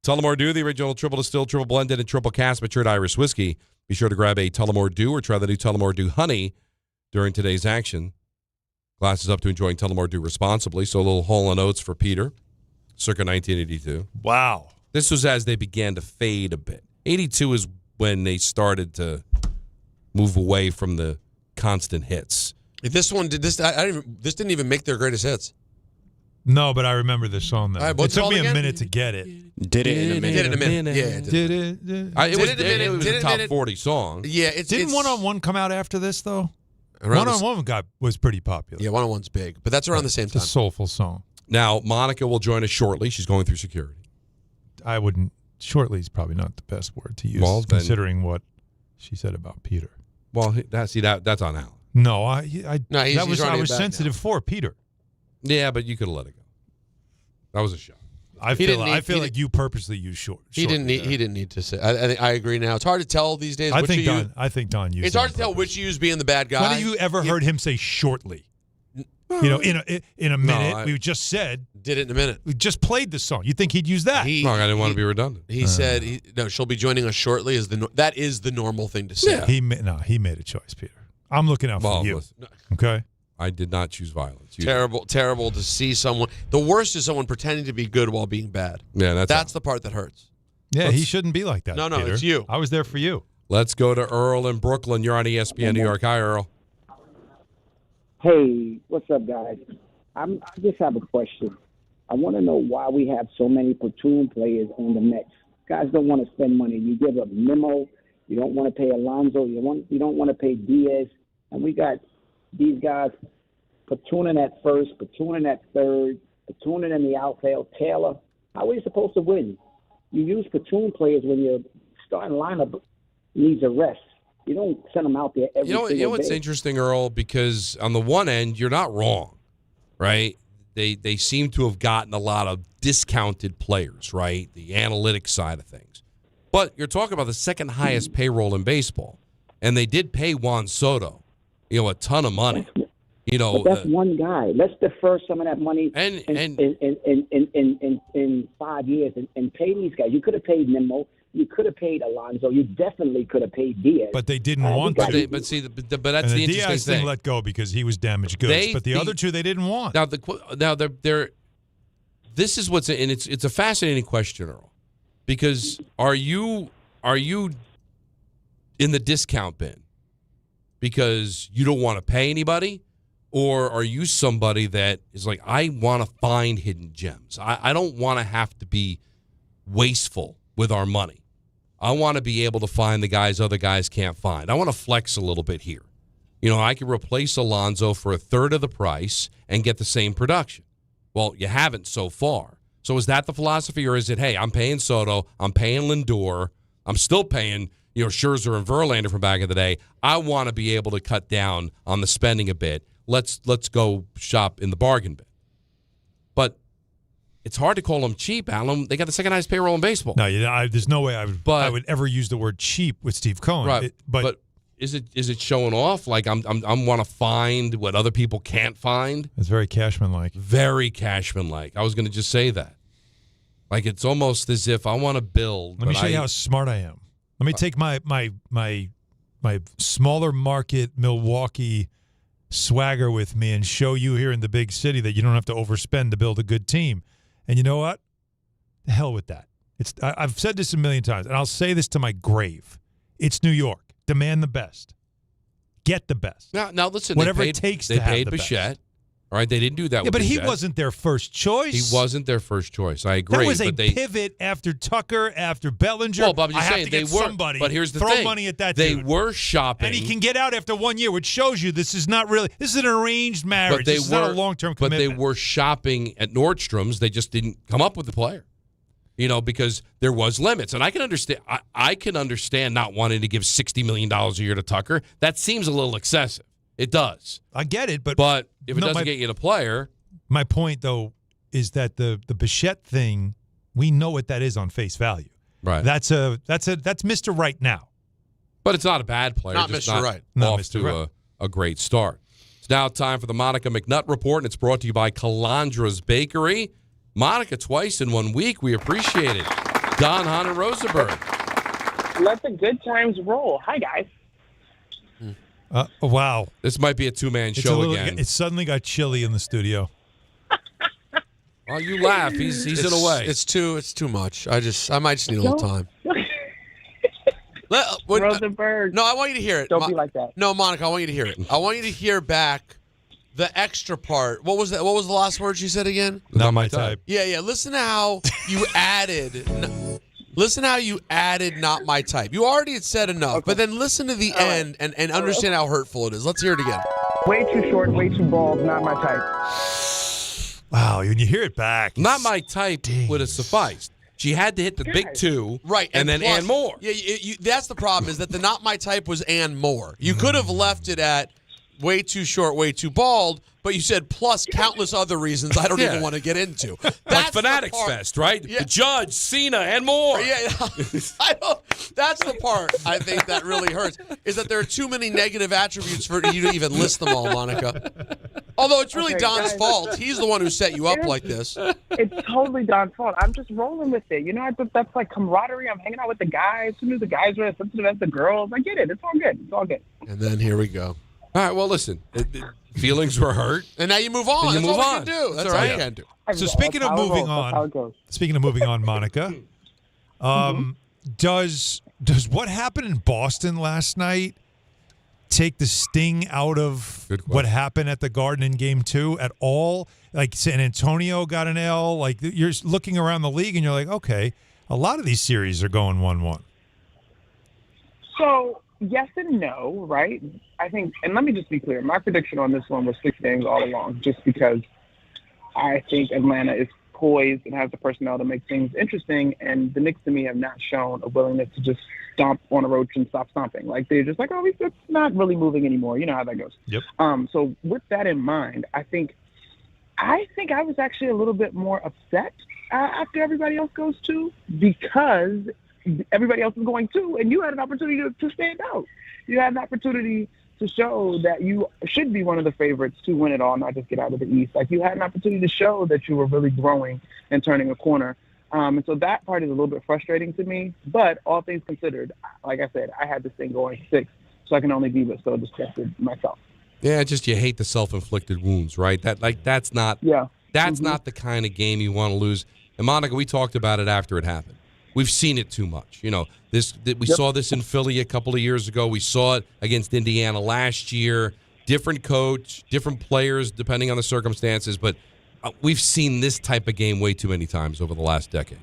Tullamore Dew, the original triple distilled, triple blended, and triple cast matured Irish whiskey. Be sure to grab a Tullamore Dew or try the new Tullamore Dew Honey during today's action. Glasses up to enjoying Tullamore Dew responsibly. So a little Hall & Oates for Peter, circa 1982. Wow. This was as they began to fade a bit. 82 is when they started to move away from the constant hits. This one did this. This didn't even make their greatest hits. No, but I remember this song though. All right, it took me a minute to get it. Did it in a minute. Did it in a minute. Yeah, It was a top 40 song. Yeah, Didn't One on One come out after this though? Around One on One was pretty popular. Yeah, One on One's big, but that's around the same It's time. a soulful song. Now Monica will join us shortly. She's going through security. I wouldn't. Shortly is probably not the best word to use, Well, then- considering what she said about Peter. Well, that's on Alan. No, I he's running was it back sensitive now. for Peter. Yeah, but you could have let it go. That was a shot. I feel like you purposely used short. He didn't need to say. I agree now. It's hard to tell these days. I think Don used. It's hard to tell which you is being the bad guy. When have you ever heard him say shortly? You know, in a minute. We just said did it in a minute. We just played the song. You think he'd use that? I didn't want to be redundant. He said, "No, she'll be joining us shortly." That is the normal thing to say. Yeah. He made a choice, Peter. I'm looking out for you. Listen, okay. I did not choose violence. You Terrible to see someone. The worst is someone pretending to be good while being bad. Yeah, that's the part that hurts. Yeah, he shouldn't be like that. No, Peter. it's you. I was there for you. Let's go to Earl in Brooklyn. You're on ESPN New York. Hi, Earl. Hey, what's up, guys? I just have a question. I want to know why we have so many platoon players on the Mets. Guys don't want to spend money. You give a memo. You don't want to pay Alonso. You don't want to pay Diaz. And we got these guys platooning at first, platooning at third, platooning in the outfield. Taylor, how are you supposed to win? You use platoon players when your starting lineup needs a rest. You don't send them out there every single day. You know what's interesting, Earl? Because on the one end, you're not wrong, right? They seem to have gotten a lot of discounted players, right? The analytics side of things. But you're talking about the second highest payroll in baseball. And they did pay Juan Soto, a ton of money. But that's one guy. Let's defer some of that money in 5 years and pay these guys. You could have paid Nimmo. You could have paid Alonso. You definitely could have paid Diaz. But they didn't want to. But that's and the interesting Diaz thing. thing let go because he was damaged goods. But the other two they didn't want. Now they're this is what's and it's a fascinating question, Earl, because are you in the discount bin because you don't want to pay anybody, or are you somebody that is like, I want to find hidden gems? I don't want to have to be wasteful with our money. I want to be able to find the guys other guys can't find. I want to flex a little bit here. I could replace Alonso for a third of the price and get the same production. Well, you haven't so far. So is that the philosophy, or is it, hey, I'm paying Soto, I'm paying Lindor, I'm still paying Scherzer and Verlander from back in the day. I want to be able to cut down on the spending a bit. Let's go shop in the bargain bin. But it's hard to call them cheap, Alan. They got the second highest payroll in baseball. No, there's no way I would ever use the word cheap with Steve Cohen. Right, but is it showing off? Like I'm want to find what other people can't find. It's very Cashman-like. Very Cashman-like. I was going to just say that. Like it's almost as if I want to build. Let me show you how smart I am. Let me take my smaller market Milwaukee swagger with me and show you here in the big city that you don't have to overspend to build a good team. And you know what? The hell with that. I've said this a million times, and I'll say this to my grave. It's New York. Demand the best. Get the best. Now listen. Whatever it takes to have the best. They paid Bichette. All right, they didn't do that. Yeah, with but he Bichette. wasn't their first choice. He wasn't their first choice. I agree. That was a pivot after Tucker, after Bellinger. Well, but I'm just I have saying to get they were. somebody. But here's the throw thing: money at that. They dude. were shopping, and he can get out after 1 year, which shows you this is not really. This is an arranged marriage. This is not a long-term commitment. But they were shopping at Nordstrom's. They just didn't come up with the player. Because there was limits, and I can understand. I can understand not wanting to give $60 million a year to Tucker. That seems a little excessive. It does. I get it, but if it doesn't get you the player, my point though is that the Bichette thing, we know what that is on face value. Right. That's Mr. Right now. But it's not a bad player. Not just Mr. Right. Not Off Mr. to Right. a great start. It's now time for the Monica McNutt Report, and it's brought to you by Calandra's Bakery. Monica, twice in 1 week. We appreciate it. Don, Hahn, and Rosenberg. Let the good times roll. Hi, guys. Wow. This might be a two-man show again. It suddenly got chilly in the studio. Oh, you laugh. He's in a way. It's too much. I might just need a little time. Rosenberg. No, I want you to hear it. Don't be like that. No, Monica, I want you to hear it. I want you to hear back the extra part. What was that? What was the last word she said again? Not my type. Yeah. Listen to how you added. Listen how you added "not my type." You already had said enough, but then listen to the end and understand how hurtful it is. Let's hear it again. Way too short, way too bald, not my type. Wow, when you hear it back. Not my type would have sufficed. She had to hit the big two, right, and then plus, and more. Yeah, that's the problem, is that the "not my type" was and more. You could have left it at way too short, way too bald, but you said plus countless other reasons I don't even want to get into. That's like Fanatics Fest, right? Yeah. The Judge, Cena, and more. Yeah, that's the part I think that really hurts, is that there are too many negative attributes for you to even list them all, Monica. Although it's really Don's fault. He's the one who set you up like this. It's totally Don's fault. I'm just rolling with it. I think that's like camaraderie. I'm hanging out with the guys. Who knew the guys were as sensitive as the girls? I get it. It's all good. It's all good. And then here we go. All right, well, listen. Feelings were hurt. And now you move on. That's all we can do. That's all you can do. So speaking of moving on, Monica, does what happened in Boston last night take the sting out of what happened at the Garden in Game 2 at all? Like San Antonio got an L. Like you're looking around the league and you're like, okay, a lot of these series are going 1-1. So yes and no, right? I think, and let me just be clear, my prediction on this one was 6 games all along, just because I think Atlanta is poised and has the personnel to make things interesting, and the Knicks to me have not shown a willingness to just stomp on a roach and stop stomping. Like they're just like, oh, it's not really moving anymore. You know how that goes. Yep. So with that in mind, I think I was actually a little bit more upset after everybody else goes too, because everybody else is going too, and you had an opportunity to stand out. You had an opportunity to show that you should be one of the favorites to win it all, not just get out of the East. Like you had an opportunity to show that you were really growing and turning a corner. And so that part is a little bit frustrating to me. But all things considered, like I said, I had this thing going 6, so I can only be but so disgusted myself. Yeah, just you hate the self-inflicted wounds, right? That's not not the kind of game you want to lose. And Monica, we talked about it after it happened. We've seen it too much. You know, we saw this in Philly a couple of years ago. We saw it against Indiana last year. Different coach, different players, depending on the circumstances. But we've seen this type of game way too many times over the last decade.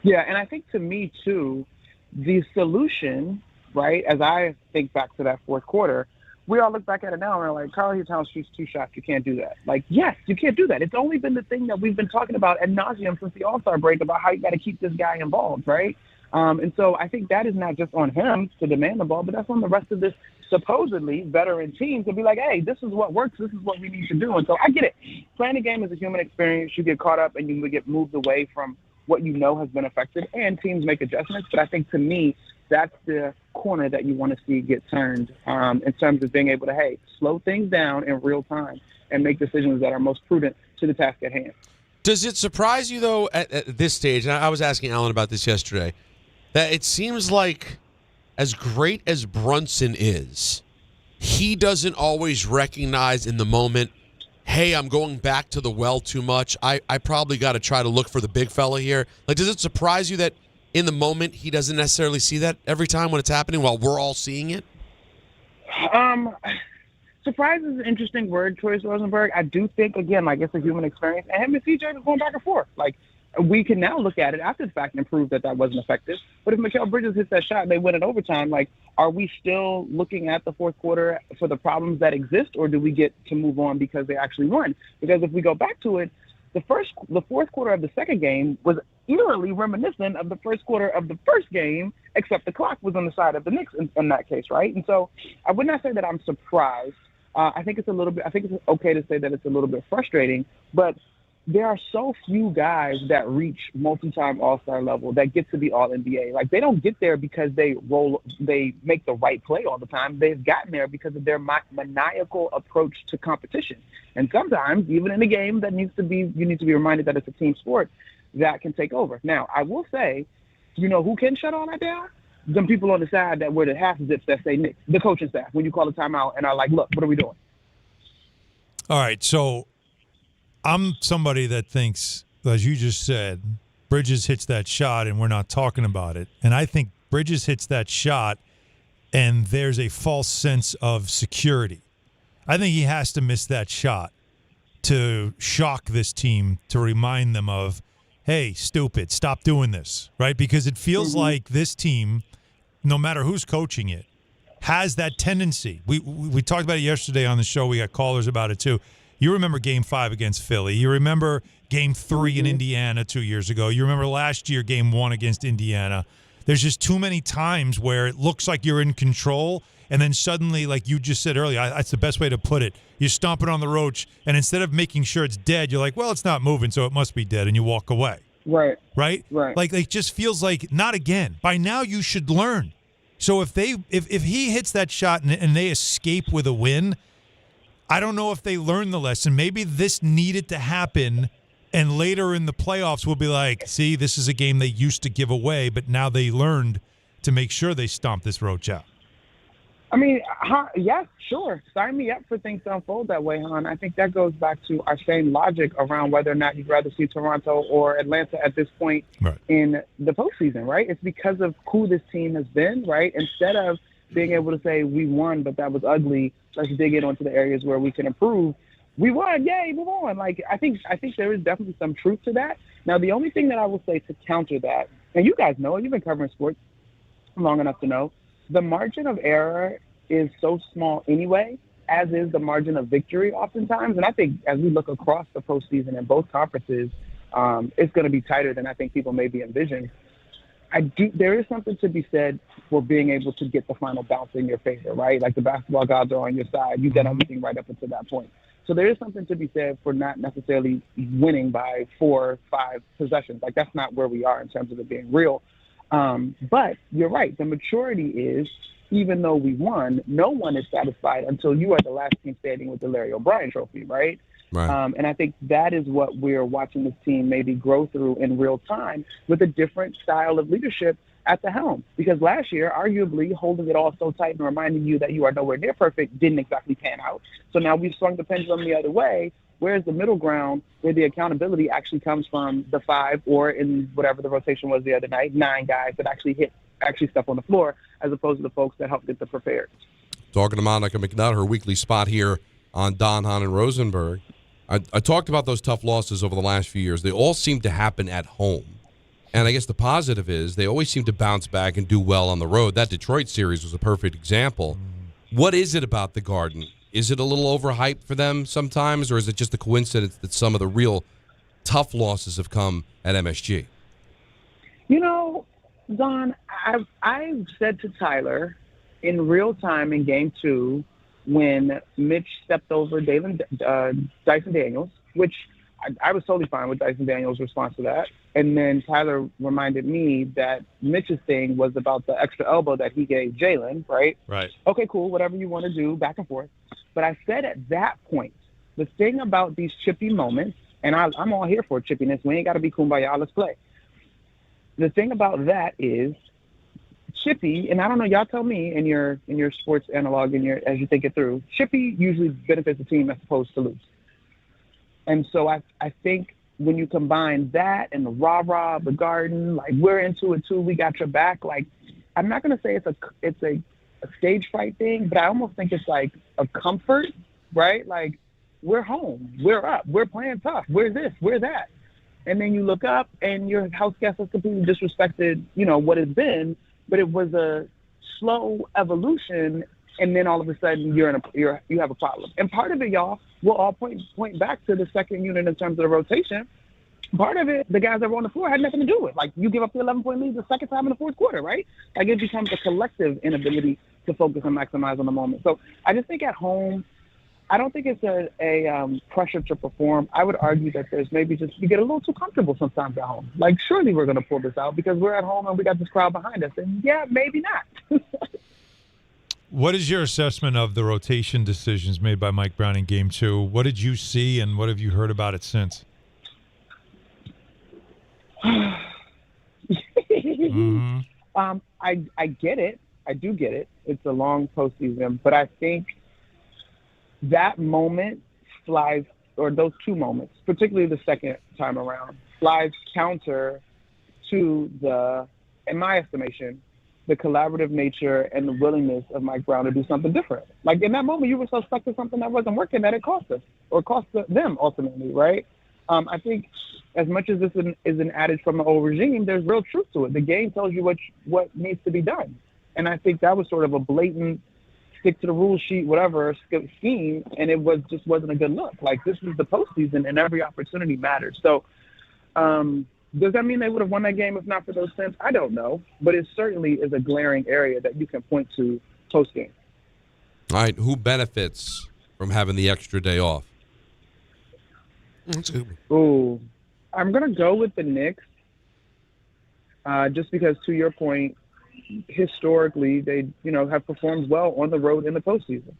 Yeah, and I think to me, too, the solution, right, as I think back to that fourth quarter, we all look back at it now and we're like, Carl Towns shoots 2 shots. You can't do that. Like, yes, you can't do that. It's only been the thing that we've been talking about ad nauseum since the All-Star break about how you got to keep this guy involved, right? And so I think that is not just on him to demand the ball, but that's on the rest of this supposedly veteran team to be like, hey, this is what works. This is what we need to do. And so I get it. Playing a game is a human experience. You get caught up and you get moved away from what you know has been affected, and teams make adjustments. But I think to me, that's the corner that you want to see get turned in terms of being able to, hey, slow things down in real time and make decisions that are most prudent to the task at hand. Does it surprise you, though, at this stage, and I was asking Alan about this yesterday, that it seems like as great as Brunson is, he doesn't always recognize in the moment, hey, I'm going back to the well too much. I probably got to try to look for the big fella here. Like, does it surprise you that in the moment he doesn't necessarily see that every time when it's happening while we're all seeing it? Surprise is an interesting word choice, Rosenberg. I do think, again, like, it's a human experience. And him and CJ was going back and forth. Like, we can now look at it after the fact and prove that wasn't effective. But if Mikal Bridges hits that shot and they win in overtime, like, are we still looking at the fourth quarter for the problems that exist, or do we get to move on because they actually won? Because if we go back to it, the fourth quarter of the second game was eerily reminiscent of the first quarter of the first game, except the clock was on the side of the Knicks in that case, right? And so I would not say that I'm surprised. I think it's okay to say that it's a little bit frustrating, but there are so few guys that reach multi-time All-Star level that get to the All-NBA. Like, they don't get there because they make the right play all the time. They've gotten there because of their maniacal approach to competition. And sometimes, even in a game that you need to be reminded that it's a team sport, that can take over. Now, I will say, you know who can shut all that down? Them people on the side that were the half zips that say Knicks, the coaching staff, when you call a timeout and are like, look, what are we doing? All right, so I'm somebody that thinks, as you just said, Bridges hits that shot and we're not talking about it. And I think Bridges hits that shot and there's a false sense of security. I think he has to miss that shot to shock this team, to remind them of, hey, stupid, stop doing this, right? Because it feels like this team, no matter who's coaching it, has that tendency. We talked about it yesterday on the show. We got callers about it too. You remember Game 5 against Philly. You remember Game 3 in Indiana 2 years ago. You remember last year Game 1 against Indiana. There's just too many times where it looks like you're in control, and then suddenly, like you just said earlier, that's the best way to put it, you stomp it on the roach, and instead of making sure it's dead, you're like, well, it's not moving, so it must be dead, and you walk away. Right. Right? Like, it just feels like, not again. By now, you should learn. So if he hits that shot and they escape with a win, I don't know if they learned the lesson. Maybe this needed to happen, and later in the playoffs we'll be like, see, this is a game they used to give away, but now they learned to make sure they stomp this roach out. I mean, yes, sure. Sign me up for things to unfold that way, Hahn. I think that goes back to our same logic around whether or not you'd rather see Toronto or Atlanta at this point in the postseason, right? It's because of who this team has been, right? Instead of being able to say we won, but that was ugly, let's dig in onto the areas where we can improve. We won, yay, move on. Like, I think there is definitely some truth to that. Now, the only thing that I will say to counter that, and you guys know, you've been covering sports long enough to know, the margin of error is so small anyway, as is the margin of victory oftentimes. And I think as we look across the postseason in both conferences, it's going to be tighter than I think people maybe envision. There is something to be said for being able to get the final bounce in your favor, right? Like, the basketball gods are on your side. You've done everything right up until that point. So there is something to be said for not necessarily winning by 4 or 5 possessions. Like, that's not where we are in terms of it being real. But you're right. The maturity is, even though we won, no one is satisfied until you are the last team standing with the Larry O'Brien trophy, right? Right. And I think that is what we're watching this team maybe grow through in real time with a different style of leadership at the helm. Because last year, arguably, holding it all so tight and reminding you that you are nowhere near perfect didn't exactly pan out. So now we've swung the pendulum the other way. Where's the middle ground where the accountability actually comes from the 5, or in whatever the rotation was the other night, 9 guys that actually step on the floor, as opposed to the folks that help get the prepared. Talking to Monica McNutt, her weekly spot here on Don, Hahn, and Rosenberg. I talked about those tough losses over the last few years. They all seem to happen at home. And I guess the positive is they always seem to bounce back and do well on the road. That Detroit series was a perfect example. What is it about the Garden? Is it a little overhyped for them sometimes, or is it just a coincidence that some of the real tough losses have come at MSG? You know, Don, I've said to Tyler in real time in Game 2 when Mitch stepped over Dyson Daniels, which I was totally fine with Dyson Daniels' response to that. And then Tyler reminded me that Mitch's thing was about the extra elbow that he gave Jalen, right? Right. Okay, cool, whatever you want to do, back and forth. But I said at that point, the thing about these chippy moments, and I'm all here for chippiness. We ain't got to be kumbaya, let's play. The thing about that is chippy, and I don't know, y'all tell me in your sports analog as you think it through, chippy usually benefits the team as opposed to lose. And so I think when you combine that and the rah-rah of the Garden, like we're into it too, we got your back. Like, I'm not going to say it's a stage fright thing, but I almost think it's like a comfort, right? Like, we're home, we're up, we're playing tough, we're this, we're that. And then you look up and your house guest has completely disrespected, what it's been, but it was a slow evolution. And then all of a sudden you have a problem. And part of it, y'all, will all point back to the second unit in terms of the rotation. Part of it, the guys that were on the floor had nothing to do with. Like, you give up the 11-point lead the second time in the fourth quarter, right? Like, it becomes a collective inability to focus and maximize on the moment. So I just think at home, I don't think it's a pressure to perform. I would argue that there's maybe just you get a little too comfortable sometimes at home. Like, surely we're going to pull this out because we're at home and we got this crowd behind us. And, yeah, maybe not. What is your assessment of the rotation decisions made by Mike Brown in Game 2? What did you see, and what have you heard about it since? Mm-hmm. I get it. I do get it. It's a long postseason, but I think that moment flies, or those two moments, particularly the second time around, flies counter to in my estimation, the collaborative nature and the willingness of Mike Brown to do something different. Like, in that moment, you were so stuck to something that wasn't working that it cost us, or cost them ultimately, right? I think as much as this is an adage from an old regime, there's real truth to it. The game tells you what needs to be done. And I think that was sort of a blatant stick to the rule sheet, whatever scheme, and it wasn't a good look. Like, this is the postseason, and every opportunity matters. So, does that mean they would have won that game if not for those sins? I don't know, but it certainly is a glaring area that you can point to post-game. All right, who benefits from having the extra day off? Ooh, I'm going to go with the Knicks, just because, to your point, historically they, have performed well on the road in the postseason.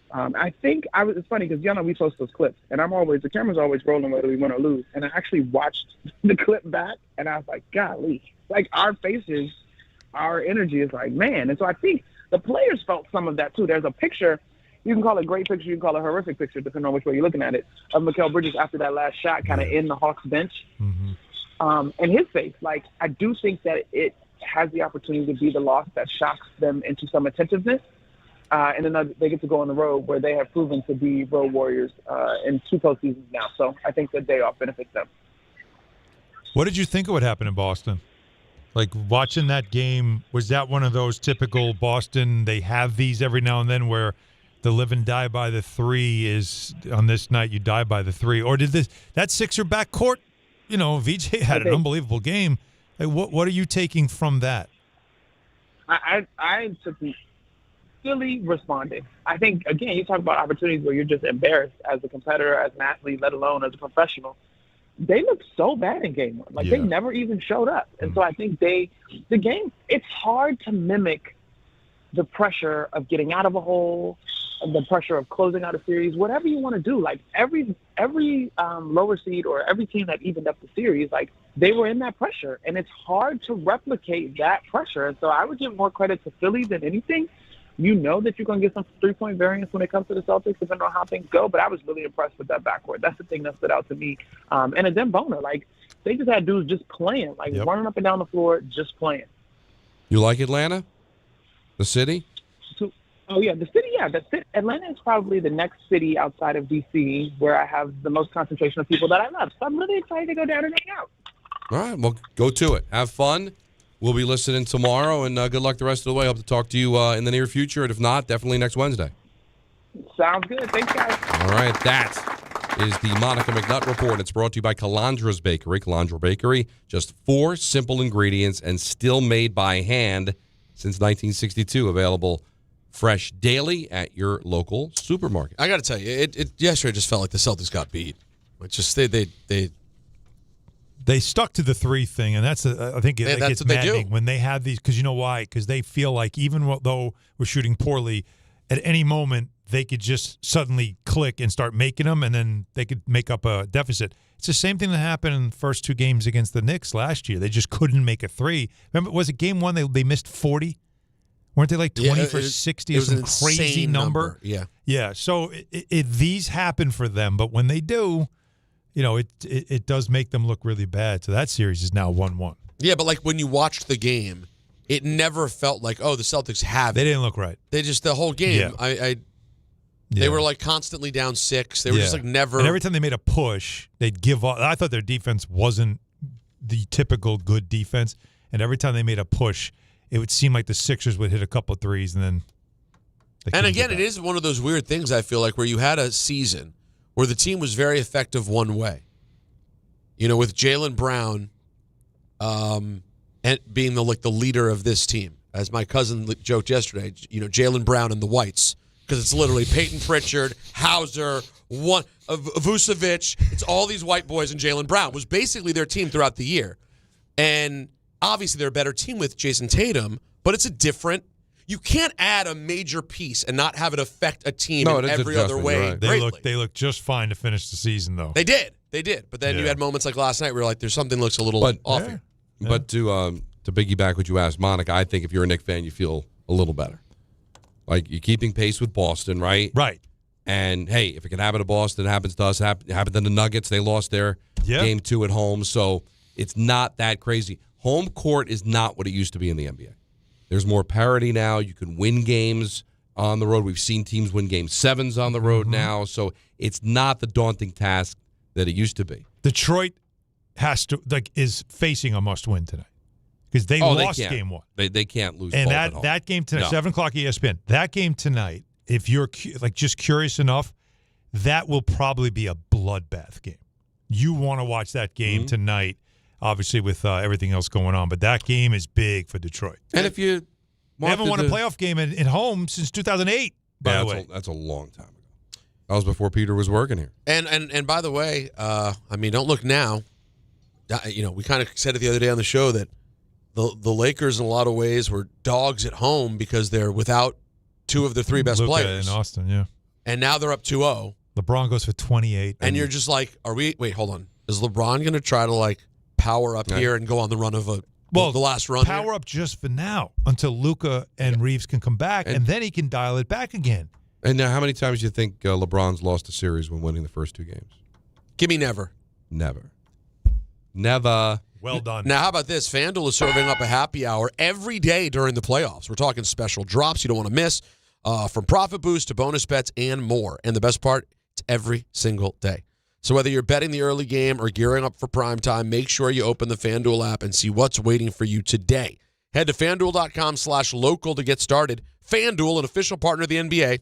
I think it's funny because we post those clips, and the camera's always rolling whether we win or lose. And I actually watched the clip back, and I was like, golly, like our faces, our energy is like, man. And so I think the players felt some of that too. There's a picture, you can call it a great picture, you can call it a horrific picture, depending on which way you're looking at it, of Mikal Bridges after that last shot, kind of in the Hawks bench. Mm-hmm. And his face, like, I do think that it has the opportunity to be the loss that shocks them into some attentiveness. And then they get to go on the road where they have proven to be road warriors in 2 postseasons now. So I think the day off benefits them. What did you think of what happened in Boston? Like, watching that game, was that one of those typical Boston, they have these every now and then where the live and die by the 3 is on this night you die by the 3? Or did that Sixer backcourt, VJ had an unbelievable game. Like, what are you taking from that? I took Philly responding. I think, again, you talk about opportunities where you're just embarrassed as a competitor, as an athlete, let alone as a professional. They looked so bad in game 1. Like, they never even showed up. And so I think the game, it's hard to mimic the pressure of getting out of a hole, the pressure of closing out a series, whatever you want to do. Like every lower seed or every team that evened up the series, like they were in that pressure, and it's hard to replicate that pressure. And so I would give more credit to Philly than anything. You know that you're going to get some 3-point variance when it comes to the Celtics, depending on how things go. But I was really impressed with that backcourt. That's the thing that stood out to me. And then Bona, like they just had dudes just playing, like running up and down the floor, just playing. You like Atlanta, the city? Oh, yeah, the city, Atlanta is probably the next city outside of D.C. where I have the most concentration of people that I love. So I'm really excited to go down and hang out. All right, well, go to it. Have fun. We'll be listening tomorrow, and good luck the rest of the way. Hope to talk to you in the near future, and if not, definitely next Wednesday. Sounds good. Thanks, guys. All right, that is the Monica McNutt Report. It's brought to you by Calandra's Bakery. Calandra Bakery, just 4 simple ingredients and still made by hand since 1962. Available fresh daily at your local supermarket. I got to tell you, it yesterday just felt like the Celtics got beat. It's just they stuck to the 3 thing, and that's I think it gets maddening when they have these, because you know why? Because they feel like even though we're shooting poorly, at any moment they could just suddenly click and start making them, and then they could make up a deficit. It's the same thing that happened in the first 2 games against the Knicks last year. They just couldn't make a 3. Remember, was it game 1 they missed 40? Weren't they like 20 for 60 or some crazy number? Yeah. Yeah, so these happen for them, but when they do, you know, it does make them look really bad. So that series is now 1-1. Yeah, but like when you watched the game, it never felt like, oh, the Celtics have it. They didn't look right. They just, the whole game, they were like constantly down 6. They were just like never. And every time they made a push, they'd give up. I thought their defense wasn't the typical good defense. And every time they made a push, it would seem like the Sixers would hit a couple of threes and then. And again, it is one of those weird things, I feel like, where you had a season where the team was very effective one way. You know, with Jaylen Brown and being the leader of this team. As my cousin joked yesterday, you know, Jaylen Brown and the Whites. Because it's literally Peyton Pritchard, Hauser, Vucevic. It's all these white boys, and Jaylen Brown was basically their team throughout the year. And obviously they're a better team with Jason Tatum, but it's a different. You can't add a major piece and not have it affect a team in every other way. Right. They look just fine to finish the season, though. They did. But then you had moments like last night where like there's something looks a little off here. Yeah. But to piggyback what you asked, Monica, I think if you're a Knicks fan, you feel a little better. Like you're keeping pace with Boston, right? Right. And hey, if it can happen to Boston, it happens to us. It happened to the Nuggets. They lost their game 2 at home, so it's not that crazy. Home court is not what it used to be in the NBA. There's more parity now. You can win games on the road. We've seen teams win game 7s on the road now, so it's not the daunting task that it used to be. Detroit is facing a must-win tonight because they lost game 1. They can't lose. And both at home. that game tonight, 7 o'clock ESPN. That game tonight, if you're just curious enough, that will probably be a bloodbath game. You want to watch that game tonight. Obviously, with everything else going on. But that game is big for Detroit. And if you haven't won a playoff game at home since 2008, by the way. That's a long time ago. That was before Peter was working here. And by the way, I mean, don't look now. You know, we kind of said it the other day on the show that the Lakers, in a lot of ways, were dogs at home because they're without 2 of their 3 best Luka players. In Austin, yeah. And now they're up 2-0. LeBron goes for 28. And you're just like, wait, hold on. Is LeBron going to try to, power up here and go on the run of the last run? Power up just for now until Luka and Reeves can come back, and then he can dial it back again. And now, how many times do you think LeBron's lost a series when winning the first 2 games? Give me never. Never. Well done. Now, how about this? FanDuel is serving up a happy hour every day during the playoffs. We're talking special drops you don't want to miss, from profit boost to bonus bets and more. And the best part, it's every single day. So whether you're betting the early game or gearing up for prime time, make sure you open the FanDuel app and see what's waiting for you today. Head to FanDuel.com/local to get started. FanDuel, an official partner of the NBA,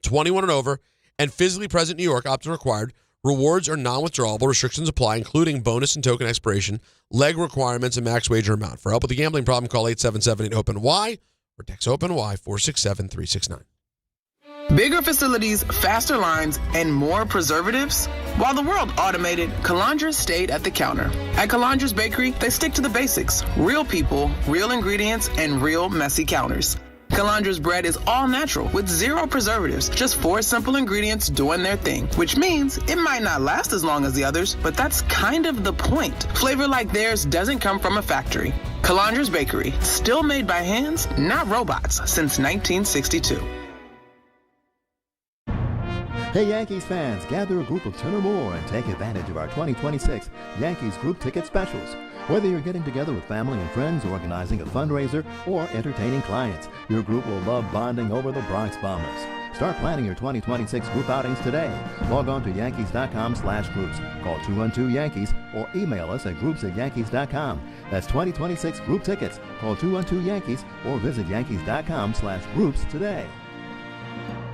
21 and over, and physically present in New York, opt-in required. Rewards are non-withdrawable. Restrictions apply, including bonus and token expiration, leg requirements, and max wager amount. For help with a gambling problem, call 877-8-OPEN-Y or text OPEN-Y 467-369. Bigger facilities, faster lines, and more preservatives? While the world automated, Calandra stayed at the counter. At Calandra's Bakery, they stick to the basics. Real people, real ingredients, and real messy counters. Calandra's bread is all natural with 0 preservatives, just 4 simple ingredients doing their thing, which means it might not last as long as the others, but that's kind of the point. Flavor like theirs doesn't come from a factory. Calandra's Bakery, still made by hands, not robots, since 1962. Hey Yankees fans, gather a group of 10 or more and take advantage of our 2026 Yankees group ticket specials. Whether you're getting together with family and friends, organizing a fundraiser, or entertaining clients, your group will love bonding over the Bronx Bombers. Start planning your 2026 group outings today. Log on to Yankees.com/groups. Call 212-YANKEES or email us at groups@Yankees.com. That's 2026 group tickets. Call 212-YANKEES or visit Yankees.com/groups today.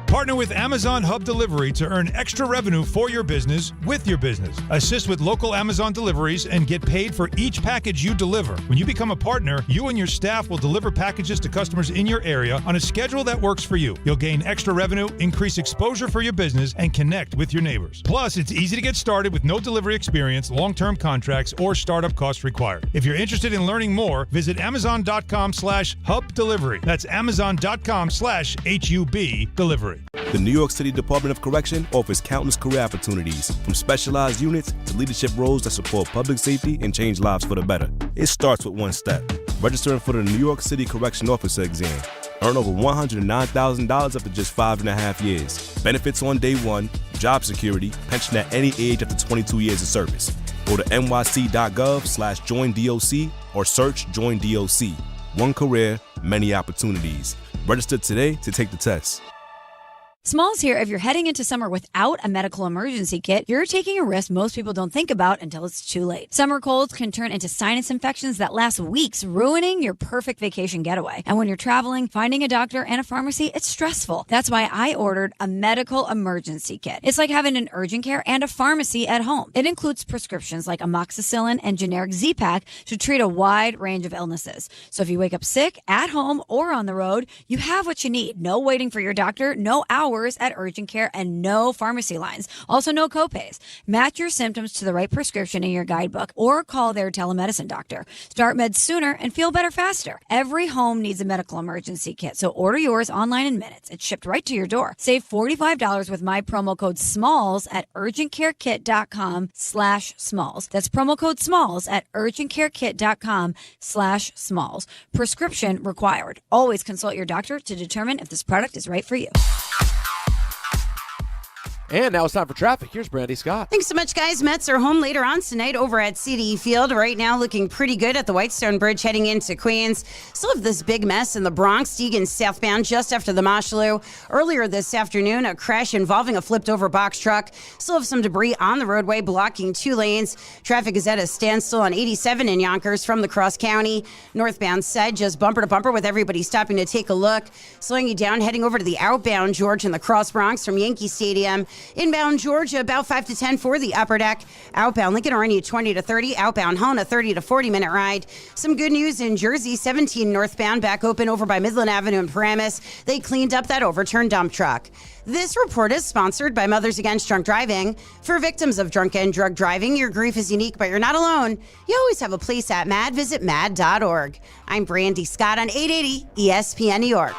Partner with Amazon Hub Delivery to earn extra revenue for your business with your business. Assist with local Amazon deliveries and get paid for each package you deliver. When you become a partner, you and your staff will deliver packages to customers in your area on a schedule that works for you. You'll gain extra revenue, increase exposure for your business, and connect with your neighbors. Plus, it's easy to get started with no delivery experience, long-term contracts, or startup costs required. If you're interested in learning more, visit Amazon.com/Hub Delivery. That's Amazon.com/HUB Delivery. The New York City Department of Correction offers countless career opportunities, from specialized units to leadership roles that support public safety and change lives for the better. It starts with one step: registering for the New York City Correction Officer exam. Earn over $109,000 after just 5.5 years. Benefits on day one, job security, pension at any age after 22 years of service. Go to nyc.gov/joinDOC or search Join DOC. One career, many opportunities. Register today to take the test. Smalls here. If you're heading into summer without a medical emergency kit, you're taking a risk most people don't think about until it's too late. Summer colds can turn into sinus infections that last weeks, ruining your perfect vacation getaway. And when you're traveling, finding a doctor and a pharmacy, it's stressful. That's why I ordered a medical emergency kit. It's like having an urgent care and a pharmacy at home. It includes prescriptions like amoxicillin and generic Z-Pak to treat a wide range of illnesses. So if you wake up sick, at home, or on the road, you have what you need. No waiting for your doctor, no hours at urgent care, and no pharmacy lines. Also, no copays. Match your symptoms to the right prescription in your guidebook or call their telemedicine doctor. Start meds sooner and feel better faster. Every home needs a medical emergency kit, so order yours online in minutes. It's shipped right to your door. Save $45 with my promo code SMALLS at urgentcarekit.com/smalls. That's promo code SMALLS at urgentcarekit.com/smalls. Prescription required. Always consult your doctor to determine if this product is right for you. And now it's time for traffic. Here's Brandy Scott. Thanks so much, guys. Mets are home later on tonight over at CDE Field. Right now, looking pretty good at the Whitestone Bridge heading into Queens. Still have this big mess in the Bronx, Deegan southbound just after the Mosholu. Earlier this afternoon, a crash involving a flipped-over box truck. Still have some debris on the roadway blocking 2 lanes. Traffic is at a standstill on 87 in Yonkers from the Cross County. Northbound side, just bumper to bumper with everybody stopping to take a look. Slowing you down, heading over to the outbound George in the Cross Bronx from Yankee Stadium. Inbound Georgia, about 5 to 10 for the upper deck. Outbound Lincoln Orania, 20 to 30. Outbound Helena, 30 to 40-minute ride. Some good news in Jersey, 17 northbound, back open over by Midland Avenue in Paramus. They cleaned up that overturned dump truck. This report is sponsored by Mothers Against Drunk Driving. For victims of drunk and drug driving, your grief is unique, but you're not alone. You always have a place at MAD. Visit MAD.org. I'm Brandy Scott on 880 ESPN New York.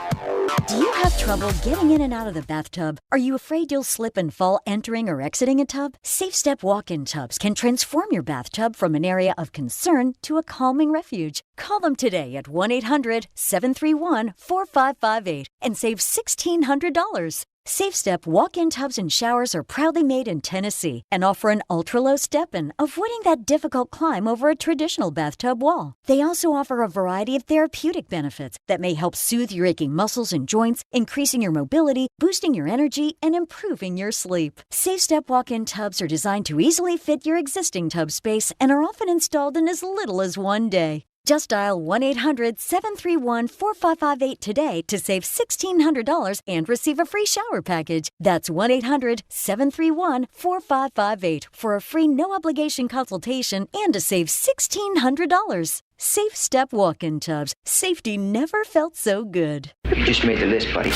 Do you have trouble getting in and out of the bathtub? Are you afraid you'll slip and fall entering or exiting a tub? Safe Step walk-in tubs can transform your bathtub from an area of concern to a calming refuge. Call them today at 1-800-731-4558 and save $1,600. Safe Step walk-in tubs and showers are proudly made in Tennessee and offer an ultra-low step-in, avoiding that difficult climb over a traditional bathtub wall. They also offer a variety of therapeutic benefits that may help soothe your aching muscles and joints, increasing your mobility, boosting your energy, and improving your sleep. Safe Step walk-in tubs are designed to easily fit your existing tub space and are often installed in as little as 1 day. Just dial 1-800-731-4558 today to save $1,600 and receive a free shower package. That's 1-800-731-4558 for a free no-obligation consultation and to save $1,600. Safe Step walk-in tubs. Safety never felt so good. You just made the list, buddy.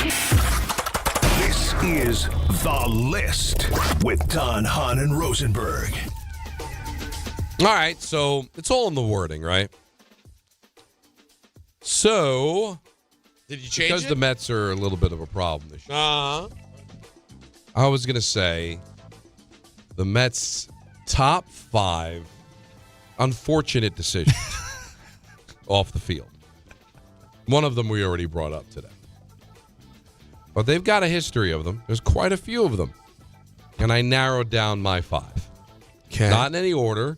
This is The List with Don, Hahn, and Rosenberg. All right, so it's all in the wording, right? So, Did you change because it? the Mets are a little bit of a problem this year. Uh-huh. I was going to say the Mets' top 5 unfortunate decisions off the field. One of them we already brought up today. But they've got a history of them. There's quite a few of them. And I narrowed down my 5. Okay. Not in any order,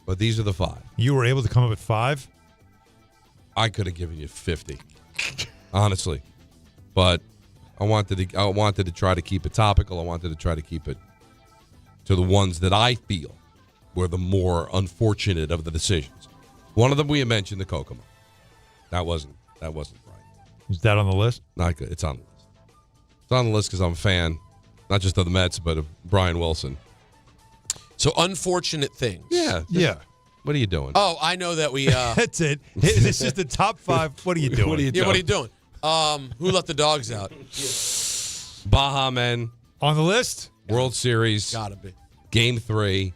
but these are the 5. You were able to come up with 5? I could have given you 50, honestly. But I wanted to try to keep it topical. I wanted to try to keep it to the ones that I feel were the more unfortunate of the decisions. One of them we had mentioned, the Kokomo. That wasn't right. Is that on the list? Not good. It's on the list. It's on the list because I'm a fan, not just of the Mets, but of Brian Wilson. So unfortunate things. Yeah. Yeah. What are you doing? Oh, I know that we. That's it. This is the top 5. What are you doing? What are you Yeah, what are you doing? Who let the dogs out? Baja Men. On the list? World Series. Gotta be. Game 3.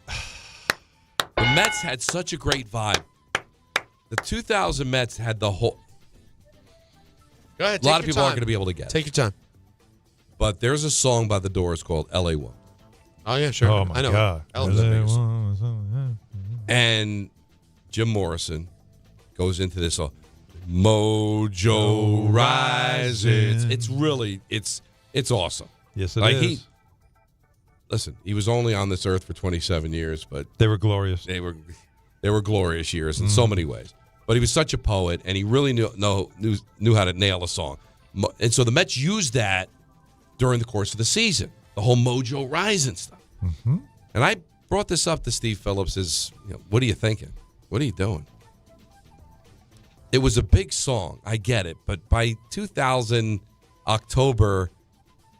The Mets had such a great vibe. The 2000 Mets had the whole. Go ahead. A lot of people aren't going to be able to get it. Take your time. But there's a song by The Doors called L.A. Woman. Oh, yeah, sure. Oh, my I know. God. Ellen's the biggest. And Jim Morrison goes into this mojo rises. It's really, it's awesome. Yes, it is. Listen, he was only on this earth for 27 years, but they were glorious. They were glorious years in so many ways. But he was such a poet, and he really knew how to nail a song. And so the Mets used that during the course of the season, the whole mojo rising stuff. Mm-hmm. And I brought this up to Steve Phillips as, what are you thinking? What are you doing? It was a big song. I get it. But by 2000, October,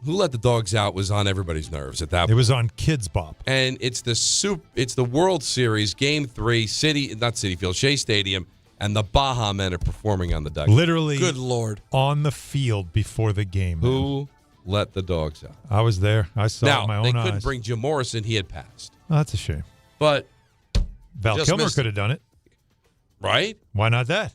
Who Let the Dogs Out was on everybody's nerves at that point. It was on Kids Bop. And it's the World Series, Game 3, Citi Field, Shea Stadium, and the Baja Men are performing on the dugout. Literally, good Lord, on the field before the game. Who let the dogs out? I was there. I saw it with my own eyes. They couldn't bring Jim Morrison. He had passed. Oh, that's a shame. But Val Kilmer could have done it. Right? Why not that?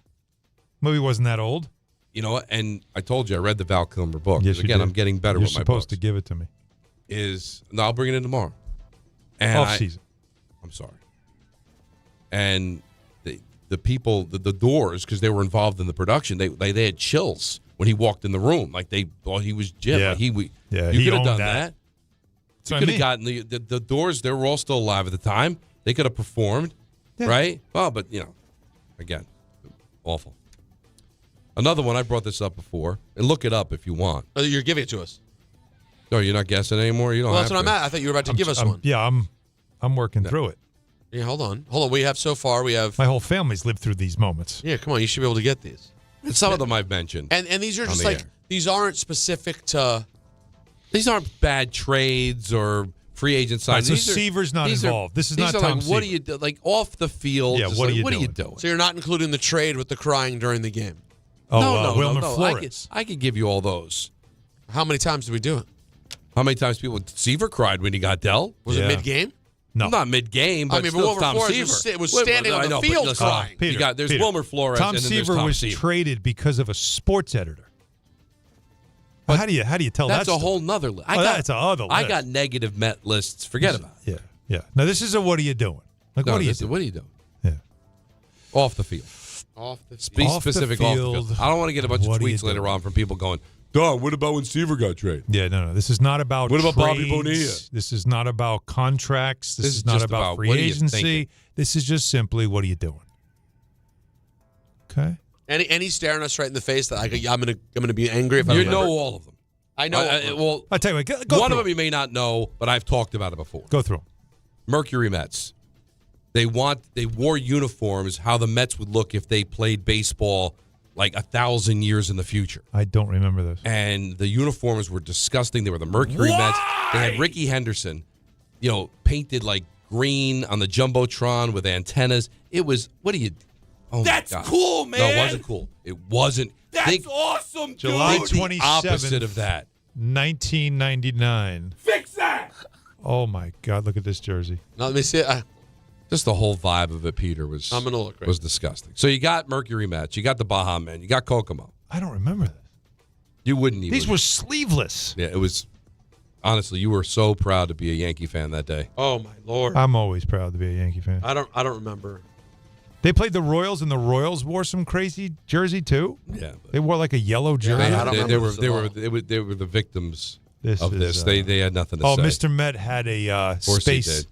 Movie wasn't that old. You know what? And I told you, I read the Val Kilmer book. Yes, Again, you did. I'm getting better You're with my books. supposed to give it to me. I'll bring it in tomorrow. And Off season. I'm sorry. And the people, the Doors, because they were involved in the production, they had chills when he walked in the room. Like they thought he was Jim. Yeah. Like he could have done that. You could have gotten the Doors. They were all still alive at the time. They could have performed, right? Well, but again, awful. Another one. I brought this up before, and look it up if you want. Oh, you're giving it to us. No, you're not guessing anymore. You don't. Well, that's have what to. I'm at. I thought you were about to give us one. Yeah, I'm working through it. Yeah, hold on. We have so far. We have my whole family's lived through these moments. Yeah, come on. You should be able to get these. And some of them I've mentioned. And these are just like these aren't specific to. These aren't bad trades or free agent signings. So Seaver's not involved. This is not Tom like, Seaver. what do you do? Like off the field? Yeah, what are you doing? So you're not including the trade with the crying during the game. Oh, no, Wilmer Flores. I could give you all those. How many times did we do it? How many times Seaver cried when he got dealt? Was it mid-game? No, not mid-game. But I mean, still Wilmer Tom Flores Seaver was standing on the field crying. Peter, there's Wilmer Flores. Tom and then there's Seaver Tom was Seaver. traded because of a sports editor. How do you tell that? That's a whole nother list. That's another list. I got negative Met lists. Forget about it. Yeah. Now this is a what are you doing? Like what are you doing? What are you doing? Yeah. Off the field. Off the Be specific off the field. I don't want to get a bunch of tweets later on from people going, Don, what about when Seaver got traded? Yeah, no. This is not about What about trades. Bobby Bonilla? This is not about contracts. This is not just about free what are you agency. thinking? This is just simply what are you doing? Okay. And he's staring us right in the face that I'm gonna be angry if I You remember. know all of them. I know. Well, I'll tell you what. Go one through of them you may not know, but I've talked about it before. Go through. Mercury Mets. They wore uniforms how the Mets would look if they played baseball like 1,000 years in the future. I don't remember this. And the uniforms were disgusting. They were the Mercury Mets. They had Ricky Henderson, painted like green on the Jumbotron with antennas. It was, what do you... Oh That's my God. cool, man. No, it wasn't cool. It wasn't. That's awesome, dude. July Think the 27th, opposite of that. 1999. Fix that. Oh, my God. Look at this jersey. Now, let me see it. Just the whole vibe of it, Peter, was I'm gonna look right. was disgusting. So you got Mercury Mets, you got the Baja Men, you got Kokomo. I don't remember this. You wouldn't even. These were sleeveless. Yeah, it was. Honestly, you were so proud to be a Yankee fan that day. Oh my Lord! I'm always proud to be a Yankee fan. I don't remember. They played the Royals, and the Royals wore some crazy jersey too. Yeah, they wore like a yellow jersey. They were the victims of this. They had nothing to say. Oh, Mr. Met had a space.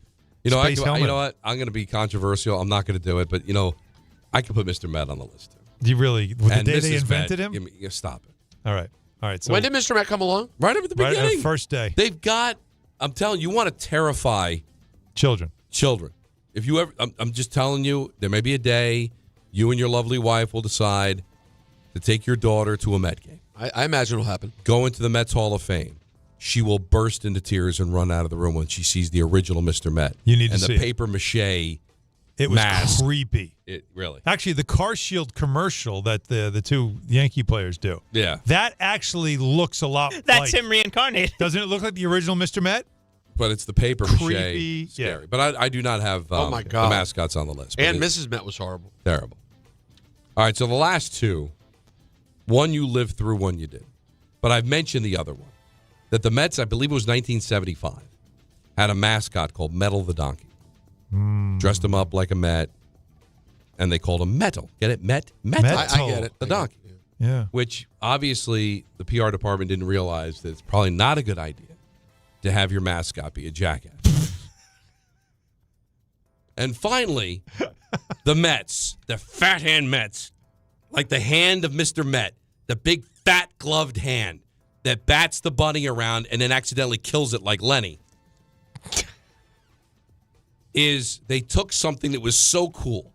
You know, space helmet. You know what? I'm going to be controversial. I'm not going to do it, but I could put Mr. Met on the list too. Do you really? The day Mrs. they invented Met, him? Stop it. All right. So when did Mr. Met come along? Right at the beginning. Right, first day. They've got. I'm telling you, want to terrify children. If you ever, I'm just telling you, there may be a day you and your lovely wife will decide to take your daughter to a Met game. I imagine it'll happen. Go into the Mets Hall of Fame. She will burst into tears and run out of the room when she sees the original Mr. Met. You need to see the paper mache. It was mask. creepy. It really. Actually, the Car Shield commercial that the two Yankee players do. Yeah. That actually looks a lot That's like, him reincarnated. Doesn't it look like the original Mr. Met? But it's the paper creepy, mache. Scary. Yeah. But I do not have oh my God. the mascots on the list. And Mrs. Met was horrible. Terrible. All right, so the last two, one you lived through, one you did. But I've mentioned the other one. That the Mets, I believe it was 1975, had a mascot called Metal the Donkey. Dressed him up like a Met, and they called him Metal. Get it? Metal. I get it. The donkey. Yeah. Which, obviously, the PR department didn't realize that it's probably not a good idea to have your mascot be a jackass. And finally, the Mets, the fat hand Mets, like the hand of Mr. Met, the big fat gloved hand that bats the bunny around and then accidentally kills it like Lenny, is they took something that was so cool.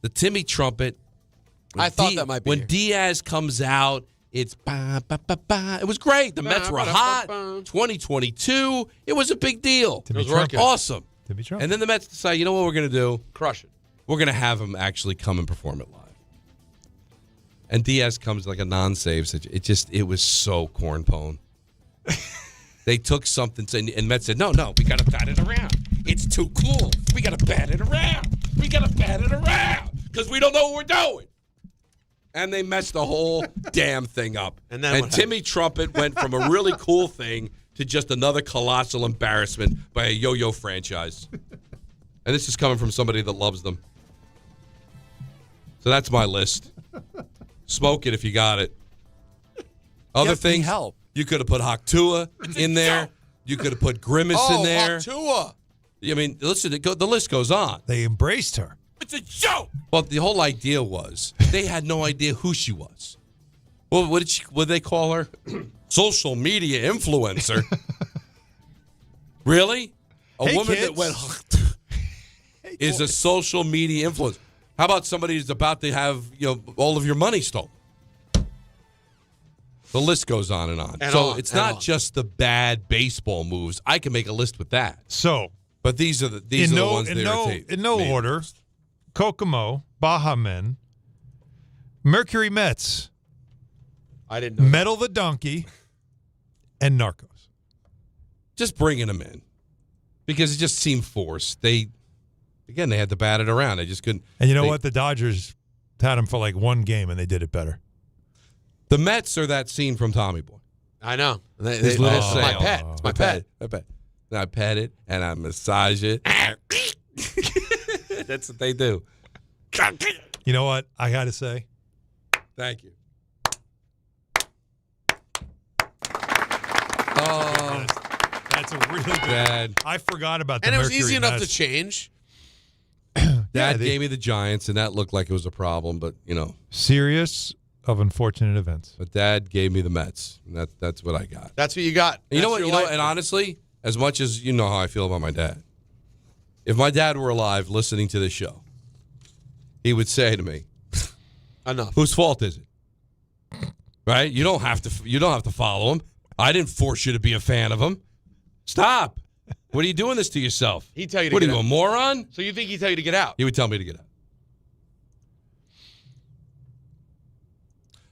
The Timmy trumpet. I thought that might be when Diaz comes out, it's ba, ba, ba, ba. It was great. The Mets were hot. 2022. It was a big deal. Timmy It was trumpet. awesome. Timmy trumpet. And then the Mets decide, you know what we're going to do? Crush it. We're going to have him actually come and perform it live. And Diaz comes like a non-save. It was so cornpone. They took something, and Mets said, no, we got to bat it around. It's too cool. We got to bat it around. Because we don't know what we're doing. And they messed the whole damn thing up. And Timmy Trumpet went from a really cool thing to just another colossal embarrassment by a yo-yo franchise. And this is coming from somebody that loves them. So that's my list. Smoke it if you got it. Other things, help. You could have put Haktua in there. You could have put Grimace in there. Haktua. I mean, listen, the list goes on. They embraced her. It's a joke. Well, the whole idea was they had no idea who she was. Well, what did they call her? Social media influencer. Really? A Hey, woman kids. that went is a social media influencer. How about somebody who's about to have all of your money stolen? The list goes on and on. And so on, it's and not on. just the bad baseball moves. I can make a list with that. So, But these are the ones that irritate in no me. order: Kokomo, Baja Men, Mercury Mets, I didn't know. Metal the Donkey, and Narcos. Just bringing them in because it just seemed forced. They had to bat it around. They just couldn't. And you know what? The Dodgers had him for like one game, and they did it better. The Mets are that scene from Tommy Boy. I know. His little It's sail. my pet. It's my pet. And I pet it and I massage it. That's what they do. You know what? I got to say, Thank you. that's a really good. Dad. I forgot about the And it was Mercury easy enough to Mets. change. Dad gave me the Giants, and that looked like it was a problem, but Series of unfortunate events. But Dad gave me the Mets, and that's what I got. That's what you got. And you know That's what? your life. And honestly, as much as you know how I feel about my dad, if my dad were alive listening to this show, he would say to me, Enough. "Whose fault is it? Right? You don't have to follow him. I didn't force you to be a fan of him. Stop. What are you doing this to yourself? He'd tell you to What are get you, out. a moron? So you think he'd tell you to get out? He would tell me to get out.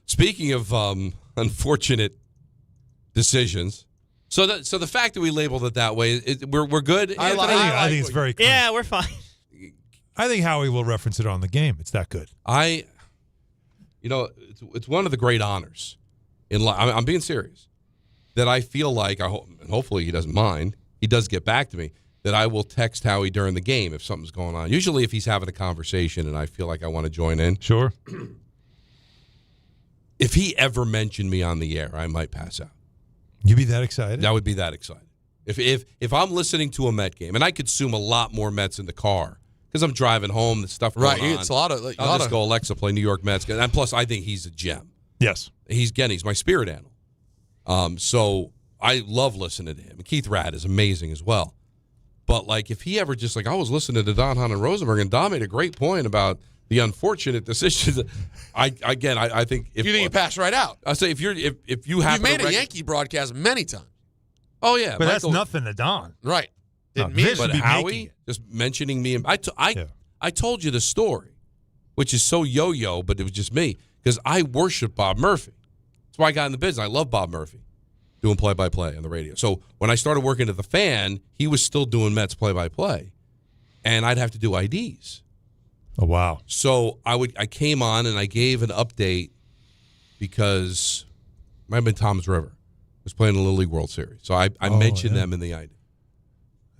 Speaking of unfortunate decisions, so the fact that we labeled it that way, we're good. I think it's very clear. Yeah, we're fine. I think Howie will reference it on the game. It's that good. it's one of the great honors in life. I'm being serious. That I feel like, and hopefully he doesn't mind, he does get back to me, that I will text Howie during the game if something's going on. Usually if he's having a conversation and I feel like I want to join in. Sure. If he ever mentioned me on the air, I might pass out. You'd be that excited? I would be that excited. If I'm listening to a Met game, and I consume a lot more Mets in the car because I'm driving home, the stuff going on. Right, it's a lot of. I'll just go, Alexa, play New York Mets. And plus, I think he's a gem. Yes. He's my spirit animal. So I love listening to him. Keith Radd is amazing as well. But, like, if he ever just, like, I was listening to Don, Hahn, and Rosenberg, and Don made a great point about the unfortunate decisions. I think if you think you pass right out. I say if you have you've made a Yankee broadcast many times. Oh yeah, but that's nothing to Don. Right. But Howie just mentioning me. I told you the story, which is so yo-yo, but it was just me because I worship Bob Murphy. That's why I got in the business. I love Bob Murphy doing play-by-play on the radio. So when I started working at the Fan, he was still doing Mets play-by-play, and I'd have to do IDs. Oh wow! So I came on and I gave an update because it might have been Tom's River was playing the Little League World Series. So I mentioned them in the ID.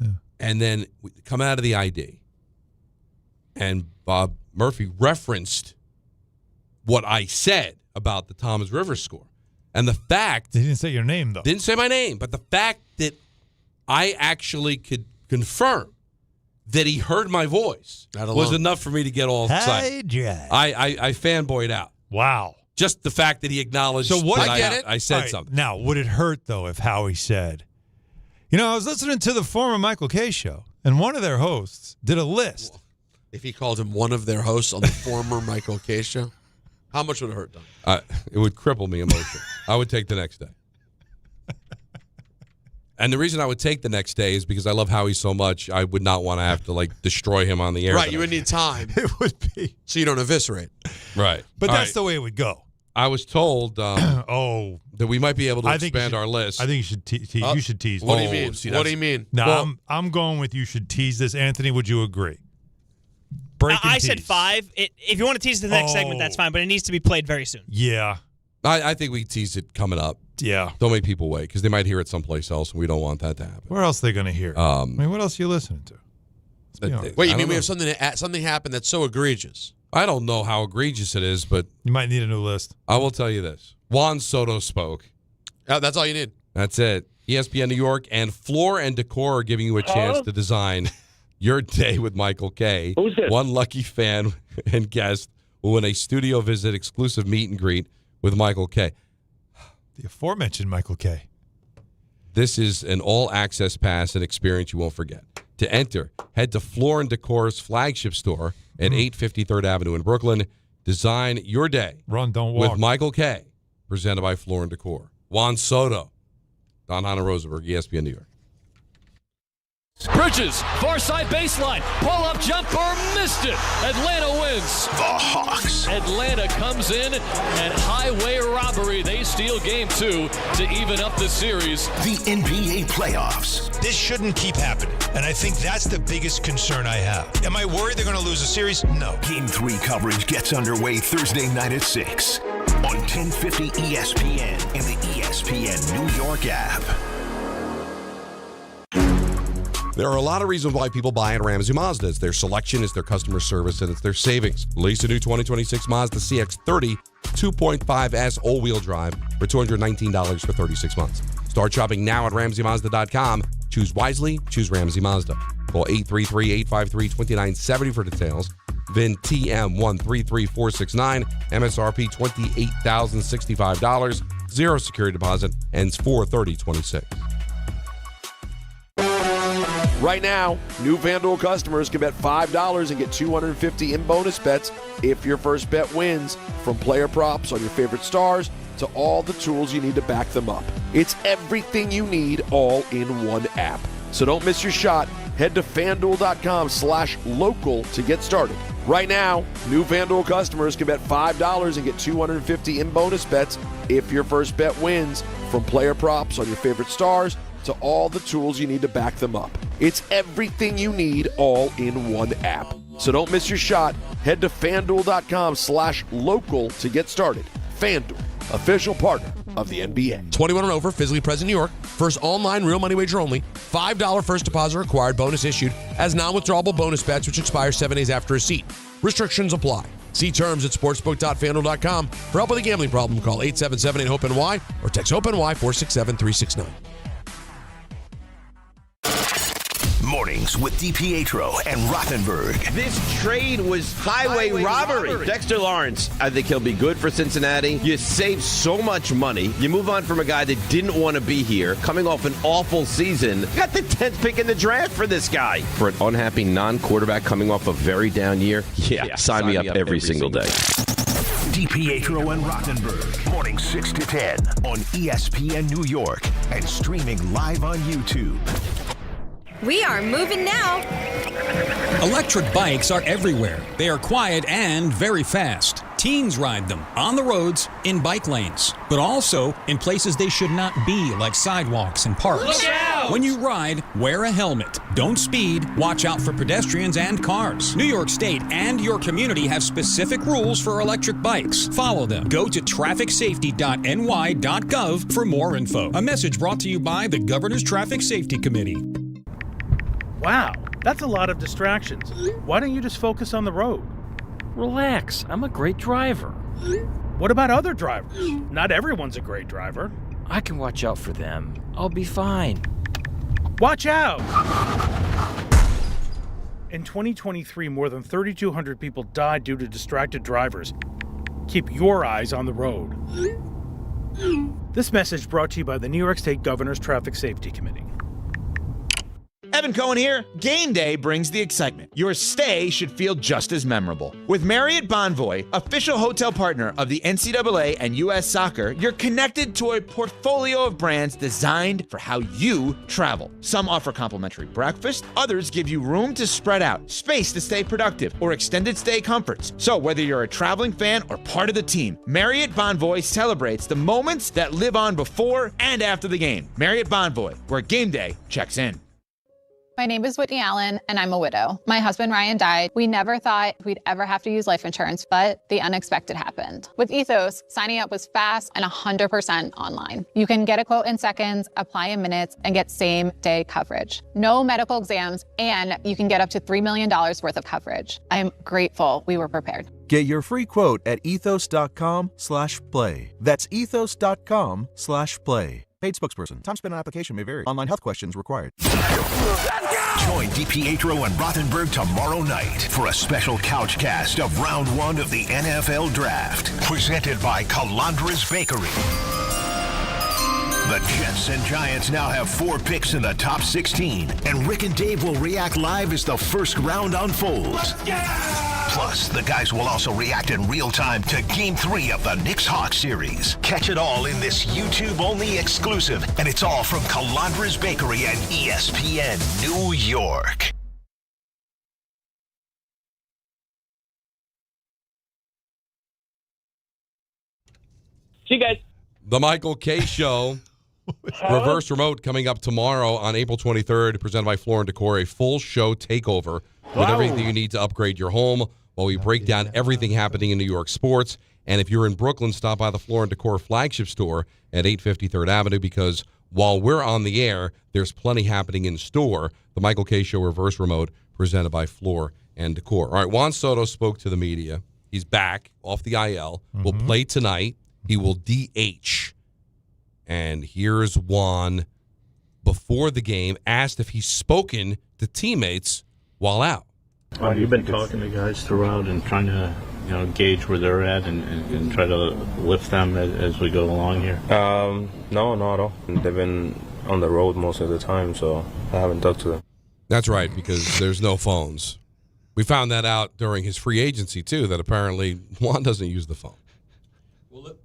Yeah. And then we come out of the ID, and Bob Murphy referenced what I said about the Tom's River score. And the fact... He didn't say your name, though. Didn't say my name, but the fact that I actually could confirm that he heard my voice was enough for me to get all excited. I fanboyed out. Wow. Just the fact that he acknowledged that I said something. Now, would it hurt, though, if Howie said, I was listening to the former Michael Kay show, and one of their hosts did a list. Well, if he called him one of their hosts on the former Michael Kay show, how much would it hurt, Don? It would cripple me emotionally. I would take the next day. And the reason I would take the next day is because I love Howie so much, I would not want to have to, destroy him on the air. Right, you would need time. It would be. So you don't eviscerate. Right. But that's the way it would go. I was told that we might be able to expand our list. I think you should tease. What do you mean? What do you mean? No, I'm going with you should tease this. Anthony, would you agree? I said 5. If you want to tease the next segment, that's fine, but it needs to be played very soon. Yeah. I think we tease it coming up. Yeah. Don't make people wait because they might hear it someplace else, and we don't want that to happen. Where else are they going to hear it? What else are you listening to? Wait, you mean we have something happen that's so egregious? I don't know how egregious it is, but... You might need a new list. I will tell you this. Juan Soto spoke. That's all you need. That's it. ESPN New York and Floor and Decor are giving you a chance to design your day with Michael Kay. Who's this? One lucky fan and guest will win a studio visit exclusive meet and greet with Michael Kay. The aforementioned Michael Kay. This is an all-access pass and experience you won't forget. To enter, head to Floor and Decor's flagship store at 850 3rd Avenue in Brooklyn. Design your day. Run, don't walk. With Michael Kay, presented by Floor and Decor. Juan Soto, Don, Hahn, and Rosenberg, ESPN New York. Bridges, far side baseline, pull-up jumper, missed it. Atlanta wins. The Hawks. Atlanta comes in and highway robbery. They steal game 2 to even up the series. The NBA playoffs. This shouldn't keep happening, and I think that's the biggest concern I have. Am I worried they're going to lose a series? No. Game 3 coverage gets underway Thursday night at 6 on 1050 ESPN and the ESPN New York app. There are a lot of reasons why people buy at Ramsey Mazda. It's their selection, it's their customer service, and it's their savings. Lease a new 2026 Mazda CX-30 2.5S all-wheel drive for $219 for 36 months. Start shopping now at RamseyMazda.com. Choose wisely. Choose Ramsey Mazda. Call 833-853-2970 for details. VIN TM133469. MSRP $28,065. Zero security deposit. Ends 4/30/26. Right now, new FanDuel customers can bet $5 and get $250 in bonus bets if your first bet wins. From player props on your favorite stars to all the tools you need to back them up. It's everything you need all in one app. So don't miss your shot. Head to FanDuel.com/local to get started. Right now, new FanDuel customers can bet $5 and get $250 in bonus bets if your first bet wins. From player props on your favorite stars to all the tools you need to back them up. It's everything you need all in one app. So don't miss your shot. Head to FanDuel.com/local to get started. FanDuel, official partner of the NBA. 21 and over, physically present New York. First online real money wager only. $5 first deposit required. Bonus issued as non-withdrawable bonus bets, which expire 7 days after receipt. Restrictions apply. See terms at sportsbook.fanduel.com. For help with a gambling problem, call 877-8-HOPE-NY or text HOPE-NY 467-369. Mornings with DiPietro and Rothenberg. This trade was highway robbery. Dexter Lawrence, I think he'll be good for Cincinnati. You save so much money. You move on from a guy that didn't want to be here, coming off an awful season. You got the 10th pick in the draft for this guy. For an unhappy non-quarterback coming off a very down year, sign me up every single day. DiPietro and Rothenberg. Morning 6 to 10 on ESPN New York and streaming live on YouTube. We are moving now. Electric bikes are everywhere. They are quiet and very fast. Teens ride them on the roads, in bike lanes, but also in places they should not be, like sidewalks and parks. Look out! When you ride, wear a helmet. Don't speed. Watch out for pedestrians and cars. New York State and your community have specific rules for electric bikes. Follow them. Go to trafficsafety.ny.gov for more info. A message brought to you by the Governor's Traffic Safety Committee. Wow, that's a lot of distractions. Why don't you just focus on the road? Relax, I'm a great driver. What about other drivers? Not everyone's a great driver. I can watch out for them. I'll be fine. Watch out! In 2023, more than 3,200 people died due to distracted drivers. Keep your eyes on the road. This message brought to you by the New York State Governor's Traffic Safety Committee. Evan Cohen here. Game day brings the excitement. Your stay should feel just as memorable. With Marriott Bonvoy, official hotel partner of the NCAA and U.S. Soccer, you're connected to a portfolio of brands designed for how you travel. Some offer complimentary breakfast, others give you room to spread out, space to stay productive, or extended stay comforts. So whether you're a traveling fan or part of the team, Marriott Bonvoy celebrates the moments that live on before and after the game. Marriott Bonvoy, where game day checks in. My name is Whitney Allen, and I'm a widow. My husband, Ryan, died. We never thought we'd ever have to use life insurance, but the unexpected happened. With Ethos, signing up was fast and 100% online. You can get a quote in seconds, apply in minutes, and get same-day coverage. No medical exams, and you can get up to $3 million worth of coverage. I'm grateful we were prepared. Get your free quote at ethos.com/play. That's ethos.com/play. Paid spokesperson. Time spent on application may vary. Online health questions required. Join DiPietro and Rothenberg tomorrow night for a special couch cast of Round 1 of the NFL Draft. Presented by Calandra's Bakery. The Jets and Giants now have 4 picks in the top 16, and Rick and Dave will react live as the first round unfolds. Plus, the guys will also react in real time to Game 3 of the Knicks-Hawks series. Catch it all in this YouTube-only exclusive, and it's all from Calandra's Bakery and ESPN New York. See you guys. The Michael K. Show. Reverse Remote coming up tomorrow on April 23rd, presented by Floor & Decor, a full show takeover with everything you need to upgrade your home while we break down everything happening in New York sports. And if you're in Brooklyn, stop by the Floor & Decor flagship store at 850 3rd Avenue, because while we're on the air, there's plenty happening in store. The Michael K. Show Reverse Remote presented by Floor & Decor. All right, Juan Soto spoke to the media. He's back off the IL. Will play tonight. He will DH. And here's Juan before the game, asked if he's spoken to teammates while out. You've been talking to guys throughout and trying to, gauge where they're at and try to lift them as we go along here? No, not at all. They've been on the road most of the time, so I haven't talked to them. That's right, because there's no phones. We found that out during his free agency, too, that apparently Juan doesn't use the phone.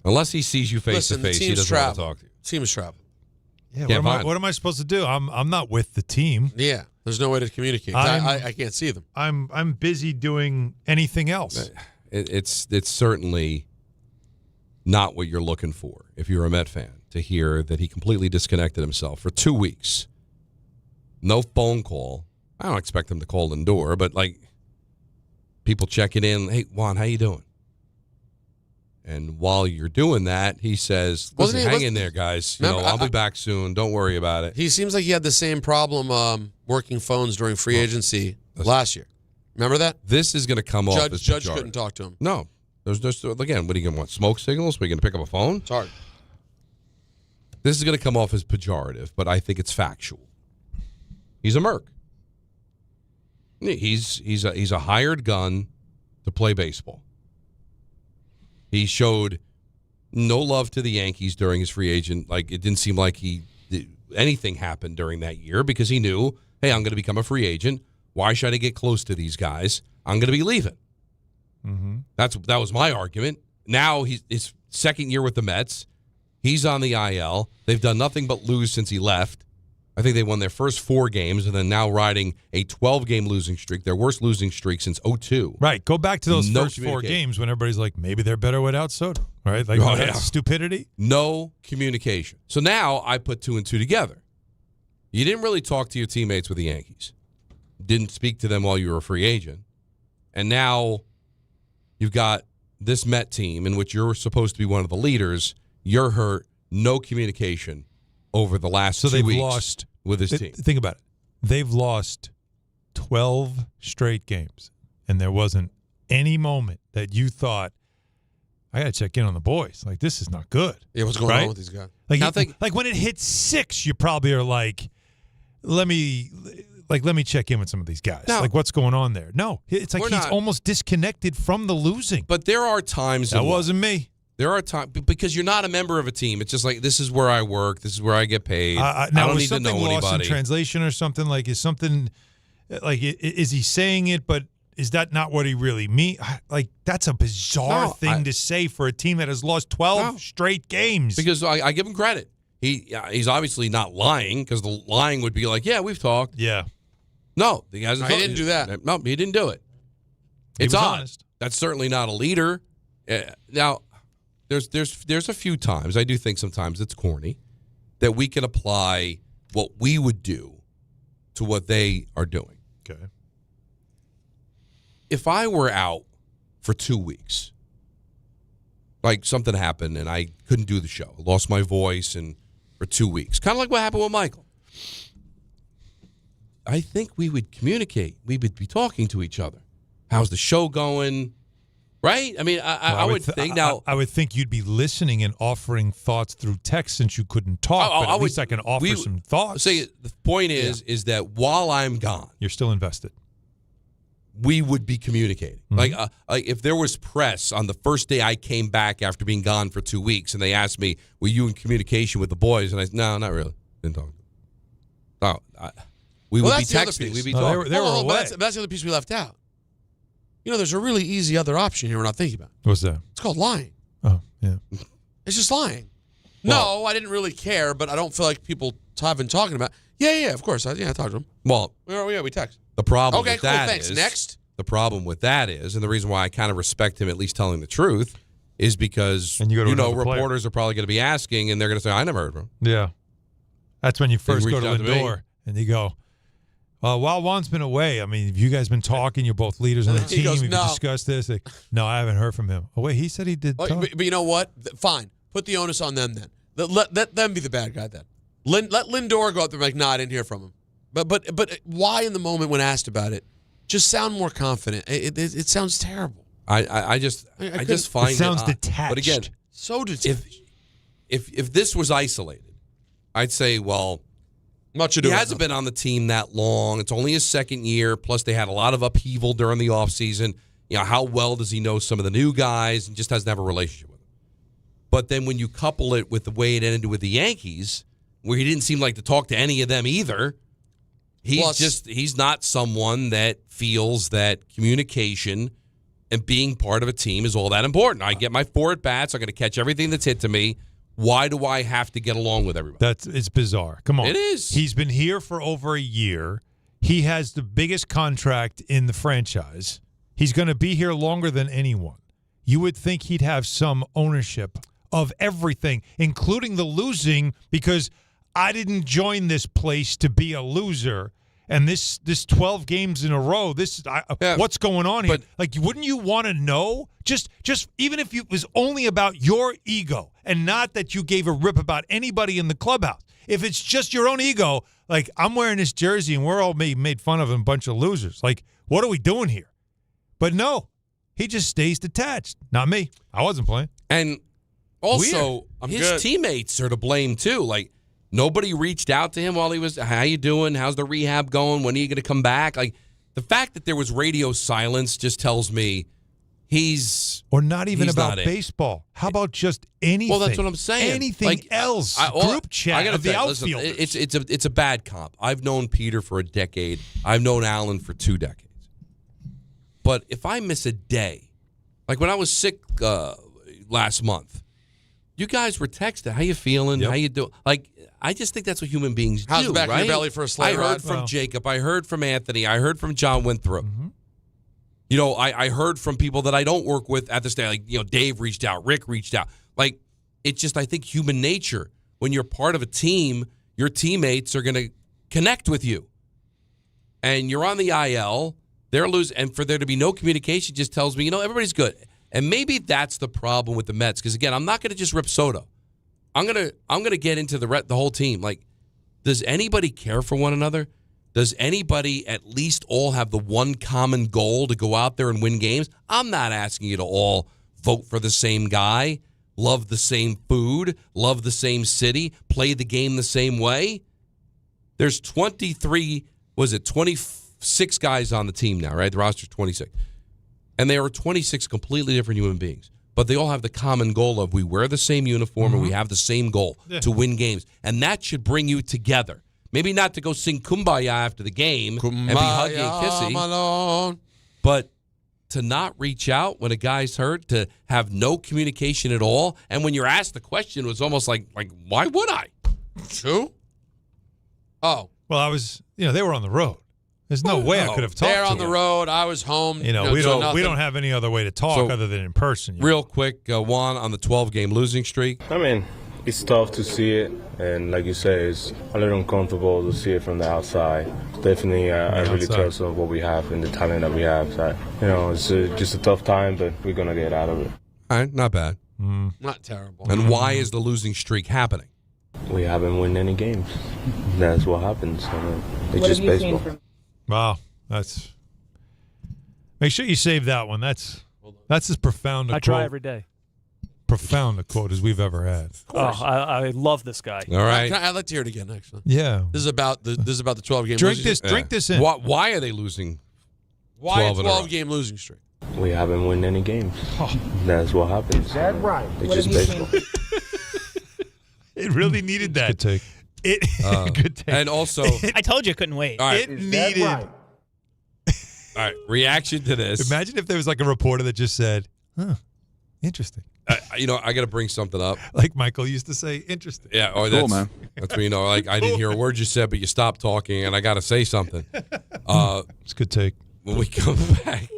Unless he sees you face to face, he doesn't want to talk to you. Team is traveling. Yeah, what am I supposed to do? I'm not with the team. Yeah, there's no way to communicate. I can't see them. I'm busy doing anything else. It's certainly not what you're looking for if you're a Met fan, to hear that he completely disconnected himself for 2 weeks. No phone call. I don't expect him to call indoor, but people checking in. Hey, Juan, how you doing? And while you're doing that, he says, listen, hang in there, guys. I'll be back soon. Don't worry about it. He seems like he had the same problem working phones during free agency last year. Remember that? This is going to come off as Judge pejorative. couldn't talk to him. No. Again, what are you going to want? Smoke signals? Are you going to pick up a phone? It's hard. This is going to come off as pejorative, but I think it's factual. He's a merc. He's a hired gun to play baseball. He showed no love to the Yankees during his free agent. Like, it didn't seem like anything happened during that year because he knew, hey, I'm going to become a free agent. Why should I get close to these guys? I'm going to be leaving. Mm-hmm. That was my argument. Now his second year with the Mets. He's on the IL. They've done nothing but lose since he left. I think they won their first 4 games and then now riding a 12-game losing streak, their worst losing streak since 2002. Right. Go back to those first 4 games when everybody's like, maybe they're better without Soto. Right? Like, that's stupidity. No communication. So now I put 2 and 2 together. You didn't really talk to your teammates with the Yankees. Didn't speak to them while you were a free agent. And now you've got this Met team in which you're supposed to be one of the leaders. You're hurt. No communication over the last 2 weeks. So they've lost with his team. Think about it. They've lost 12 straight games, and there wasn't any moment that you thought, I got to check in on the boys. Like, this is not good. Yeah, what's going on with these guys? Like when it hits 6, you probably are like, let me check in with some of these guys. No. Like, what's going on there? No, it's like he's almost disconnected from the losing. But there are times that wasn't me. There are times because you're not a member of a team. It's just like, this is where I work. This is where I get paid. I don't need to know anybody. Lost in translation or something? Like, is something like, is he saying it, but is that not what he really means? Like, that's a bizarre thing to say for a team that has lost 12 straight games. Because I give him credit. He's obviously not lying, because the lying would be like, yeah, we've talked. Yeah. No, he hasn't. He didn't do that. No, he didn't do it. It's odd. Honest. That's certainly not a leader. Now, there's a few times, I do think sometimes it's corny, that we can apply what we would do to what they are doing. Okay. If I were out for 2 weeks, like something happened and I couldn't do the show, I lost my voice and for 2 weeks, kind of like what happened with Michael, I think we would communicate. We would be talking to each other. How's the show going? Right? I mean, I would think now. I would think you'd be listening and offering thoughts through text since you couldn't talk. But at least I can offer some thoughts. See, the point is that while I'm gone, you're still invested. We would be communicating. Mm-hmm. Like if there was press on the first day I came back after being gone for 2 weeks, and they asked me, "Were you in communication with the boys?" And I said, "No, not really. Didn't talk." No, we would be texting. We'd be talking. They were away. That's the other piece we left out. You know, there's a really easy other option here we're not thinking about. What's that? It's called lying. Oh, yeah. It's just lying. Well, no, I didn't really care, but I don't feel like people have been talking about. Yeah, of course. I talked to them. Well, we text. The problem with that thanks. is, Next. The problem with that is, and the reason why I kind of respect him at least telling the truth, is because reporters are probably going to be asking, and they're going to say, "I never heard from him." Yeah, that's when you first go to Lindor and you go, while Juan's been away, I mean, have you guys been talking? You're both leaders on the team. We've discussed this. Like, no, I haven't heard from him. Oh, wait, he said he did talk. But you know what? Fine. Put the onus on them then. Let them be the bad guy then. Let Lindor go up there and be like, nah, I didn't hear from him. But why in the moment when asked about it, just sound more confident? It sounds terrible. I just find it sounds detached. But again, so detached. If this was isolated, I'd say, well, he hasn't been on the team that long. It's only his second year. Plus, they had a lot of upheaval during the offseason. You know, how well does he know some of the new guys and just doesn't have a relationship with them? But then when you couple it with the way it ended with the Yankees, where he didn't seem like to talk to any of them either, he's not someone that feels that communication and being part of a team is all that important. I get my 4 at-bats. I'm going to catch everything that's hit to me. Why do I have to get along with everybody? It's bizarre. Come on. It is. He's been here for over a year. He has the biggest contract in the franchise. He's going to be here longer than anyone. You would think he'd have some ownership of everything, including the losing, because I didn't join this place to be a loser. And this 12 games in a row, what's going on here? Like, wouldn't you want to know? Just even if it was only about your ego and not that you gave a rip about anybody in the clubhouse. If it's just your own ego, like, I'm wearing this jersey and we're all made fun of a bunch of losers. Like, what are we doing here? But no, he just stays detached. Not me. I wasn't playing. And also, his teammates are to blame too. Like, nobody reached out to him while he was, how you doing? How's the rehab going? When are you going to come back? Like, the fact that there was radio silence just tells me or not even about baseball. How about just anything? Well, that's what I'm saying. Anything else? Group chat of the outfielders. Listen, it's a bad comp. I've known Peter for a decade. I've known Alan for 2 decades. But if I miss a day, like when I was sick last month, you guys were texting. How you feeling? How you doing? Like, I just think that's what human beings do. How's the back of your belly for a sleigh ride? I heard from Jacob. I heard from Anthony. I heard from John Winthrop. Mm-hmm. You know, I heard from people that I don't work with at this day. Like, you know, Dave reached out. Rick reached out. Like, it's just, I think, human nature. When you're part of a team, your teammates are going to connect with you. And you're on the IL. They're losing. And for there to be no communication just tells me, you know, everybody's good. And maybe that's the problem with the Mets. Because, again, I'm not going to just rip Soto. I'm gonna get into the whole team. Like, does anybody care for one another? Does anybody at least all have the one common goal to go out there and win games? I'm not asking you to all vote for the same guy, love the same food, love the same city, play the game the same way. There's 26 guys on the team now, right? The roster's 26. And they are 26 completely different human beings. But they all have the common goal of we wear the same uniform and we have the same goal to win games. And that should bring you together. Maybe not to go sing Kumbaya after the game and be huggy and kissy. Malone. But to not reach out when a guy's hurt, to have no communication at all. And when you're asked the question, it was almost like why would I? Who? Oh. Well, they were on the road. There's no way I could have talked to them. They're on the road. I was home. You know, we don't have any other way to talk other than in person. Real quick, Juan, on the 12-game losing streak. I mean, it's tough to see it, and like you say, it's a little uncomfortable to see it from the outside. Definitely, I really trust on what we have and the talent that we have. So, you know, it's just a tough time, but we're gonna get out of it. All right, not bad. Not terrible. And why is the losing streak happening? We haven't won any games. That's what happens. It's just baseball. Wow, make sure you save that one. That's as profound a quote. I try every day. Profound a quote as we've ever had. Oh, I love this guy. All right, I'd like to hear it again. Actually, yeah. This is about the 12-game. Drink this in. Why are they losing? Why a 12-game losing streak? We haven't won any games. That's what happens. Is that right? It's just baseball. It really needed that. Good take. Good take. And also, I told you I couldn't wait. All right. It needed. Right? All right, reaction to this. Imagine if there was like a reporter that just said, "Huh, interesting." I got to bring something up. Like Michael used to say, "Interesting." Yeah, cool, man. That's when like I didn't hear a word you said, but you stopped talking, and I got to say something. It's a good take. When we come back,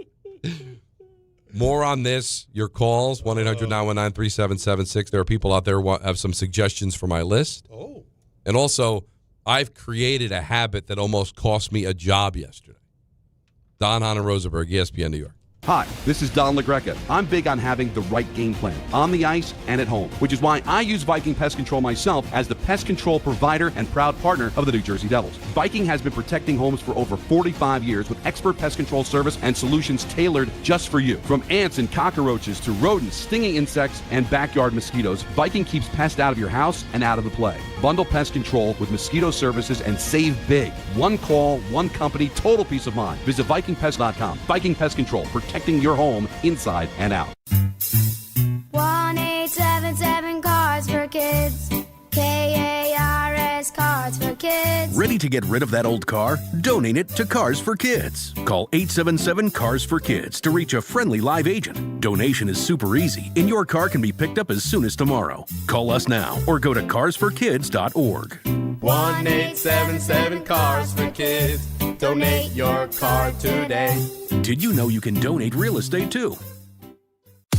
more on this. Your calls 1-800-919-3776. There are people out there who have some suggestions for my list. Oh. And also, I've created a habit that almost cost me a job yesterday. Don, Hahn, and Rosenberg, ESPN New York. Hi, this is Don LaGreca. I'm big on having the right game plan, on the ice and at home, which is why I use Viking Pest Control myself as the pest control provider and proud partner of the New Jersey Devils. Viking has been protecting homes for over 45 years with expert pest control service and solutions tailored just for you. From ants and cockroaches to rodents, stinging insects, and backyard mosquitoes, Viking keeps pests out of your house and out of the play. Bundle pest control with mosquito services and save big. One call, one company, total peace of mind. Visit VikingPest.com. Viking Pest Control, protecting your home inside and out. 1-877 Cards for Kids. KARS Cards for Kids. Ready to get rid of that old car? Donate it to Cars for Kids. Call 877 Cars for Kids to reach a friendly live agent. Donation is super easy, and your car can be picked up as soon as tomorrow. Call us now or go to carsforkids.org. 1-877 Cars for Kids. Donate your car today. Did you know you can donate real estate too?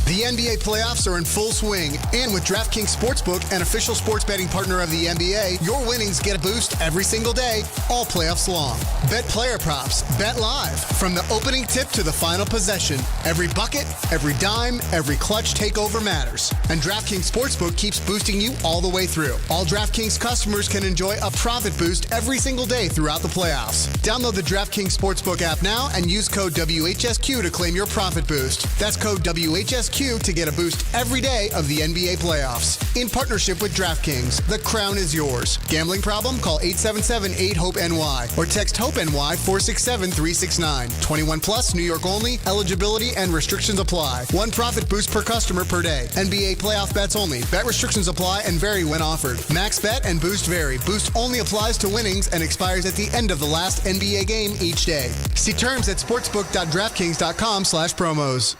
The NBA playoffs are in full swing, and with DraftKings Sportsbook, an official sports betting partner of the NBA, your winnings get a boost every single day, all playoffs long. Bet player props, bet live, from the opening tip to the final possession. Every bucket, every dime, every clutch takeover matters. And DraftKings Sportsbook keeps boosting you all the way through. All DraftKings customers can enjoy a profit boost every single day throughout the playoffs. Download the DraftKings Sportsbook app now and use code WHSQ to claim your profit boost. That's code WHSQ to get a boost every day of the NBA playoffs. In partnership with DraftKings, the crown is yours. Gambling problem? Call 877-8-HOPE-NY or text HOPE-NY 467-369. 21 plus, New York only. Eligibility and restrictions apply. One profit boost per customer per day. NBA playoff bets only. Bet restrictions apply and vary when offered. Max bet and boost vary. Boost only applies to winnings and expires at the end of the last NBA game each day. See terms at sportsbook.draftkings.com/promos.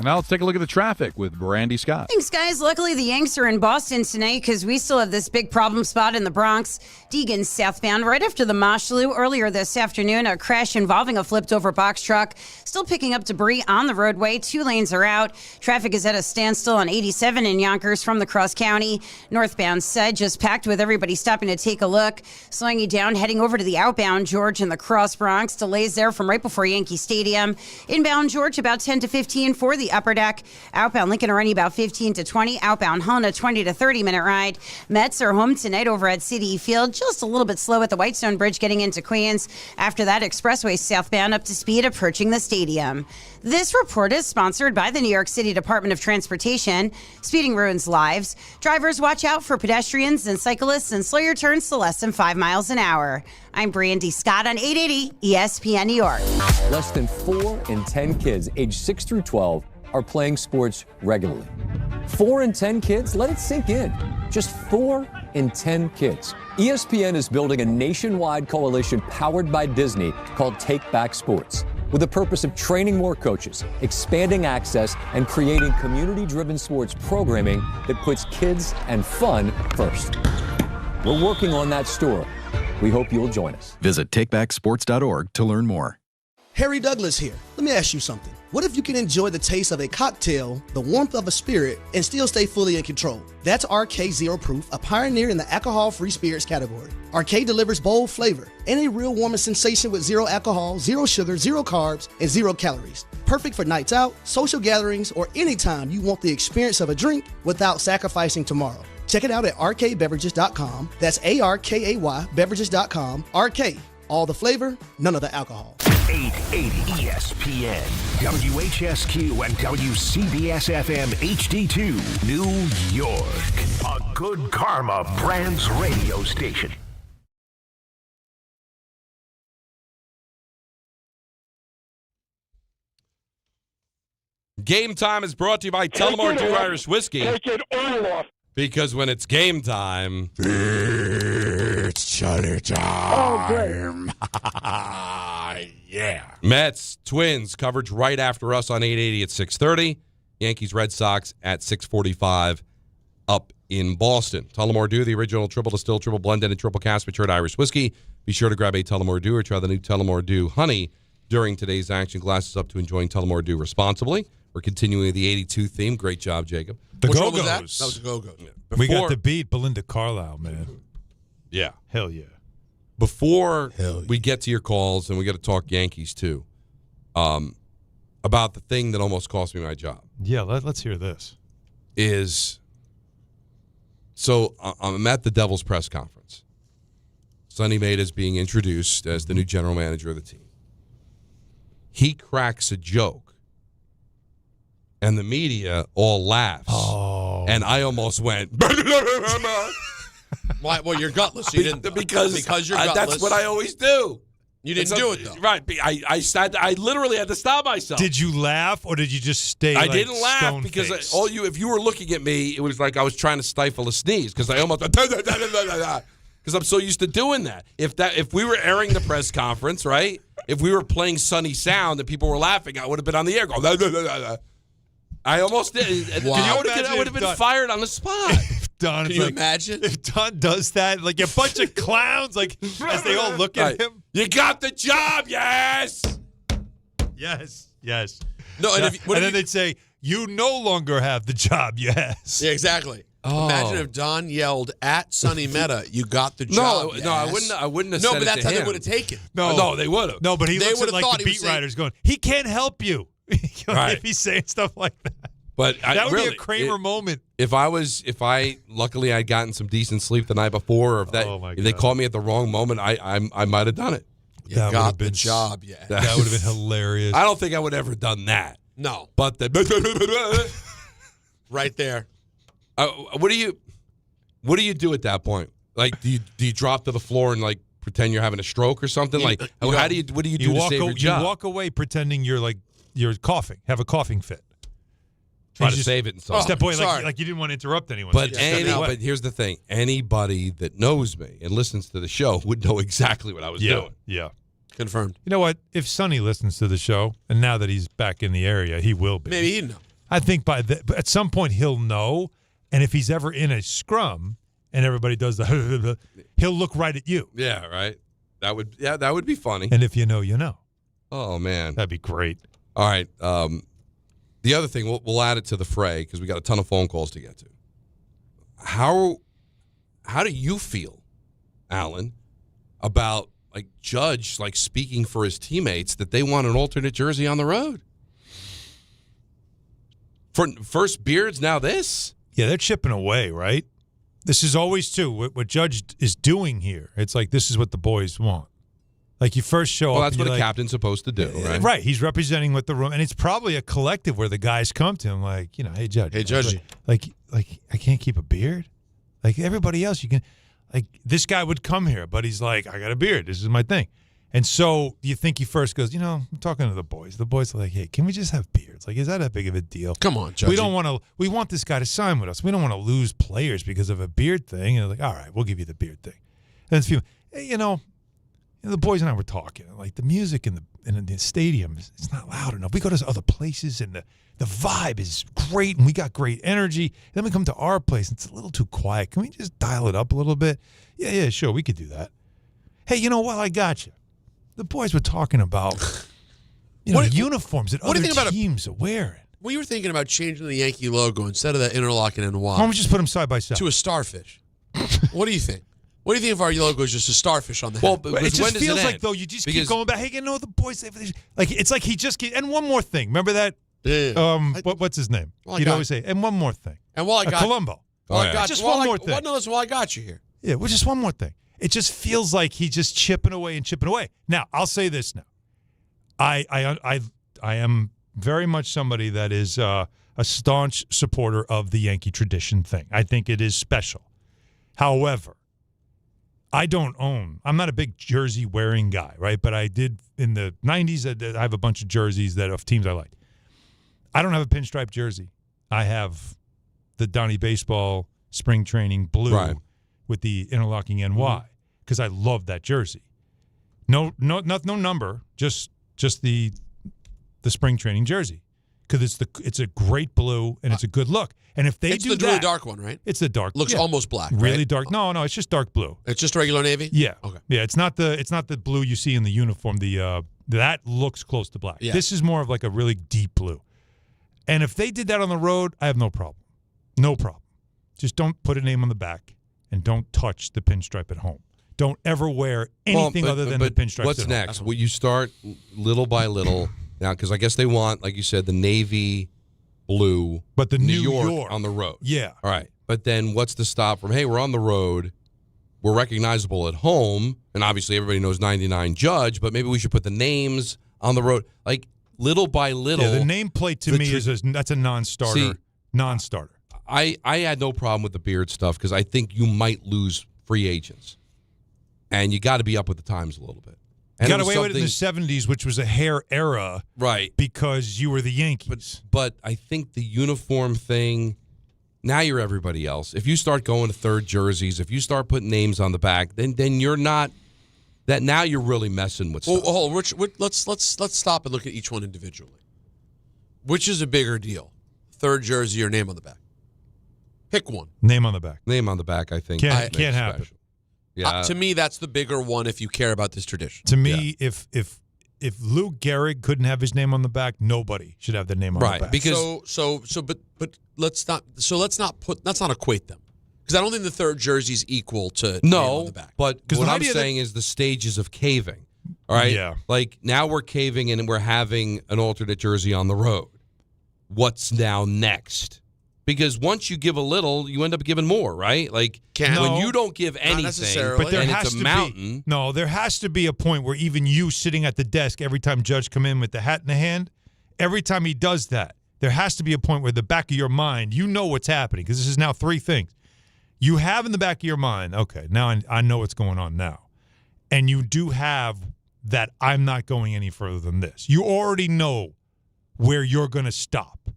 Now let's take a look at the traffic with Brandy Scott. Thanks, guys. Luckily, the Yanks are in Boston tonight because we still have this big problem spot in the Bronx. Deegan southbound right after the Mosholu. Earlier this afternoon, a crash involving a flipped-over box truck. Still picking up debris on the roadway. 2 lanes are out. Traffic is at a standstill on 87 in Yonkers from the Cross County. Northbound side just packed with everybody stopping to take a look. Slowing you down, heading over to the outbound George in the Cross Bronx. Delays there from right before Yankee Stadium. Inbound George about 10 to 15 for the upper deck. Outbound Lincoln already about 15 to 20. Outbound Hahn a 20 to 30 minute ride. Mets are home tonight over at Citi Field. Just a little bit slow at the Whitestone Bridge getting into Queens. After that, expressway southbound up to speed approaching the stadium. This report is sponsored by the New York City Department of Transportation. Speeding ruins lives. Drivers, watch out for pedestrians and cyclists and slow your turns to less than 5 miles an hour. I'm Brandy Scott on 880 ESPN New York. Less than 4 in 10 kids aged 6 through 12 are playing sports regularly. 4 in 10 kids? Let it sink in. Just 4 in 10 kids. ESPN is building a nationwide coalition powered by Disney called Take Back Sports, with the purpose of training more coaches, expanding access, and creating community-driven sports programming that puts kids and fun first. We're working on that story. We hope you'll join us. Visit takebacksports.org to learn more. Harry Douglas here. Let me ask you something. What if you can enjoy the taste of a cocktail, the warmth of a spirit, and still stay fully in control? That's RK Zero Proof, a pioneer in the alcohol-free spirits category. RK delivers bold flavor and a real warming sensation with 0 alcohol, 0 sugar, 0 carbs, and 0 calories. Perfect for nights out, social gatherings, or anytime you want the experience of a drink without sacrificing tomorrow. Check it out at rkbeverages.com. That's ARKAY beverages.com. RK, all the flavor, none of the alcohol. 880 ESPN, WHSQ, and WCBS-FM HD2, New York. A Good Karma Brands radio station. Game time is brought to you by Tullamore Dew Irish Whiskey. Take it all off. Because when it's game time, it's Charlie time. Yeah. Mets, Twins, coverage right after us on 880 at 6:30. Yankees, Red Sox at 6:45 up in Boston. Tullamore Dew, the original triple distilled, triple blended, and triple cast matured Irish whiskey. Be sure to grab a Tullamore Dew or try the new Tullamore Dew Honey during today's action. Glasses up to enjoying Tullamore Dew responsibly. We're continuing the 82 theme. Great job, Jacob. The Which Go-Go's. one was that? That was the Go-Go's. Yeah. We got to beat Belinda Carlisle, man. Yeah. Hell yeah. Before we get to your calls, and we got to talk Yankees too, about the thing that almost cost me my job. Yeah, let's hear this. So I'm at the Devils press conference. Sonny Maeda is being introduced as the new general manager of the team. He cracks a joke, and the media all laughs. Oh. And I almost went. Why? Well, you're gutless. You didn't because you're gutless. That's what I always do. You didn't do it though, right? I literally had to stop myself. Did you laugh or did you just stay? I didn't laugh because if you were looking at me, it was like I was trying to stifle a sneeze because I almost because I'm so used to doing that. If we were airing the press conference, right? If we were playing Sunny Sound and people were laughing, I would have been on the air going. I almost did. Wow. I would have been fired on the spot. Don, can you imagine? If Don does that, like a bunch of clowns, like as they all look at him. You got the job, yes! Yes, yes. No, and, then they'd say, you no longer have the job, yes. Yeah, exactly. Imagine if Don yelled at Sonny Meta, "You got the job." No, I wouldn't have. No, said but it that's to how him. they would have taken. No, they would have. No, but he They looks at would've like thought the he was beat saying- writers going, he can't help you. Right. If he's saying stuff like that. But That would be a Kramer moment. If luckily I'd gotten some decent sleep the night before, or if they called me at the wrong moment, I might have done it. You That got would've the been job, yeah. That would have been hilarious. I don't think I would have ever done that. No, but the right there. What do you do at that point? Like, do you drop to the floor and like pretend you're having a stroke or something? What do you do to save your job? You walk away pretending you're coughing, have a coughing fit. Try You to just save it in some step away sorry. like you didn't want to interrupt anyone. But So you stepped away. but here's the thing: anybody that knows me and listens to the show would know exactly what I was doing. Yeah. Confirmed. You know what? If Sonny listens to the show, and now that he's back in the area, he will be. Maybe he'd know. I think but at some point he'll know, and if he's ever in a scrum and everybody does the, he'll look right at you. Yeah, right. That would be funny. And if you know, you know. Oh man, that'd be great. All right. The other thing, we'll add it to the fray because we got a ton of phone calls to get to. How do you feel, Alan, about like Judge like speaking for his teammates that they want an alternate jersey on the road? First Beards, now this? Yeah, they're chipping away, right? This is always, too, what Judge is doing here. It's like this is what the boys want. Like you first show up. Well, that's and what a you're like, captain's supposed to do, right? Right. He's representing what the room, and it's probably a collective where the guys come to him like, hey, Judge. Hey, Judge. Like I can't keep a beard? Like everybody else, you can. Like this guy would come here, but he's like, I got a beard. This is my thing. And so you think he first goes, I'm talking to the boys. The boys are like, hey, can we just have beards? Like, is that big of a deal? Come on, Judge. We want this guy to sign with us. We don't want to lose players because of a beard thing. And they're like, all right, we'll give you the beard thing. And it's hey, the boys and I were talking. Like the music in the stadium, it's not loud enough. We go to other places and the vibe is great and we got great energy. Then we come to our place and it's a little too quiet. Can we just dial it up a little bit? Yeah, sure, we could do that. Hey, you know what? I got you. The boys were talking about uniforms that other teams are wearing. We were thinking about changing the Yankee logo instead of that interlocking and Why don't we just put them side by side? to a starfish. What do you think? What do you think if our logo is just a starfish on the head? Well, but It just when does feels it like end? though you just Because- keep going back. Hey, the boys. Like it's like he just and one more thing. Remember that? What's his name? Well, I He'd got- always say, and one more thing. And while I got Columbo. Just one more thing. Well, I got you here. Yeah, well, just one more thing. It just feels like he's just chipping away and chipping away. Now, I'll say this now. I am very much somebody that is a staunch supporter of the Yankee tradition thing. I think it is special. However, I'm not a big jersey wearing guy, right? But I did in the 90s, I have a bunch of jerseys of teams I like. I don't have a pinstripe jersey. I have the Donnie Baseball spring training blue with the interlocking NY because I love that jersey. No number, just the spring training jersey because it's a great blue and it's a good look. And if they It's do the that, really dark one, right? It's the dark. Looks almost black. Really right? dark. No, it's just dark blue. It's just regular navy. Yeah. Okay. Yeah, it's not the blue you see in the uniform. That looks close to black. Yeah. This is more of like a really deep blue. And if they did that on the road, I have no problem. No problem. Just don't put a name on the back and don't touch the pinstripe at home. Don't ever wear anything other than the pinstripes. What's at next? home. Well, you start little by little now because I guess they want, like you said, the navy blue, but the New York on the road. Yeah. All right. But then what's the stop from? Hey, we're on the road. We're recognizable at home, and obviously everybody knows 99 Judge. But maybe we should put the names on the road, like little by little. Yeah, the nameplate to me that's a non-starter. See, non-starter. I had no problem with the beard stuff because I think you might lose free agents, and you got to be up with the times a little bit. And got away with it in the 70s, which was a hair era, right? Because you were the Yankees. But I think the uniform thing. Now you're everybody else. If you start going to third jerseys, if you start putting names on the back, then you're not. That now you're really messing with stuff. Well, Rich, let's stop and look at each one individually. Which is a bigger deal, third jersey or name on the back? Pick one. Name on the back. Name on the back. I think can't happen. Yeah. To me, that's the bigger one if you care about this tradition. To me, if if Lou Gehrig couldn't have his name on the back, nobody should have their name on the back. Because but let's not equate them. Because I don't think the third jersey's equal to name on the back. But what I'm saying is the stages of caving. All right? Yeah. Like, now we're caving and we're having an alternate jersey on the road. What's now next? Because once you give a little, you end up giving more, right? Like, when you don't give anything, but there and has it's a to mountain. there has to be a point where even you sitting at the desk every time Judge come in with the hat in the hand, every time he does that, there has to be a point where the back of your mind, you know what's happening, because this is now three things. You have in the back of your mind, okay, now I know what's going on now. And you do have that I'm not going any further than this. You already know where you're going to stop,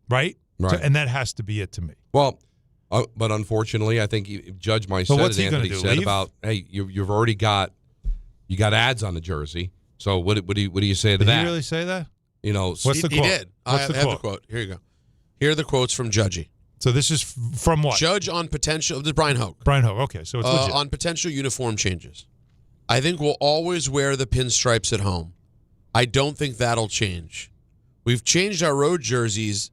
right? Right. So, and that has to be it to me. Well, but unfortunately, I think Judge might said what's it, he gonna Anthony do, said leave? about, hey, you've already got ads on the jersey. So what do you say to Did that? he really say that? You know, What's the quote? He did. I have the quote. Here you go. Here are the quotes from Judgy. So this is from what? Judge on potential. This is Brian Hoke. Brian Hoke. Okay, so it's legit. On potential uniform changes. I think we'll always wear the pinstripes at home. I don't think that'll change. We've changed our road jersey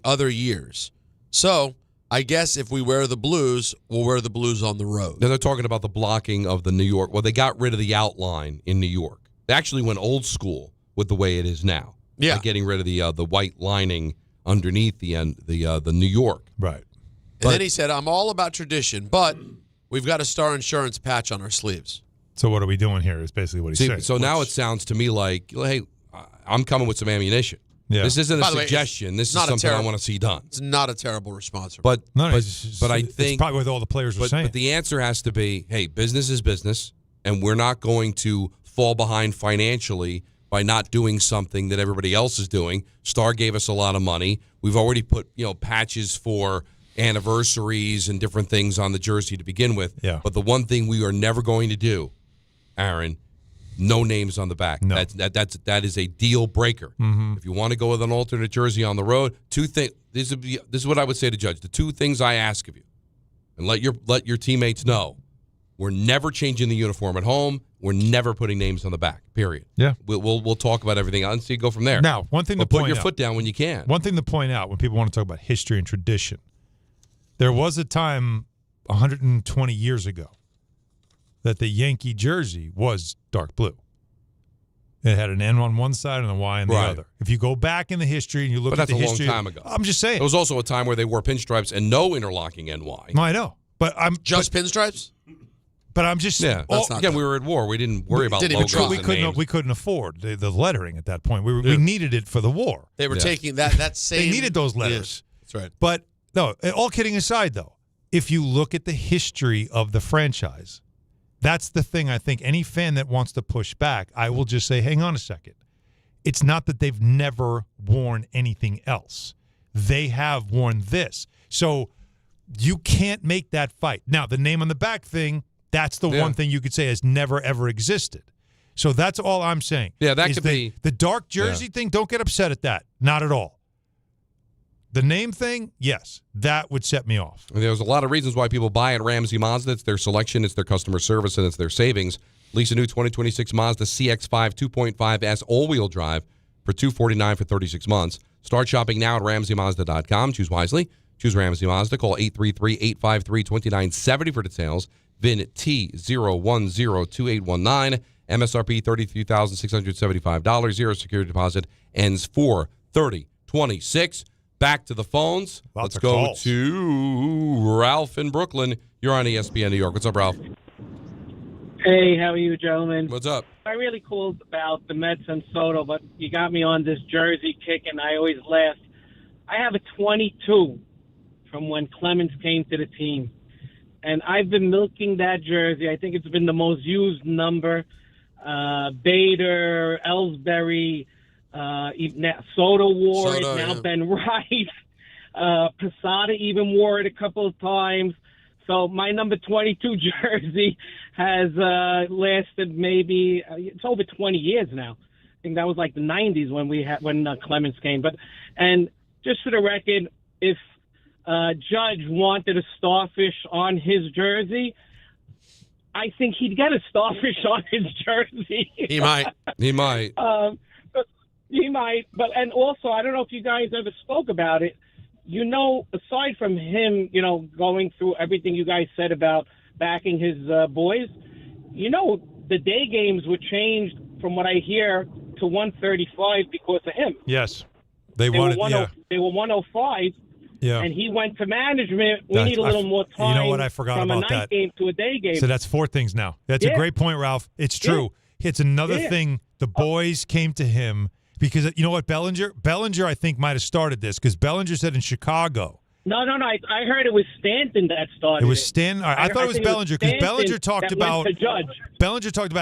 other years. So I guess if we wear the blues, we'll wear the blues on the road. Now they're talking about the blocking of the New York. Well, they got rid of the outline in New York. They actually went old school with the way it is now. Yeah, like getting rid of the white lining underneath the New York. Right. And then he said, "I'm all about tradition, but we've got a Star Insurance patch on our sleeves." So what are we doing here? Is basically what he's saying. So now it sounds to me like, hey, I'm coming with some ammunition. Yeah. This isn't a By the way, suggestion. This is not a something I terrible- want to see done. It's not a terrible response. But No, but it's I think it's probably what all the players were saying. But the answer has to be, hey, business is business, and we're not going to fall behind financially by not doing something that everybody else is doing. Star gave us a lot of money. We've already put patches for anniversaries and different things on the jersey to begin with. Yeah. But the one thing we are never going to do, Aaron, no names on the back. No. That is a deal breaker. Mm-hmm. If you want to go with an alternate jersey on the road, two things. This is what I would say to Judge. The two things I ask of you, and let your teammates know, we're never changing the uniform at home. We're never putting names on the back. Period. Yeah. We'll talk about everything else and see go from there. Now, one thing to put point your out, foot down when you can. One thing to point out when people want to talk about history and tradition, there was a time 120 years ago that the Yankee jersey was dark blue. It had an N on one side and a Y on the Right. other. If you go back in the history and you look But at that's the a history, long time ago. I'm just saying. There was also a time where they wore pinstripes and no interlocking NY. No, I know, but pinstripes. But I'm just Yeah. Again, we were at war. We didn't worry about logos and names. We couldn't afford the lettering at that point. We needed it for the war. They were taking that same. They needed those letters. Yes, that's right. But no, all kidding aside, though, if you look at the history of the franchise, that's the thing I think any fan that wants to push back, I will just say, hang on a second. It's not that they've never worn anything else. They have worn this. So you can't make that fight. Now, the name on the back thing, that's the one thing you could say has never, ever existed. So that's all I'm saying. Yeah, that could be. The dark jersey thing, don't get upset at that. Not at all. The name thing, yes, that would set me off. There's a lot of reasons why people buy at Ramsey Mazda. It's their selection, it's their customer service, and it's their savings. Lease a new 2026 Mazda CX-5 2.5S all-wheel drive for $249 for 36 months. Start shopping now at RamseyMazda.com. Choose wisely. Choose Ramsey Mazda. Call 833-853-2970 for details. VIN T0102819. MSRP $33,675. Zero security deposit. Ends 4/30/26. Back to the phones. Let's go to Ralph in Brooklyn. You're on ESPN New York. What's up, Ralph? Hey, how are you, gentlemen? What's up? I really called about the Mets and Soto, but you got me on this jersey kick, and I always laugh. I have a 22 from when Clemens came to the team, and I've been milking that jersey. I think it's been the most used number. Bader, Ellsbury, even Soto wore it. Now Ben Rice, Posada even wore it a couple of times. So my number 22 jersey has lasted maybe it's over 20 years now. I think that was like the 90s when Clemens came. And just for the record, if Judge wanted a starfish on his jersey, I think he'd get a starfish on his jersey. He might. He might. He might. And also, I don't know if you guys ever spoke about it. Aside from him, going through everything you guys said about backing his boys, the day games were changed, from what I hear, to 135 because of him. Yes. They were 105. Yeah. And he went to management. We need a little more time. You know what? I forgot from about a night that. game to a day game. So that's 4 things now. That's a great point, Ralph. It's true. It's another thing. The boys came to him because, you know what, Bellinger, I think, might have started this because Bellinger said in Chicago. No. I heard it was Stanton that started. It was Stanton. I thought it was Bellinger because Bellinger talked about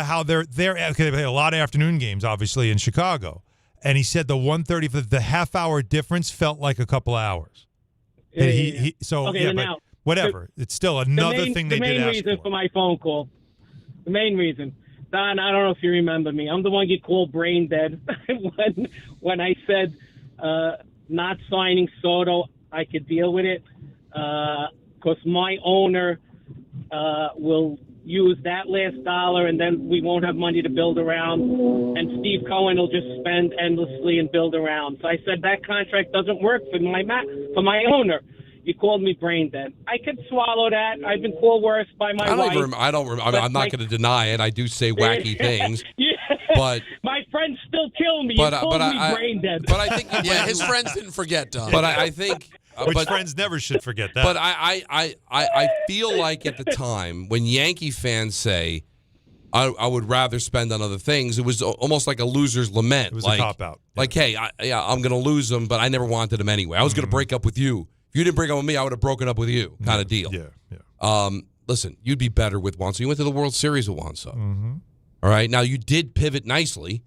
how they play a lot of afternoon games, obviously, in Chicago, and he said the 1:30 for the half-hour difference felt like a couple of hours. Now, whatever. It's still another thing they did ask for. The main reason for my phone call. The main reason. Don, I don't know if you remember me. I'm the one you called brain dead when I said not signing Soto. I could deal with it because my owner will use that last dollar, and then we won't have money to build around, and Steve Cohen will just spend endlessly and build around. So I said that contract doesn't work for my owner. You called me brain dead. I could swallow that. I've been called worse by my wife. I'm not going to deny it. I do say wacky things. But my friends still kill me. You called me brain dead. But I think his friends didn't forget, Don. But I think friends never should forget that. But I feel like at the time when Yankee fans say I would rather spend on other things, it was almost like a loser's lament. It was a cop-out. Like, hey, I'm going to lose them, but I never wanted them anyway. I was going to break up with you. If you didn't break up with me, I would have broken up with you, kind of deal. Yeah. Listen, you'd be better with Juan Soto. You went to the World Series with Juan Soto. All right. Now, you did pivot nicely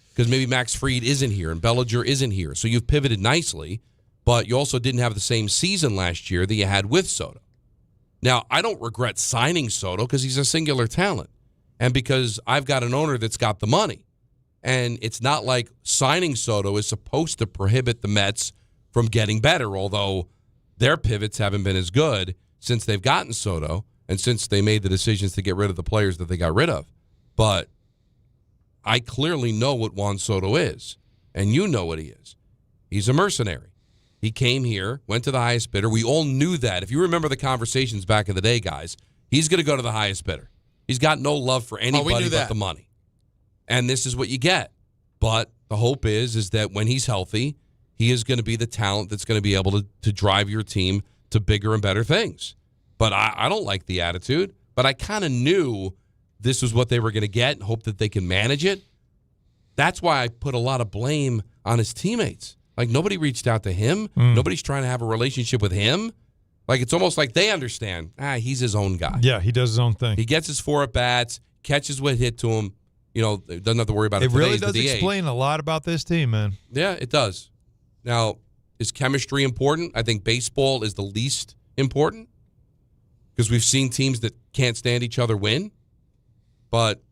because maybe Max Fried isn't here and Bellinger isn't here. So you've pivoted nicely, but you also didn't have the same season last year that you had with Soto. Now, I don't regret signing Soto because he's a singular talent and because I've got an owner that's got the money. And it's not like signing Soto is supposed to prohibit the Mets from getting better, although their pivots haven't been as good since they've gotten Soto and since they made the decisions to get rid of the players that they got rid of. But I clearly know what Juan Soto is, and you know what he is. He's a mercenary. He came here, went to the highest bidder. We all knew that. If you remember the conversations back in the day, guys, he's going to go to the highest bidder. He's got no love for anybody but the money. And this is what you get. But the hope is that when he's healthy, he is going to be the talent that's going to be able to drive your team to bigger and better things. But I don't like the attitude. But I kind of knew this was what they were going to get and hope that they can manage it. That's why I put a lot of blame on his teammates. Like, nobody reached out to him. Nobody's trying to have a relationship with him. Like, it's almost like they understand, he's his own guy. Yeah, he does his own thing. He gets his 4 at-bats, catches what hit to him. Doesn't have to worry about it. It really does explain a lot about this team, man. Yeah, it does. Now, is chemistry important? I think baseball is the least important because we've seen teams that can't stand each other win. But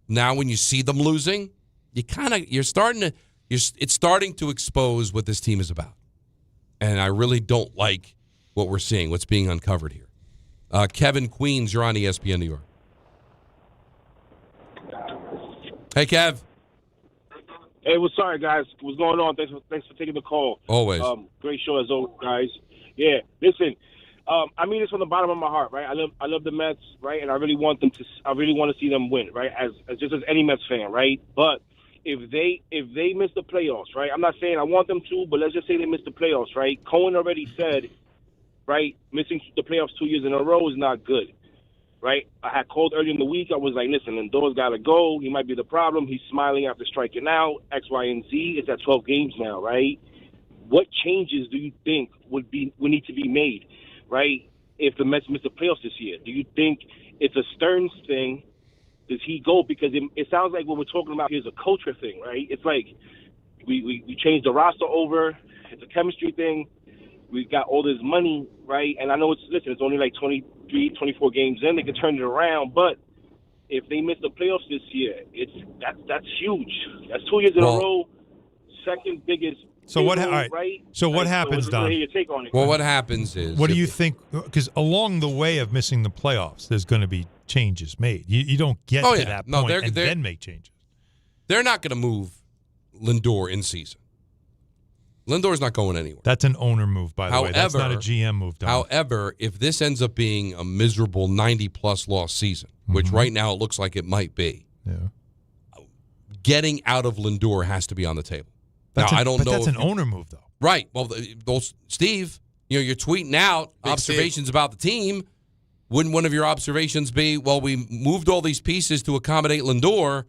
now when you see them losing, it's starting to expose what this team is about. And I really don't like what we're seeing, what's being uncovered here. Kevin Queens, you're on ESPN New York. Hey, Kev. Hey, sorry, guys. What's going on? Thanks for taking the call. Always. Great show as always, guys. Yeah, listen. I mean this from the bottom of my heart, right? I love the Mets, right? And I really want to see them win, right? As just as any Mets fan, right? But if they miss the playoffs, right? I'm not saying I want them to, but let's just say they miss the playoffs, right? Cohen already said, right, missing the playoffs 2 years in a row is not good, right? I had called earlier in the week. I was like, listen, Lindor's got to go. He might be the problem. He's smiling after striking out. X, Y, and Z. It's at 12 games now, right? What changes do you think would need to be made, right, if the Mets miss the playoffs this year? Do you think it's a Stearns thing? Does he go? Because it sounds like what we're talking about here is a culture thing, right? It's like we changed the roster over. It's a chemistry thing. We've got all this money, right? And I know it's only like 23, 24 games in. They can turn it around. But if they miss the playoffs this year, that's huge. That's 2 years in a row, second biggest. So what? All right. Right? So what happens, Don? Your take on it. Well, what happens is, what do you think? Because along the way of missing the playoffs, there's going to be changes made. You don't get to that point and then make changes. They're not going to move Lindor in season. Lindor's not going anywhere. That's an owner move, by the way. That's not a GM move. Don. However, if this ends up being a miserable 90-plus loss season, which right now it looks like it might be, getting out of Lindor has to be on the table. I don't know. That's an owner move, though. Right. Well, Steve, you're tweeting out observations about the team. Wouldn't one of your observations be, well, we moved all these pieces to accommodate Lindor.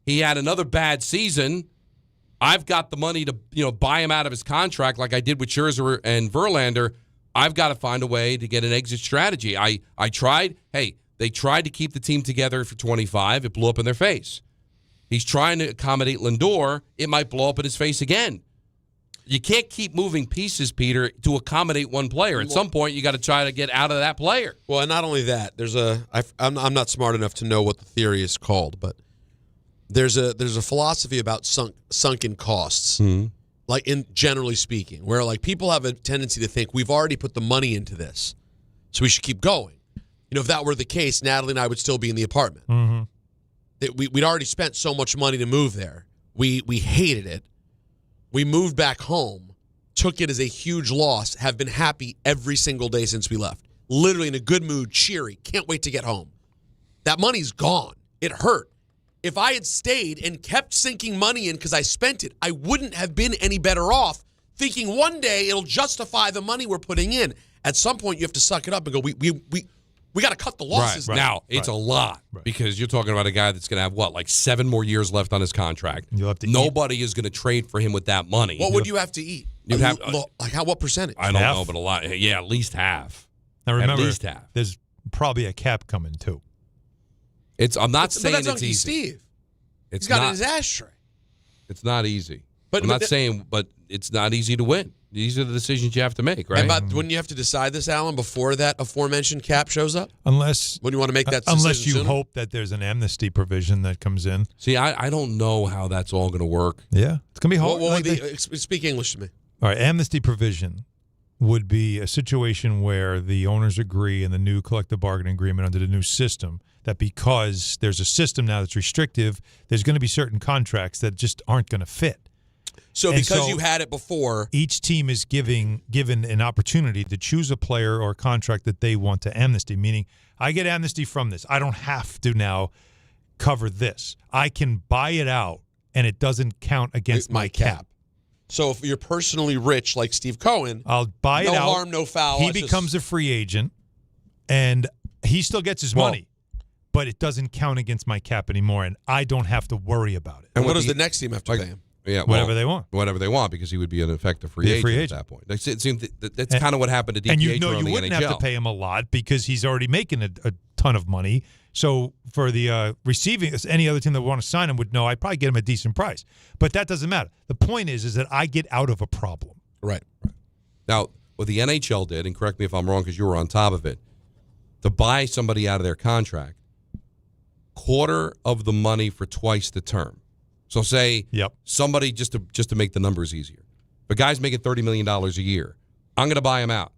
He had another bad season. I've got the money to buy him out of his contract like I did with Scherzer and Verlander. I've got to find a way to get an exit strategy. I tried. Hey, they tried to keep the team together for 25. It blew up in their face. He's trying to accommodate Lindor. It might blow up in his face again. You can't keep moving pieces, Peter, to accommodate one player. At some point, you got to try to get out of that player. Well, and not only that, I'm not smart enough to know what the theory is called, but there's a philosophy about sunken costs, like generally speaking, where like people have a tendency to think we've already put the money into this, so we should keep going. If that were the case, Natalie and I would still be in the apartment. We'd already spent so much money to move there. We hated it. We moved back home, took it as a huge loss, have been happy every single day since we left. Literally in a good mood, cheery, can't wait to get home. That money's gone. It hurt. If I had stayed and kept sinking money in because I spent it, I wouldn't have been any better off thinking one day it'll justify the money we're putting in. At some point, you have to suck it up and go, we got to cut the losses. Right. Now, it's a lot because you're talking about a guy that's going to have, like 7 more years left on his contract. Nobody is going to trade for him with that money. What would you have to eat? What percentage? I don't know, but a lot. Yeah, at least half. Now remember, at least half. There's probably a cap coming too. I'm not saying that's it's easy. Steve. He's got it in his ashtray. It's not easy. But I'm not saying, but it's not easy to win. These are the decisions you have to make, right? Wouldn't you have to decide this, Alan, before that aforementioned cap shows up? When you want to make that decision unless you sooner? hope that there's an amnesty provision that comes in. See, I don't know how that's all going to work. Yeah, it's going to be hard. Speak English to me. All right, amnesty provision would be a situation where the owners agree in the new collective bargaining agreement under the new system that because there's a system now that's restrictive, there's going to be certain contracts that just aren't going to fit. So because you had it before, each team is given an opportunity to choose a player or a contract that they want to amnesty, meaning I get amnesty from this. I don't have to now cover this. I can buy it out, and it doesn't count against my cap. So if you're personally rich like Steve Cohen, I'll buy it out. No harm, no foul. He becomes a free agent, and he still gets his money, but it doesn't count against my cap anymore, and I don't have to worry about it. And what does the next team have to pay him? Yeah, whatever they want. Whatever they want, because he would be an effective free agent at that point. It seems that's kind of what happened to DiPietro and you NHL. wouldn't have to pay him a lot because he's already making a ton of money. So for the receiving, any other team that would want to sign him would know I'd probably get him a decent price. But that doesn't matter. The point is that I get out of a problem. Right. Now, what the NHL did, and correct me if I'm wrong because you were on top of it, to buy somebody out of their contract, quarter of the money for twice the term. So say somebody, just to make the numbers easier, if a guy's making $30 million a year, I'm going to buy him out.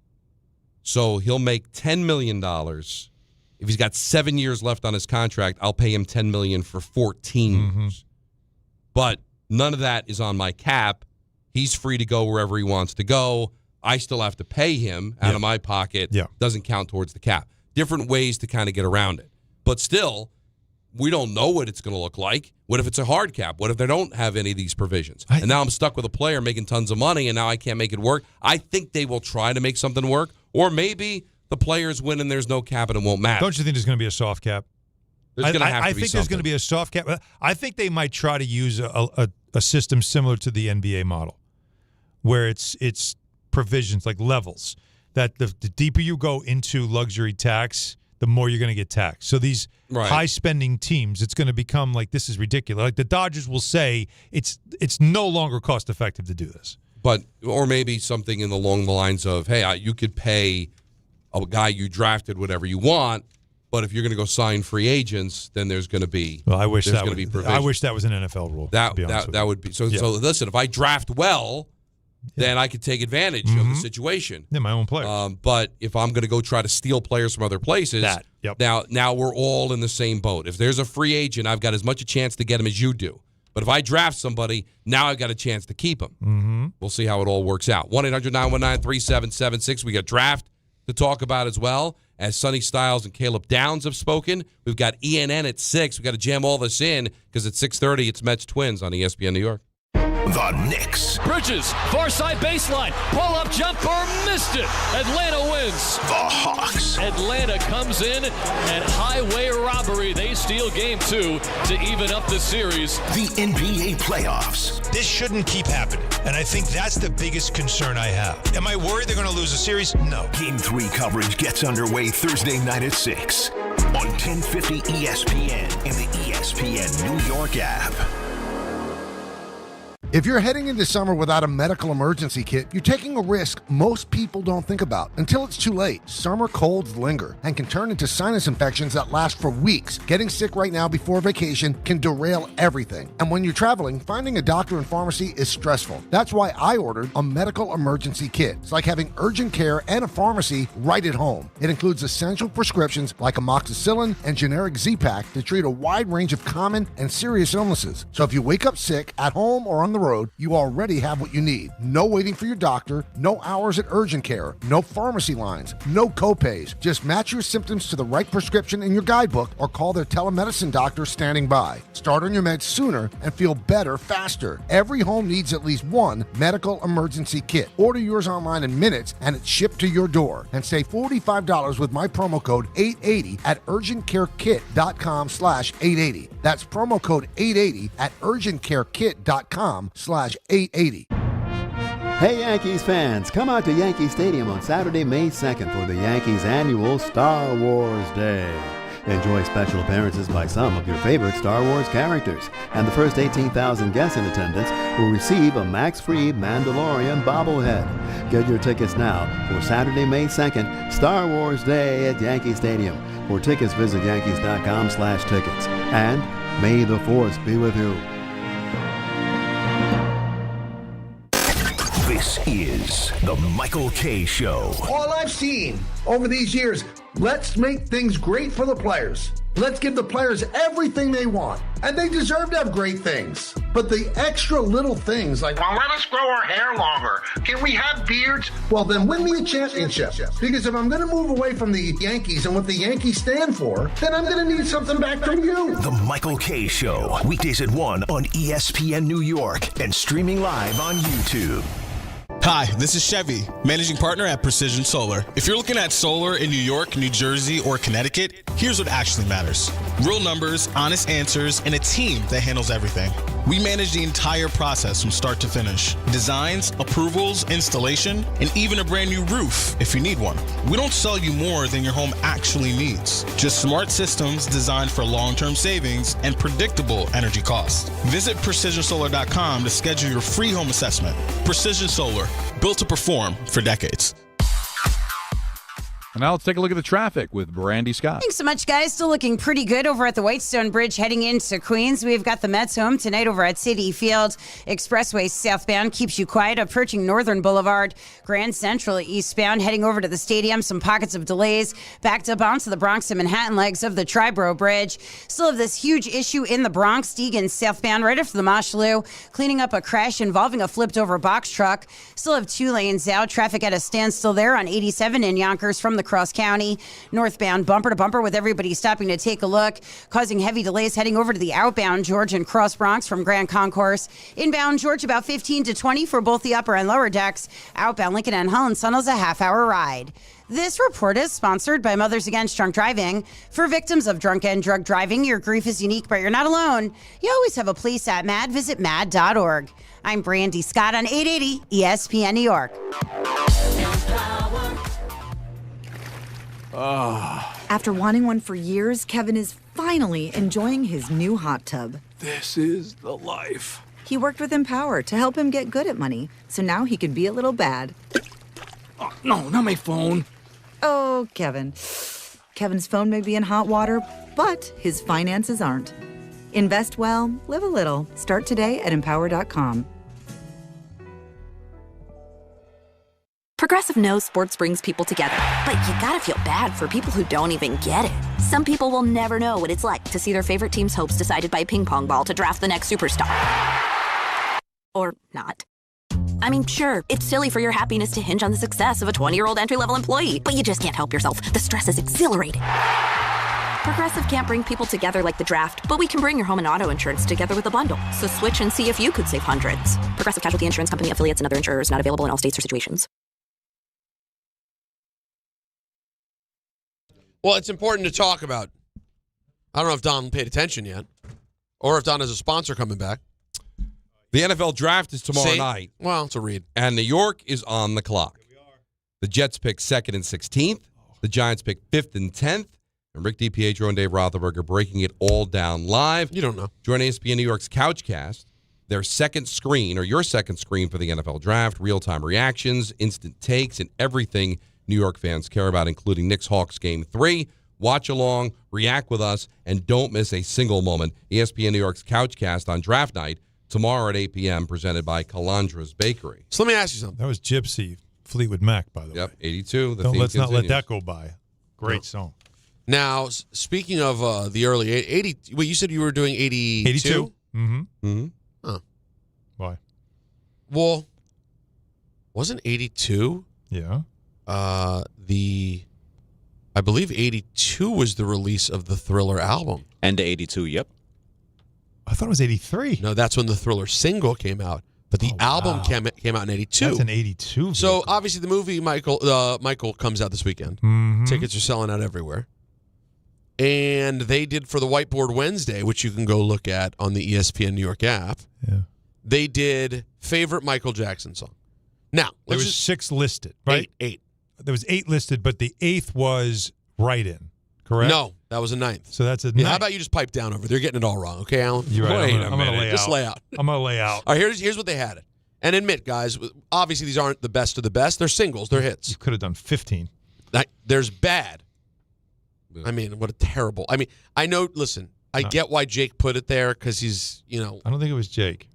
So he'll make $10 million. If he's got 7 years left on his contract, I'll pay him $10 million for 14 years. But none of that is on my cap. He's free to go wherever he wants to go. I still have to pay him out of my pocket. Doesn't count towards the cap. Different ways to kind of get around it. But still, we don't know what it's going to look like. What if it's a hard cap? What if they don't have any of these provisions? And now I'm stuck with a player making tons of money, and now I can't make it work. I think they will try to make something work. Or maybe the players win and there's no cap and it won't matter. Don't you think there's going to be a soft cap? There's going to have to be I think there's going to be a soft cap. I think they might try to use a system similar to the NBA model, where it's provisions like levels, that the deeper you go into luxury tax, the more you're going to get taxed. So these high-spending teams, it's going to become like, this is ridiculous. Like the Dodgers will say it's no longer cost-effective to do this. Or maybe something along the lines of, hey, you could pay a guy you drafted whatever you want, but if you're going to go sign free agents, then there's going to be I wish that was an NFL rule. That would be so. Listen, if I draft well, then I could take advantage of the situation. Yeah, my own player. But if I'm going to go try to steal players from other places, now we're all in the same boat. If there's a free agent, I've got as much a chance to get him as you do. But if I draft somebody, now I've got a chance to keep him. Mm-hmm. We'll see how it all works out. 1-800-919-3776. We got draft to talk about as well, as Sonny Styles and Caleb Downs have spoken. We've got ENN at 6. We've got to jam all this in because at 6:30 it's Mets Twins on ESPN New York. The Knicks. Bridges, far side baseline, pull-up jumper, missed it. Atlanta wins. The Hawks. Atlanta comes in and highway robbery. They steal game 2 to even up the series. The NBA playoffs. This shouldn't keep happening, and I think that's the biggest concern I have. Am I worried they're going to lose a series? No. Game 3 coverage gets underway Thursday night at 6 on 1050 ESPN and the ESPN New York app. If you're heading into summer without a medical emergency kit, you're taking a risk most people don't think about until it's too late. Summer colds linger and can turn into sinus infections that last for weeks. Getting sick right now before vacation can derail everything. And when you're traveling, finding a doctor and pharmacy is stressful. That's why I ordered a medical emergency kit. It's like having urgent care and a pharmacy right at home. It includes essential prescriptions like amoxicillin and generic Z-Pak to treat a wide range of common and serious illnesses. So if you wake up sick at home or on the road, you already have what you need. No waiting for your doctor, no hours at urgent care, no pharmacy lines, no copays. Just match your symptoms to the right prescription in your guidebook or call their telemedicine doctor standing by. Start on your meds sooner and feel better faster. Every home needs at least one medical emergency kit. Order yours online in minutes and it's shipped to your door. And save $45 with my promo code 880 at urgentcarekit.com/880. That's promo code 880 at urgentcarekit.com/880. Hey Yankees fans, come out to Yankee Stadium on Saturday, May 2nd for the Yankees annual Star Wars Day. Enjoy special appearances by some of your favorite Star Wars characters, and the first 18,000 guests in attendance will receive a Max-free Mandalorian bobblehead. Get your tickets now for Saturday, May 2nd, Star Wars Day at Yankee Stadium. For tickets, visit yankees.com/tickets. And may the Force be with you. This is the Michael K. Show. All I've seen over these years, let's make things great for the players. Let's give the players everything they want. And they deserve to have great things. But the extra little things like, well, let us grow our hair longer. Can we have beards? Well, then win me a championship. Because if I'm going to move away from the Yankees and what the Yankees stand for, then I'm going to need something back from you. The Michael K. Show. Weekdays at 1 on ESPN New York and streaming live on YouTube. Hi, this is Chevy, managing partner at Precision Solar. If you're looking at solar in New York, New Jersey, or Connecticut, here's what actually matters. Real numbers, honest answers, and a team that handles everything. We manage the entire process from start to finish. Designs, approvals, installation, and even a brand new roof if you need one. We don't sell you more than your home actually needs. Just smart systems designed for long-term savings and predictable energy costs. Visit PrecisionSolar.com to schedule your free home assessment. Precision Solar, built to perform for decades. And now let's take a look at the traffic with Brandy Scott. Thanks so much, guys. Still looking pretty good over at the Whitestone Bridge heading into Queens. We've got the Mets home tonight over at Citi Field. Expressway southbound keeps you quiet, approaching Northern Boulevard. Grand Central eastbound heading over to the stadium. Some pockets of delays backed up onto the Bronx and Manhattan legs of the Triborough Bridge. Still have this huge issue in the Bronx. Deegan southbound right after the Mosholu, cleaning up a crash involving a flipped over box truck. Still have 2 lanes out. Traffic at a standstill there on 87 in Yonkers from the Cross County. Northbound bumper to bumper with everybody stopping to take a look, causing heavy delays heading over to the outbound George and Cross Bronx from Grand Concourse. Inbound George about 15 to 20 for both the upper and lower decks. Outbound Lincoln and Holland Tunnel's a half-hour ride. This report is sponsored by Mothers Against Drunk Driving. For victims of drunk and drug driving, your grief is unique, but you're not alone. You always have a place at MAD. Visit mad.org. I'm Brandy Scott on 880 ESPN New York. After wanting one for years, Kevin is finally enjoying his new hot tub. This is the life. He worked with Empower to help him get good at money, so now he can be a little bad. Oh, no, not my phone. Oh, Kevin. Kevin's phone may be in hot water, but his finances aren't. Invest well, live a little. Start today at Empower.com. Progressive knows sports brings people together, but you gotta feel bad for people who don't even get it. Some people will never know what it's like to see their favorite team's hopes decided by a ping pong ball to draft the next superstar. Or not. I mean, sure, it's silly for your happiness to hinge on the success of a 20-year-old entry-level employee, but you just can't help yourself. The stress is exhilarating. Progressive can't bring people together like the draft, but we can bring your home and auto insurance together with a bundle. So switch and see if you could save hundreds. Progressive Casualty Insurance Company, affiliates, and other insurers not available in all states or situations. Well, it's important to talk about. I don't know if Don paid attention yet, or if Don has a sponsor coming back. The NFL draft is tomorrow night. Well, it's a read. And New York is on the clock. The Jets pick 2nd and 16th. The Giants pick 5th and 10th. And Rick DiPietro and Dave Rothenberg are breaking it all down live. You don't know. Join ESPN New York's Couchcast, their second screen, or your second screen for the NFL draft, real-time reactions, instant takes, and everything New York fans care about, including Knicks-Hawks Game 3. Watch along, react with us, and don't miss a single moment. ESPN New York's Couchcast on draft night tomorrow at 8 p.m., presented by Calandra's Bakery. So let me ask you something. That was Gypsy, Fleetwood Mac, by the way. Yep, 82. Let's not let that go by. Great song. Now, speaking of the early 80, wait, you said you were doing 82? 82. Mm-hmm. Mm-hmm. Huh. Why? Well, wasn't 82? Yeah. I believe 82 was the release of the Thriller album. End of 82, yep. I thought it was 83. No, that's when the Thriller single came out. But the album came out in 82. That's an 82. So, obviously, the movie Michael comes out this weekend. Mm-hmm. Tickets are selling out everywhere. And they did for the Whiteboard Wednesday, which you can go look at on the ESPN New York app. Yeah. They did favorite Michael Jackson song. Now, there was 6 listed, right? 8. There was 8 listed, but the 8th was write-in, correct? No, that was a 9th. So that's a 9th. Yeah, how about you just pipe down over there? You're getting it all wrong, okay, Alan? You're right. I'm going to lay out. Just lay out. I'm going to lay out. All right, here's what they had it. And admit, guys, obviously these aren't the best of the best. They're singles. They're hits. You could have done 15. There's bad. I mean, what a terrible. I mean, I know, listen, I get why Jake put it there because he's, I don't think it was Jake.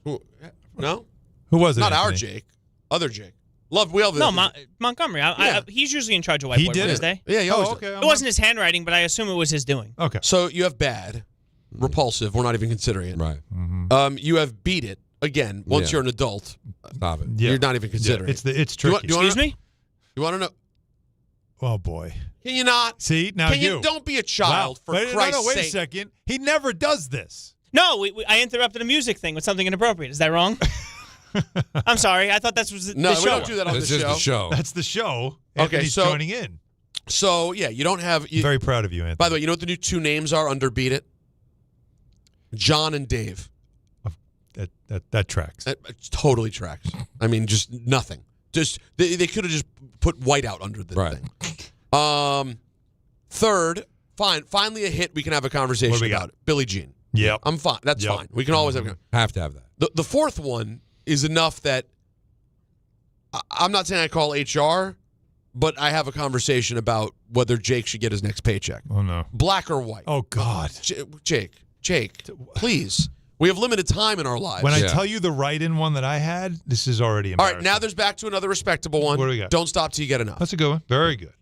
No? Who was it? Not our Anthony? Jake. Other Jake. Montgomery. He's usually in charge of He Whiteboard did it. Wednesday. Yeah, he always okay. does. It wasn't his handwriting, but I assume it was his doing. Okay. So you have bad, repulsive. We're not even considering it. Right. Mm-hmm. You have beat it. Again, once you're an adult, stop it. Yeah. You're not even considering It's it. it's tricky. Excuse me? You want to know? Oh, boy. Can you not? See, now Can you don't be a child, for Christ's wait sake. a second. He never does this. No, I interrupted a music thing with something inappropriate. Is that wrong? I'm sorry. I thought this was the No, show. we don't do that on This the is show. the show. That's the show. Okay, Anthony's so joining in. So, yeah, you don't have... Very proud of you, Anthony. By the way, you know what the new 2 names are under Beat It? John and Dave. That tracks. It totally tracks. I mean, just nothing. Just they could have just put white out under the thing. Third, finally a hit we can have a conversation about. Billie Jean. Yep. I'm fine. That's fine. We can always have a Have to have that. The fourth one is enough that I'm not saying I call HR, but I have a conversation about whether Jake should get his next paycheck. Oh, no. Black or white. Oh, God. Jake, please. We have limited time in our lives. When I tell you the write-in one that I had, this is already All embarrassing. right, now there's back to another respectable one. What do we got? Don't stop till you get enough. That's a good one. Very good.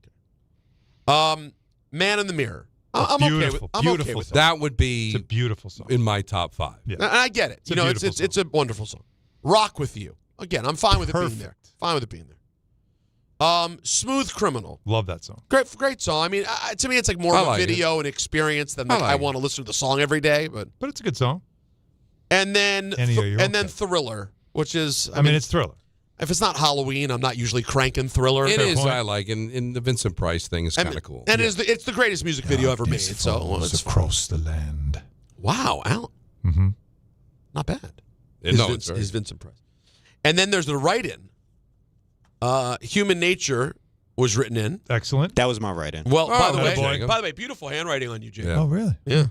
Man in the Mirror. I'm okay with. I'm okay with that. That would be It's a beautiful song. in my top 5. Yeah. And I get it. It's a beautiful It's a wonderful song. Rock with You. Again, I'm fine with it being there. Fine with it being there. Smooth Criminal. Love that song. Great song. I mean, to me, it's like more of a video and experience than I want to listen to the song every day. But it's a good song. And then then Thriller, which is I mean, it's Thriller. If it's not Halloween, I'm not usually cranking Thriller. It is. I like, and the Vincent Price thing is kind of cool. And it's the greatest music video ever made. So it's across the land. Wow, Alan. Mm-hmm. Not bad. His Vincent Price. And then there's the write-in. Human Nature was written in. Excellent. That was my write-in. Well, by the way, beautiful handwriting on you, Jake. Yeah. Oh, really? Yeah.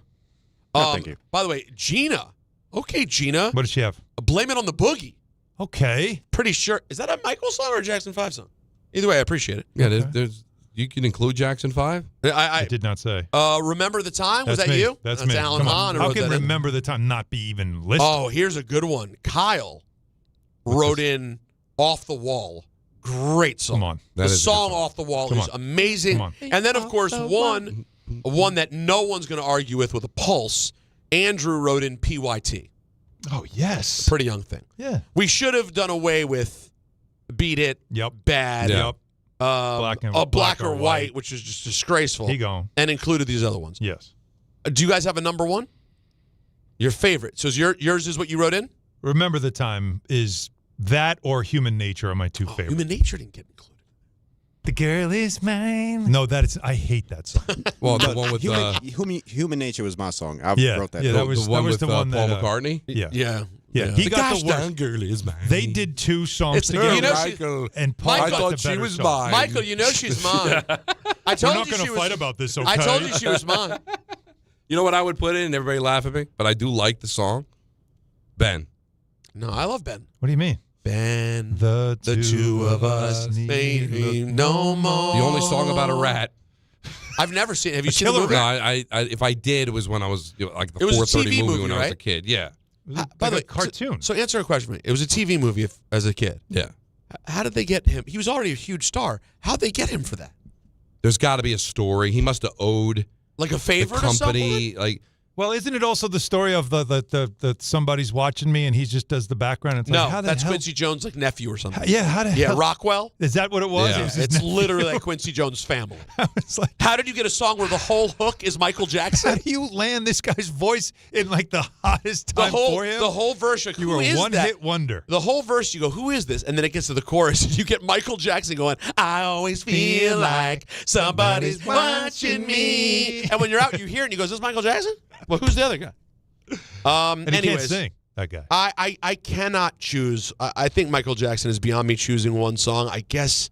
Thank you. By the way, Gina. Okay, Gina. What does she have? Blame It on the Boogie. Okay. Pretty sure. Is that a Michael song or a Jackson 5 song? Either way, I appreciate it. Yeah, there's you can include Jackson 5. I did not say. Remember the Time? Was That's that me. you? That's me. Alan Hahn. How can Remember the Time not be even listed? Oh, here's a good one. Kyle wrote in Off the Wall great song. Come on. The song Off the Wall is amazing. Come on. And then, of course, one that no one's going to argue with a pulse, Andrew wrote in PYT. Oh, yes. Pretty young thing. Yeah. We should have done away with Beat It, Bad, Black or White, which is just disgraceful. He gone. And included these other ones. Yes. Do you guys have a number one? Your favorite. So yours is what you wrote in? Remember the Time is that or Human Nature are my two favorites. Human Nature didn't get included. The girl is mine. No, I hate that song. Well, the one with Human Nature was my song. I wrote that. Yeah, that was the one with the one Paul that, McCartney? Yeah. He got the worst. Girl is mine. They did two songs together. And Paul I got thought the she better was song. mine. Michael, you know she's mine. I told We're not you going she to was. fight about this, okay? I told you she was mine. You know what I would put in and everybody laugh at me? But I do like the song. Ben. No, I love Ben. What do you mean? Ben, the two of us maybe no more. The only song about a rat. I've never seen. Have you seen the movie? No, I if I did, it was when I was like the It was a 4:30 TV movie when I was right? a kid. Yeah. By the way, cartoon. So answer a question for me. It was a TV movie as a kid. Yeah. How did they get him? He was already a huge star. How'd they get him for that? There's got to be a story. He must have owed like a favor the company. Like, well, isn't it also the story of the somebody's watching me and he just does the background? It's no, like, how the that's hell? Quincy Jones' like nephew or something. How the hell? Rockwell. Is that what it was? Yeah, It was his it's nephew. literally like Quincy Jones' family. It's like, how did you get a song where the whole hook is Michael Jackson? How do you land this guy's voice in like the hottest time for him? The whole verse, like, You who were is one that? hit wonder. The whole verse, you go, who is this? And then it gets to the chorus, and you get Michael Jackson going, I always feel like somebody's watching me. And when you're out, you hear it, and you go, is this Michael Jackson? Well, who's the other guy? And he anyways, can't sing, that guy. I cannot choose. I think Michael Jackson is beyond me choosing one song. I guess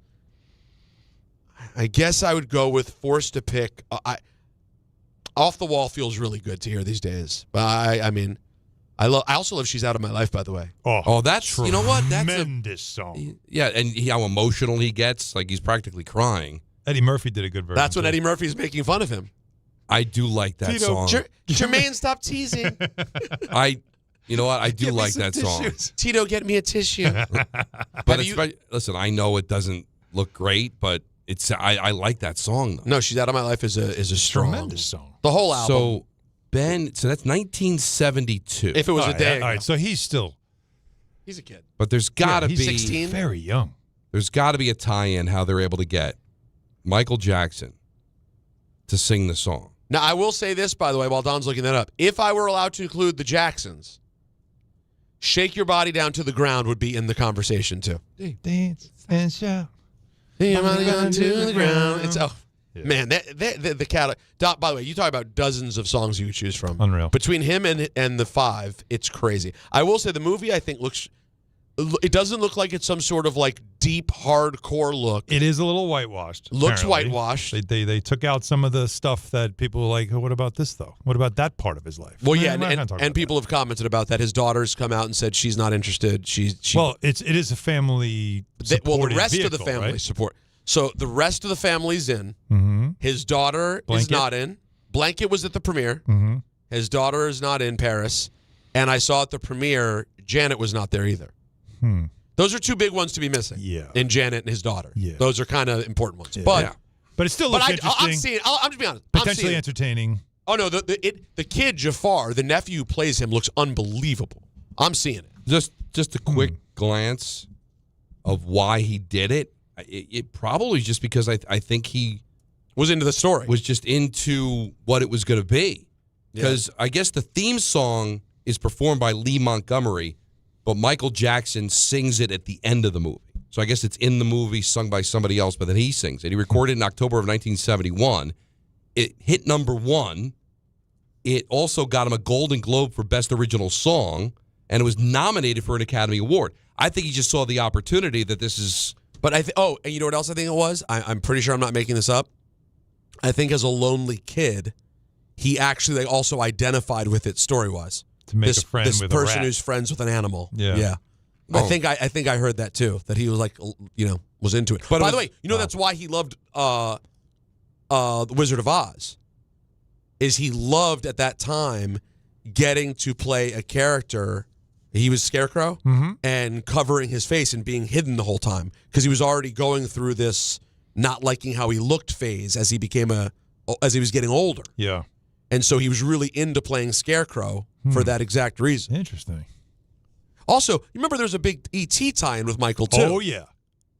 I would go with forced to pick. Off the Wall feels really good to hear these days. But I also love She's Out of My Life, by the way. Oh, that's you know what? That's tremendous song. Yeah, and how emotional he gets, like he's practically crying. Eddie Murphy did a good version. That's when Eddie Murphy's making fun of him. I do like that song. Jermaine, stop teasing. You know what? I do like that song. Tito, get me a tissue. But listen, I know it doesn't look great, but I like that song though. No, She's Out of My Life is a strong, tremendous song. The whole album. So that's 1972. If it was a day ago. All right, so he's a kid. But there's got to be 16. Very young. There's got to be a tie-in how they're able to get Michael Jackson to sing the song. Now, I will say this, by the way, while Don's looking that up. If I were allowed to include the Jacksons, Shake Your Body Down to the Ground would be in the conversation, too. Dance and shout. Your body down to the ground. It's man, the catalog. Don, by the way, you talk about dozens of songs you could choose from. Unreal. Between him and the five, it's crazy. I will say the movie, I think, it doesn't look like it's some sort of like deep, hardcore look. It is a little whitewashed. Looks apparently. whitewashed. They took out some of the stuff that people were like, oh, what about this, though? What about that part of his life? Well, yeah, We're not gonna talk and about people have commented about that. His daughter's come out and said she's not interested. Well, it is a family the rest vehicle, of the family right? support. So the rest of the family's in. Mm-hmm. His daughter is not in. Blanket was at the premiere. Mm-hmm. His daughter is not in Paris. And I saw at the premiere, Janet was not there either. Those are two big ones to be missing. Yeah. In Janet and his daughter. Yeah. Those are kind of important ones. Yeah. But it still looks interesting. I'm seeing. I'm just being honest. Potentially entertaining. Oh no, the kid Jafar, the nephew who plays him, looks unbelievable. I'm seeing it. Just a quick glance of why he did it. It probably just because I think he was into the story. Was just into what it was going to be. Because I guess the theme song is performed by Lee Montgomery, but Michael Jackson sings it at the end of the movie. So I guess it's in the movie, sung by somebody else, but then he sings it. He recorded it in October of 1971. It hit number 1. It also got him a Golden Globe for Best Original Song, and it was nominated for an Academy Award. I think he just saw the opportunity that this is... But and you know what else I think it was? I'm pretty sure I'm not making this up. I think as a lonely kid, he actually also identified with it story-wise. To make a friend with a rat. This person who's friends with an animal. Yeah. I think I heard that too. That he was like, was into it. But by the way, that's why he loved The Wizard of Oz. Is he loved at that time getting to play a character He was Scarecrow and covering his face and being hidden the whole time because he was already going through this not liking how he looked phase as he was getting older. Yeah. And so he was really into playing Scarecrow for that exact reason. Interesting. Also, you remember there's a big E.T. tie-in with Michael, too. Oh, yeah.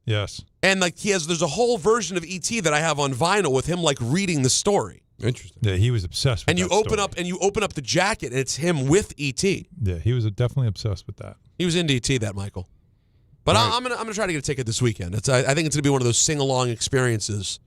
Yes. And like there's a whole version of E.T. that I have on vinyl with him like reading the story. Interesting. Yeah, he was obsessed with and that you open up the jacket and it's him with E.T. Yeah, he was definitely obsessed with that. He was into E.T. that Michael. But I'm gonna try to get a ticket this weekend. I think it's gonna be one of those sing-along experiences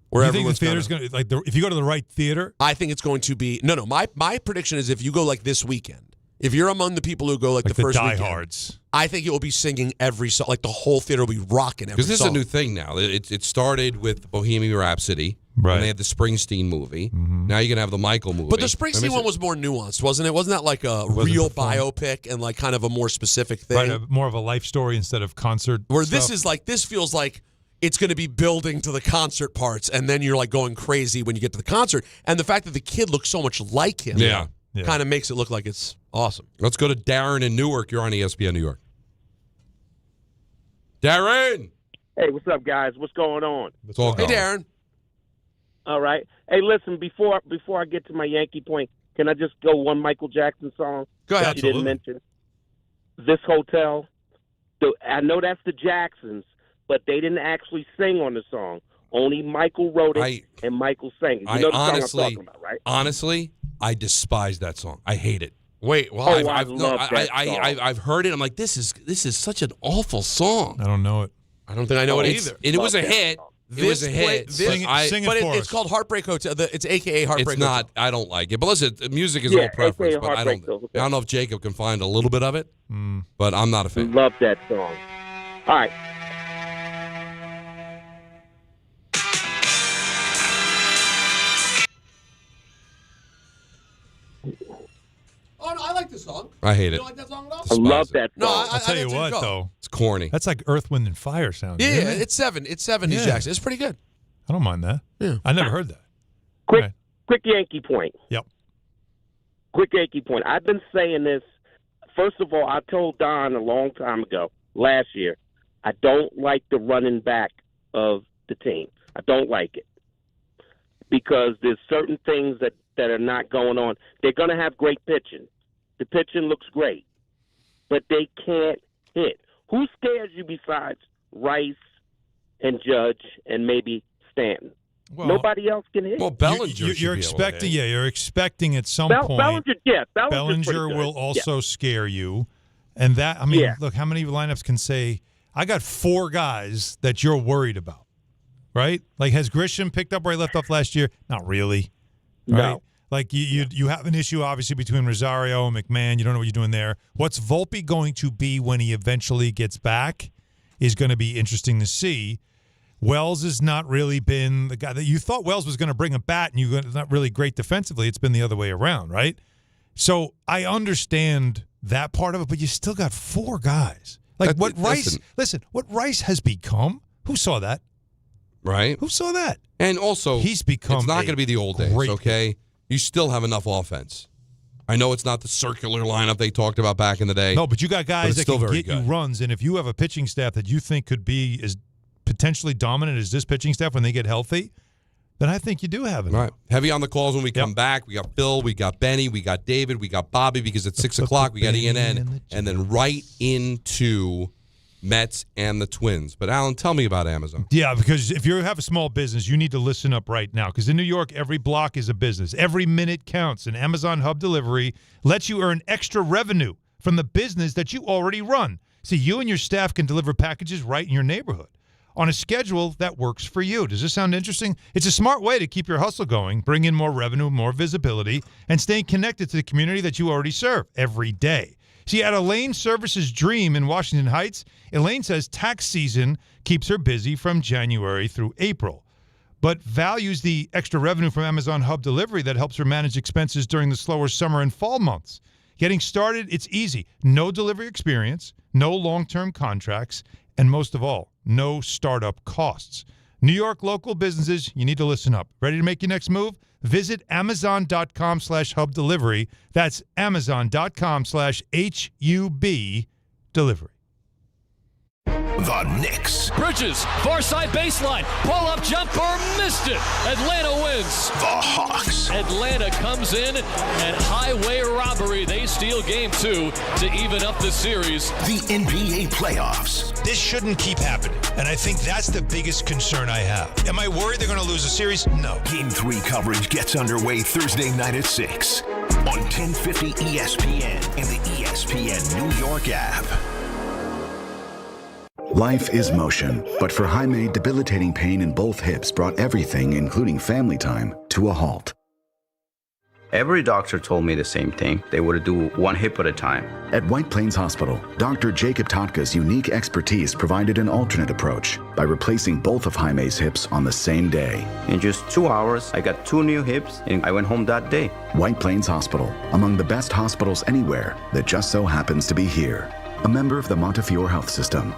where you think the theater's going to if you go to the right theater? I think it's going to be no. My prediction is if you go like this weekend, if you're among the people who go like the first weekend, diehards, I think it will be singing every song. Like the whole theater will be rocking every song. Because this is a new thing now. It started with Bohemian Rhapsody. Right. And they had the Springsteen movie. Now you're going to have the Michael movie. But the Springsteen one was more nuanced, wasn't it? Wasn't that like a real biopic and like kind of a more specific thing? Right, more of a life story instead of concert Where stuff. this feels like it's going to be building to the concert parts, and then you're like going crazy when you get to the concert. And the fact that the kid looks so much like him kind of makes it look like it's awesome. Let's go to Darren in Newark. You're on ESPN New York. Darren! Hey, what's up, guys? What's going on? It's all Hey, Darren. All right. Hey, listen, before I get to my Yankee point, can I just go one Michael Jackson song? Go ahead. That you didn't mention? This Hotel. I know that's the Jacksons, but they didn't actually sing on the song. Only Michael wrote it and Michael sang it. You know the song I'm talking about, right? Honestly, I despise that song. I hate it. Wait, well, I love that song. I've heard it. I'm like, this is such an awful song. I don't know it. I don't think I know it either. And it was a hit. It was a hit. Sing it for us. It's called Heartbreak Hotel. It's AKA Heartbreak It's not. Hotel. I don't like it. But listen, music is all preference. AKA But I don't know if Jacob can find a little bit of it. But I'm not a fan. Love that song. All right. Oh, no, I like this song. I hate it. You don't like that song at all? I love that song. No, I'll tell you didn't what, go. though. It's corny. That's like Earth, Wind, and Fire sound. Yeah, isn't it? it's 70s Jackson. It's pretty good. I don't mind that. Yeah. I never heard that. Quick Yankee point. Yep. Quick Yankee point. I've been saying this. First of all, I told Don a long time ago, last year, I don't like the running back of the team. I don't like it. Because there's certain things that are not going on. They're going to have great pitching. The pitching looks great. But they can't hit. Who scares you besides Rice and Judge and maybe Stanton? Well, nobody else can hit. Well, Bellinger. You're expecting, you're expecting at some point. Bellinger will also scare you, and that. I mean, look, how many lineups can say I got 4 guys that you're worried about, right? Like, has Grisham picked up where he left off last year? Not really. Right? No. Like you have an issue obviously between Rosario and McMahon. You don't know what you're doing there. What's Volpe going to be when he eventually gets back is going to be interesting to see. Wells has not really been the guy that you thought Wells was going to bring a bat, and you're not really great defensively. It's been the other way around, right? So I understand that part of it, but you still got 4 guys. Like what Rice has become. Who saw that? Right. Who saw that? And also, he's become. It's not going to be the old days, okay? You still have enough offense. I know it's not the circular lineup they talked about back in the day. No, but you got guys that still can very get you good. runs, and if you have a pitching staff that you think could be as potentially dominant as this pitching staff when they get healthy, then I think you do have it. All right. Heavy on the calls when we come back. We got Bill, we got Benny, we got David, we got Bobby, because at 6 o'clock we got ENN, and then right into Mets and the Twins. But, Alan, tell me about Amazon. Yeah, because if you have a small business, you need to listen up right now, because in New York, every block is a business. Every minute counts, and Amazon Hub Delivery lets you earn extra revenue from the business that you already run. See, you and your staff can deliver packages right in your neighborhood on a schedule that works for you. Does this sound interesting? It's a smart way to keep your hustle going, bring in more revenue, more visibility, and staying connected to the community that you already serve every day. See, at Elaine Services Dream in Washington Heights, Elaine says tax season keeps her busy from January through April, but values the extra revenue from Amazon Hub Delivery that helps her manage expenses during the slower summer and fall months. Getting started, it's easy. No delivery experience, no long-term contracts, and most of all, no startup costs. New York local businesses, you need to listen up. Ready to make your next move? Visit Amazon.com/hub delivery. That's Amazon.com/HUB delivery. The Knicks. Bridges, far side baseline, pull-up jumper, missed it. Atlanta wins. The Hawks. Atlanta comes in and highway robbery. They steal game 2 to even up the series. The NBA playoffs. This shouldn't keep happening, and I think that's the biggest concern I have. Am I worried they're going to lose a series? No. Game 3 coverage gets underway Thursday night at 6 on 1050 ESPN and the ESPN New York app. Life is motion, but for Jaime, debilitating pain in both hips brought everything, including family time, to a halt. Every doctor told me the same thing. They would do one hip at a time. At White Plains Hospital, Dr. Jacob Totka's unique expertise provided an alternate approach by replacing both of Jaime's hips on the same day. In just 2 hours, I got 2 new hips, and I went home that day. White Plains Hospital, among the best hospitals anywhere that just so happens to be here. A member of the Montefiore Health System.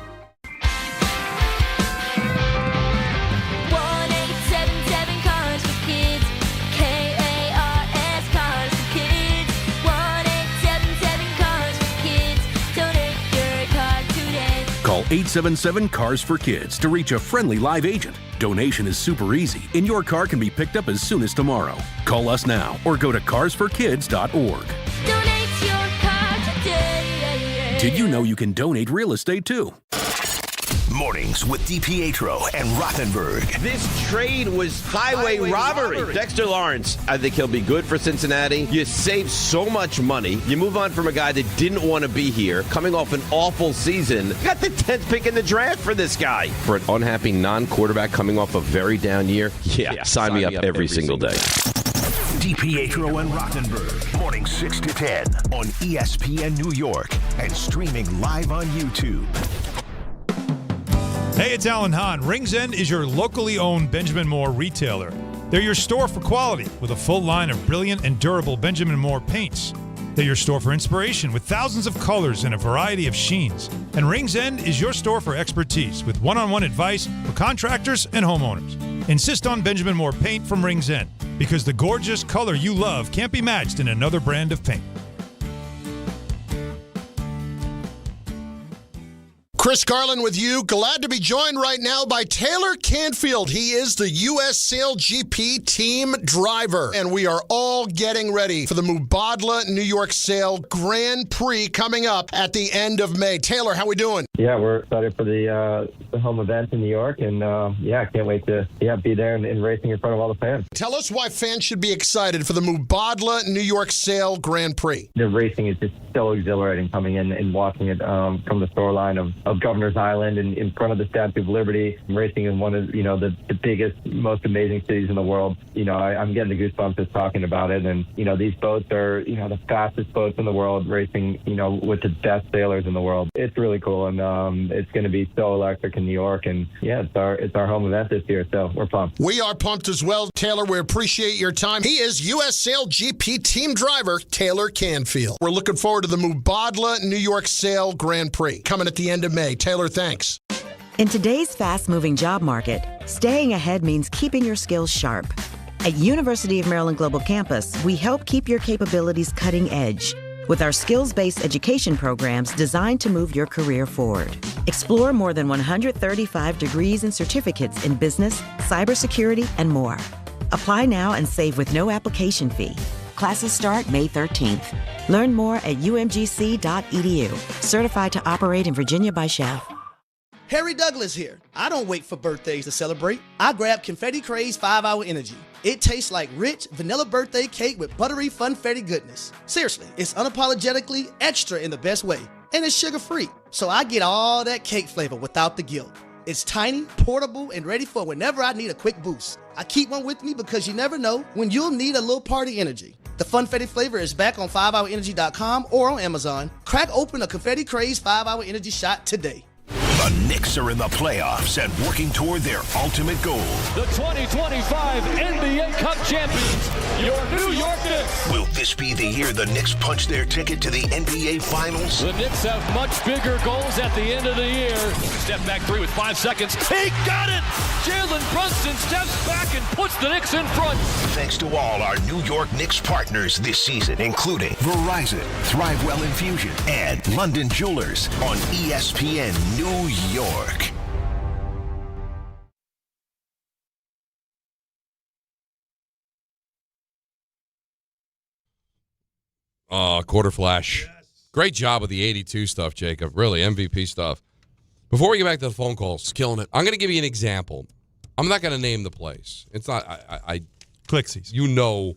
Call 877-CARS-FOR-KIDS to reach a friendly live agent. Donation is super easy, and your car can be picked up as soon as tomorrow. Call us now or go to carsforkids.org. Donate your car today. Did you know you can donate real estate too? Mornings with DiPietro and Rothenberg. This trade was highway robbery. Dexter Lawrence, I think he'll be good for Cincinnati. You save so much money. You move on from a guy that didn't want to be here, coming off an awful season. You got the 10th pick in the draft for this guy. For an unhappy non-quarterback coming off a very down year, sign me up every single day. DiPietro and Rothenberg, morning 6 to 10 on ESPN New York and streaming live on YouTube. Hey, it's Alan Hahn. Rings End is your locally owned Benjamin Moore retailer. They're your store for quality with a full line of brilliant and durable Benjamin Moore paints. They're your store for inspiration with thousands of colors and a variety of sheens. And Rings End is your store for expertise with one-on-one advice for contractors and homeowners. Insist on Benjamin Moore paint from Rings End because the gorgeous color you love can't be matched in another brand of paint. Chris Carlin with you. Glad to be joined right now by Taylor Canfield. He is the U.S. Sail GP team driver, and we are all getting ready for the Mubadala New York Sail Grand Prix coming up at the end of May. Taylor, how we doing? Yeah, we're excited for the home event in New York, and can't wait to be there and racing in front of all the fans. Tell us why fans should be excited for the Mubadala New York Sail Grand Prix. The racing is just so exhilarating coming in and watching it from the storyline of Governor's Island and in front of the Statue of Liberty, racing in one of the biggest, most amazing cities in the world. I'm getting the goosebumps just talking about it. And these boats are the fastest boats in the world, racing with the best sailors in the world. It's really cool, and it's going to be so electric in New York. And it's our home event this year, so we're pumped. We are pumped as well, Taylor. We appreciate your time. He is U.S. Sail GP team driver Taylor Canfield. We're looking forward to the Mubadala New York Sail Grand Prix coming at the end of May. Taylor, thanks. In today's fast-moving job market, staying ahead means keeping your skills sharp. At University of Maryland Global Campus, we help keep your capabilities cutting edge with our skills-based education programs designed to move your career forward. Explore more than 135 degrees and certificates in business, cybersecurity, and more. Apply now and save with no application fee. Classes start May 13th. Learn more at umgc.edu. Certified to operate in Virginia by Chef. Harry Douglas here. I don't wait for birthdays to celebrate. I grab Confetti Craze 5-Hour Energy. It tastes like rich vanilla birthday cake with buttery funfetti goodness. Seriously, it's unapologetically extra in the best way. And it's sugar-free, so I get all that cake flavor without the guilt. It's tiny, portable, and ready for whenever I need a quick boost. I keep one with me because you never know when you'll need a little party energy. The Funfetti flavor is back on 5hourenergy.com or on Amazon. Crack open a Confetti Craze 5-Hour Energy shot today. The The Knicks are in the playoffs and working toward their ultimate goal. The 2025 NBA Cup champions, your New York Knicks. Will this be the year the Knicks punch their ticket to the NBA Finals? The Knicks have much bigger goals at the end of the year. Step back three with 5 seconds. He got it! Jalen Brunson steps back and puts the Knicks in front. Thanks to all our New York Knicks partners this season, including Verizon, ThriveWell Infusion, and London Jewelers on ESPN New York. Quarter flash. Yes. Great job with the 82 stuff, Jacob. Really, MVP stuff. Before we get back to the phone calls, killing it. I'm going to give you an example. I'm not going to name the place. It's not. I Clixies. You know,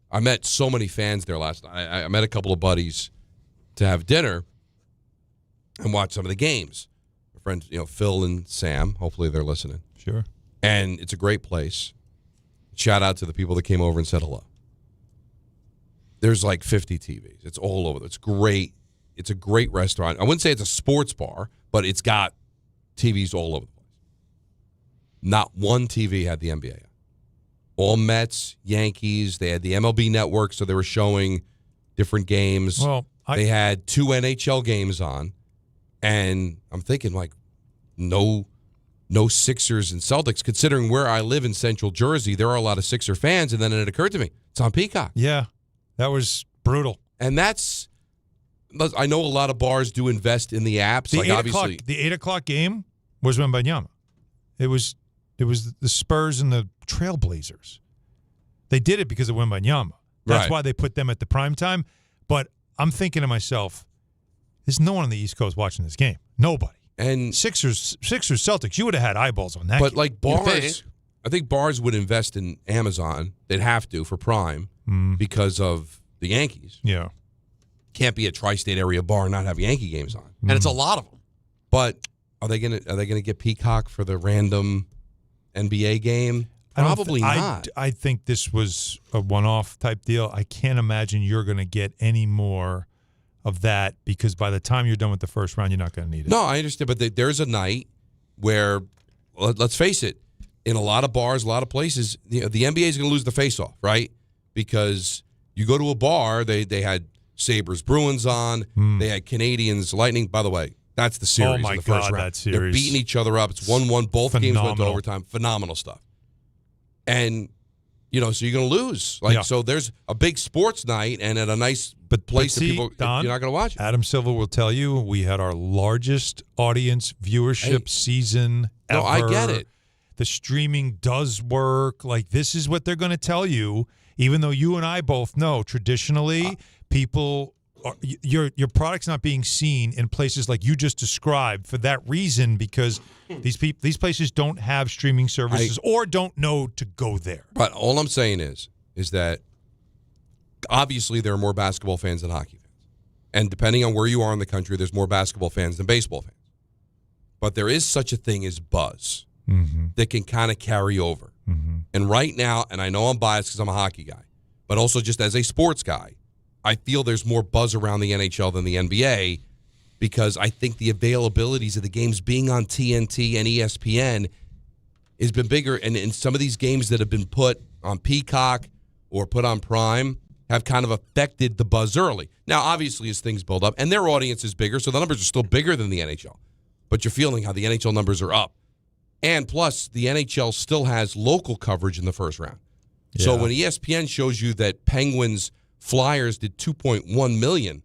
I met so many fans there last night. I met a couple of buddies to have dinner and watch some of the games. My friends, Phil and Sam. Hopefully, they're listening. Sure. And it's a great place. Shout out to the people that came over and said hello. There's like 50 TVs. It's all over. It's great. It's a great restaurant. I wouldn't say it's a sports bar, but it's got TVs all over the place. Not one TV had the NBA. All Mets, Yankees. They had the MLB network, so they were showing different games. Well, they had 2 NHL games on, and I'm thinking like, no Sixers and Celtics. Considering where I live in Central Jersey, there are a lot of Sixer fans, and then it occurred to me, it's on Peacock. Yeah, that was brutal. And I know a lot of bars do invest in the apps. The like obviously, the 8 o'clock game was Wemby. It was the Spurs and the Trailblazers. They did it because of Wemby. That's why they put them at the prime time. But I'm thinking to myself, there's no one on the East Coast watching this game. Nobody. And Sixers, Celtics, you would have had eyeballs on that. But game. like bars, I think bars would invest in Amazon. They'd have to for Prime because of the Yankees. Yeah. Can't be a tri-state area bar and not have Yankee games on. And it's a lot of them. But are they gonna get Peacock for the random NBA game? Probably not. I think this was a one-off type deal. I can't imagine you're going to get any more of that because by the time you're done with the first round, you're not going to need it. No, I understand. But there's a night where, let's face it, in a lot of bars, a lot of places, the NBA is going to lose the face-off, right? Because you go to a bar, they had Sabres Bruins on, they had Canadians Lightning. By the way, that's the series. Oh my in the first God, round. that series! They're beating each other up. It's 1-1. Both games went to overtime. Phenomenal stuff. And so you're going to lose. So there's a big sports night and at a nice place that people Don, you're not going to watch it. Adam Silver will tell you we had our largest audience viewership season ever. No, I get it. The streaming does work. Like this is what they're going to tell you, even though you and I both know traditionally people your product's not being seen in places like you just described for that reason because these places don't have streaming services or don't know to go there. But all I'm saying is that obviously there are more basketball fans than hockey fans. And depending on where you are in the country, there's more basketball fans than baseball fans. But there is such a thing as buzz that can kind of carry over. And right now, and I know I'm biased because I'm a hockey guy, but also just as a sports guy, I feel there's more buzz around the NHL than the NBA because I think the availabilities of the games being on TNT and ESPN has been bigger. And in some of these games that have been put on Peacock or put on Prime have kind of affected the buzz early. Now, obviously, as things build up, and their audience is bigger, so the numbers are still bigger than the NHL. But you're feeling how the NHL numbers are up. And plus, the NHL still has local coverage in the first round. Yeah. So when ESPN shows you that Penguins Flyers did 2.1 million,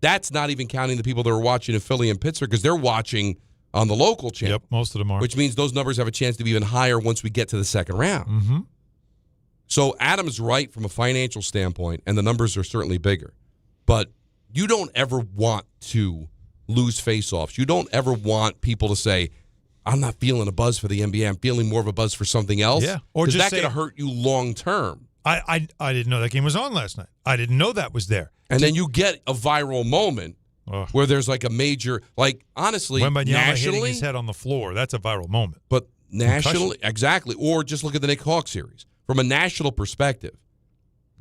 that's not even counting the people that are watching in Philly and Pittsburgh because they're watching on the local channel. Yep, most of them are. Which means those numbers have a chance to be even higher once we get to the second round. So Adam's right from a financial standpoint, and the numbers are certainly bigger. But you don't ever want to lose face-offs. You don't ever want people to say, I'm not feeling a buzz for the NBA. I'm feeling more of a buzz for something else. Yeah, or just that could hurt you long term. I didn't know that game was on last night. I didn't know that was there. And then you get a viral moment where there's like a major, like honestly, nationally, hitting his head on the floor. That's a viral moment. But nationally, exactly. Or just look at the Knicks Hawks series from a national perspective.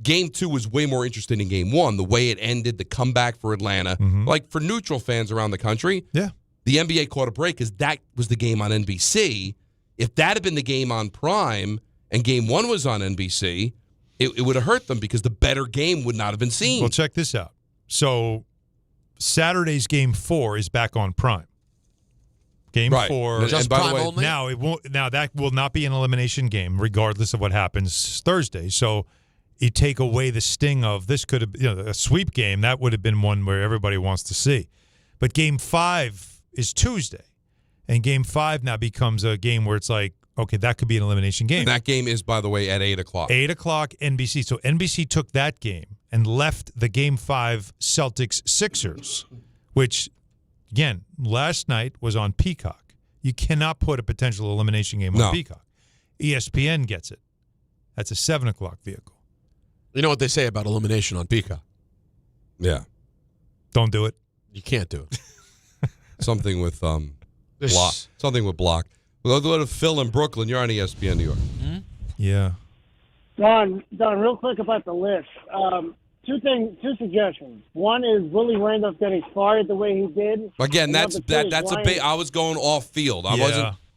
Game 2 was way more interesting than Game 1. The way it ended, the comeback for Atlanta, like for neutral fans around the country. Yeah. the NBA caught a break because that was the game on NBC. If that had been the game on Prime and Game 1 was on NBC, it would have hurt them because the better game would not have been seen. Well, check this out. So Saturday's Game 4 is back on Prime. Game 4. Just by Prime the way, only? now it won't. Now that will not be an elimination game, regardless of what happens Thursday. So you take away the sting of this could have a sweep game. That would have been one where everybody wants to see. But Game 5 is Tuesday, and Game 5 now becomes a game where it's like, okay, that could be an elimination game. And that game is, by the way, at 8 o'clock. 8 o'clock NBC. So NBC took that game and left the Game 5 Celtics-Sixers, which, again, last night was on Peacock. You cannot put a potential elimination game on Peacock. ESPN gets it. That's a 7 o'clock vehicle. You know what they say about elimination on Peacock? Yeah. Don't do it. You can't do it. Something with block. Something with block. We'll go to Phil in Brooklyn. You're on ESPN New York. Mm-hmm. Yeah. Don, real quick about the list. Two suggestions. One is Willie Randolph getting fired the way he did. Again, that's a big. I was going off field. I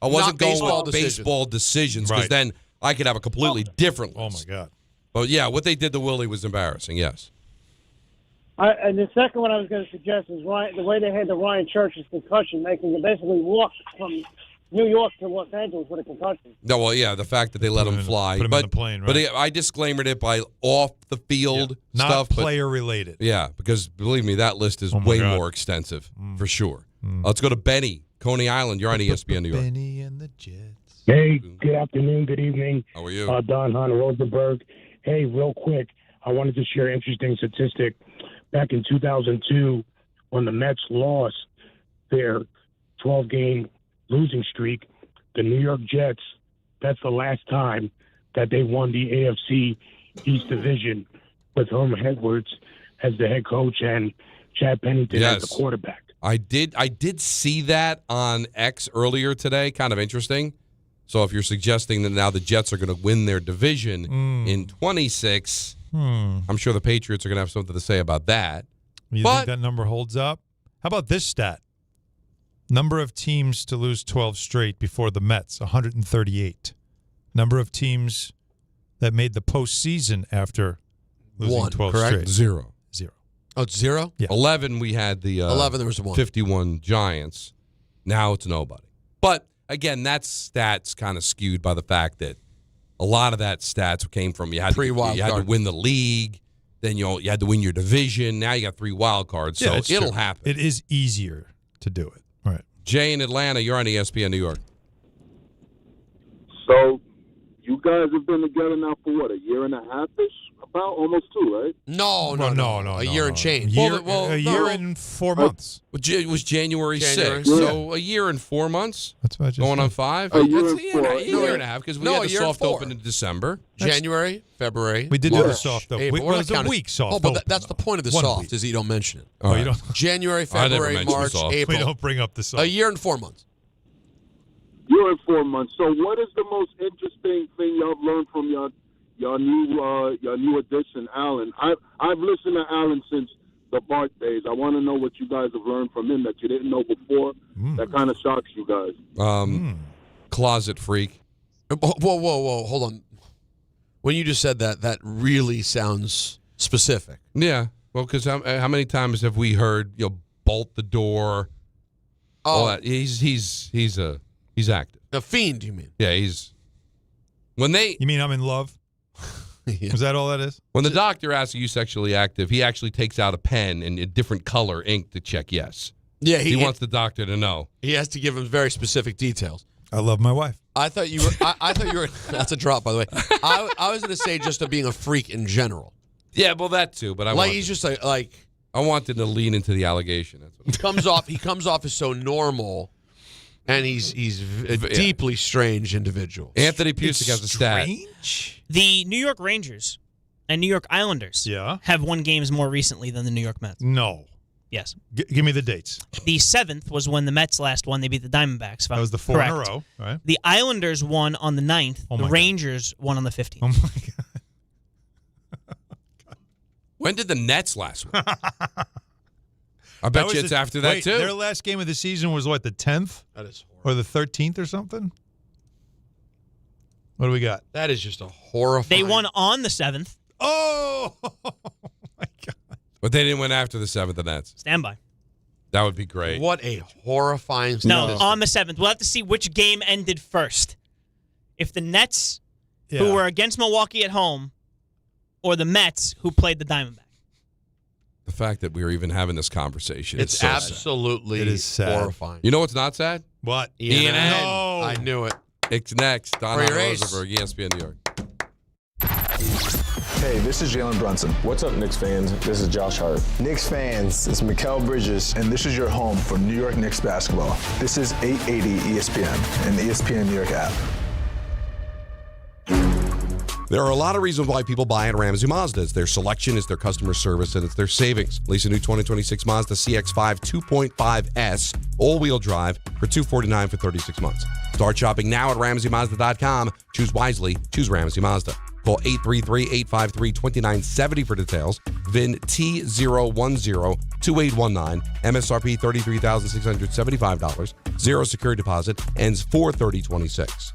wasn't going with baseball decisions because then I could have a completely different list. Oh my God. But yeah, what they did to Willie was embarrassing. Yes. And the second one I was going to suggest is the way they had the Ryan Church's concussion, making him basically walk from New York to Los Angeles with a concussion. No, well, yeah, the fact that they let him fly. Put him on the plane, right? But I disclaimed it by off the field Not stuff. player related. Yeah, because believe me, that list is way more extensive, for sure. Let's go to Benny, Coney Island. You're on ESPN New York. Benny and the Jets. Hey, good afternoon, good evening. How are you? Don, Hahn, Rosenberg. Hey, real quick, I wanted to share an interesting statistic. Back in 2002, when the Mets lost their 12-game losing streak, the New York Jets, that's the last time that they won the AFC East Division with Herman Edwards as the head coach and Chad Pennington as the quarterback. I did see that on X earlier today. Kind of interesting. So if you're suggesting that now the Jets are going to win their division in 26, I'm sure the Patriots are going to have something to say about that. You think that number holds up? How about this stat? Number of teams to lose 12 straight before the Mets, 138. Number of teams that made the postseason after losing 12 straight. Zero. Oh, it's 0? Yeah. 11, we had the 11, there was 1. 51 Giants. Now it's nobody. But, again, that stat's kind of skewed by the fact that a lot of that stats came from you had to win the league, then you had to win your division. Now you got 3 wild cards, so it'll happen. It is easier to do it. Right. Jay in Atlanta, you're on ESPN New York. So, you guys have been together now for what, a year and a half-ish? About almost 2, right? No. A year and change. A year and 4 months. It was January 6th, Yeah. so a year and 4 months. That's what I just going on said. 5. A year and That's 4. a year and a half because we had the soft open in December. January, February. We did do the soft open. April. It was a week soft but open. that's the point of the 1 soft week. is that you don't mention it. Oh, you don't? January, I never February, mentioned March, the soft. April. We don't bring up the soft. A year and 4 months. Year and 4 months. So, what is the most interesting thing y'all learned from your new addition, Allen? I've listened to Allen since the Bart days. I want to know what you guys have learned from him that you didn't know before. That kind of shocks you guys. Closet freak. Whoa. Hold on. When you just said that really sounds specific. Yeah. Well, because how many times have we heard bolt the door? All that. He's active. A fiend, you mean? Yeah, You mean I'm in love? Yeah. Is that all that is? When the doctor asks, are you sexually active, he actually takes out a pen and a different color ink to check yes. Yeah, he wants the doctor to know. He has to give him very specific details. I love my wife. I thought you were. I thought you were. That's a drop, by the way. I was going to say just being a freak in general. Yeah, well, that too. But he's just like I wanted to lean into the allegation. That's what he comes off as so normal, and he's a deeply strange individual. Anthony Pusick has a stat. The New York Rangers and New York Islanders have won games more recently than the New York Mets. No. Yes. Give me the dates. The 7th was when the Mets last won. They beat the Diamondbacks. That was the 4 in a row, right? The Islanders won on the 9th. The Rangers won on the 15th. Oh, my God. When did the Nets last win? I bet you it's after that, too. Their last game of the season was what, the 10th? That is horrible. Or the 13th or something? What do we got? That is just a horrifying. They won on the 7th. Oh, my God. But they didn't win after the 7th, the Nets. Stand by. That would be great. What a horrifying No, on the 7th. We'll have to see which game ended first. If the Nets, who were against Milwaukee at home, or the Mets, who played the Diamondbacks. The fact that we are even having this conversation It's is so absolutely It is sad. horrifying. You know what's not sad? What? ENN. No. I knew it. It's next. Don For your ace. Rosenberg, ESPN New York. Hey, this is Jalen Brunson. What's up, Knicks fans? This is Josh Hart. Knicks fans, it's Mikal Bridges, and this is your home for New York Knicks basketball. This is 880 ESPN and the ESPN New York app. There are a lot of reasons why people buy at Ramsey Mazda. It's their selection, it's their customer service, and it's their savings. Lease a new 2026 Mazda CX-5 2.5S all-wheel drive for $249 for 36 months. Start shopping now at RamseyMazda.com. Choose wisely. Choose Ramsey Mazda. Call 833-853-2970 for details. VIN T010-2819. MSRP $33,675. Zero security deposit. Ends 4/30/26.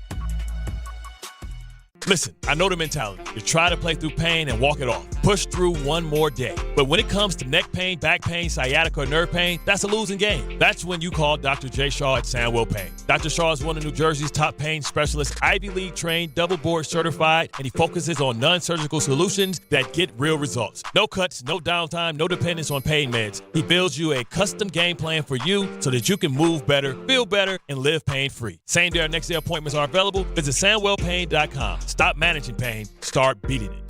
Listen, I know the mentality. You try to play through pain and walk it off. Push through one more day. But when it comes to neck pain, back pain, sciatica, or nerve pain, that's a losing game. That's when you call Dr. J. Shaw at Sandwell Pain. Dr. Shaw is one of New Jersey's top pain specialists, Ivy League trained, double board certified, and he focuses on non-surgical solutions that get real results. No cuts, no downtime, no dependence on pain meds. He builds you a custom game plan for you so that you can move better, feel better, and live pain-free. Same day or next day appointments are available. Visit SandwellPain.com. Stop managing pain. Start beating it.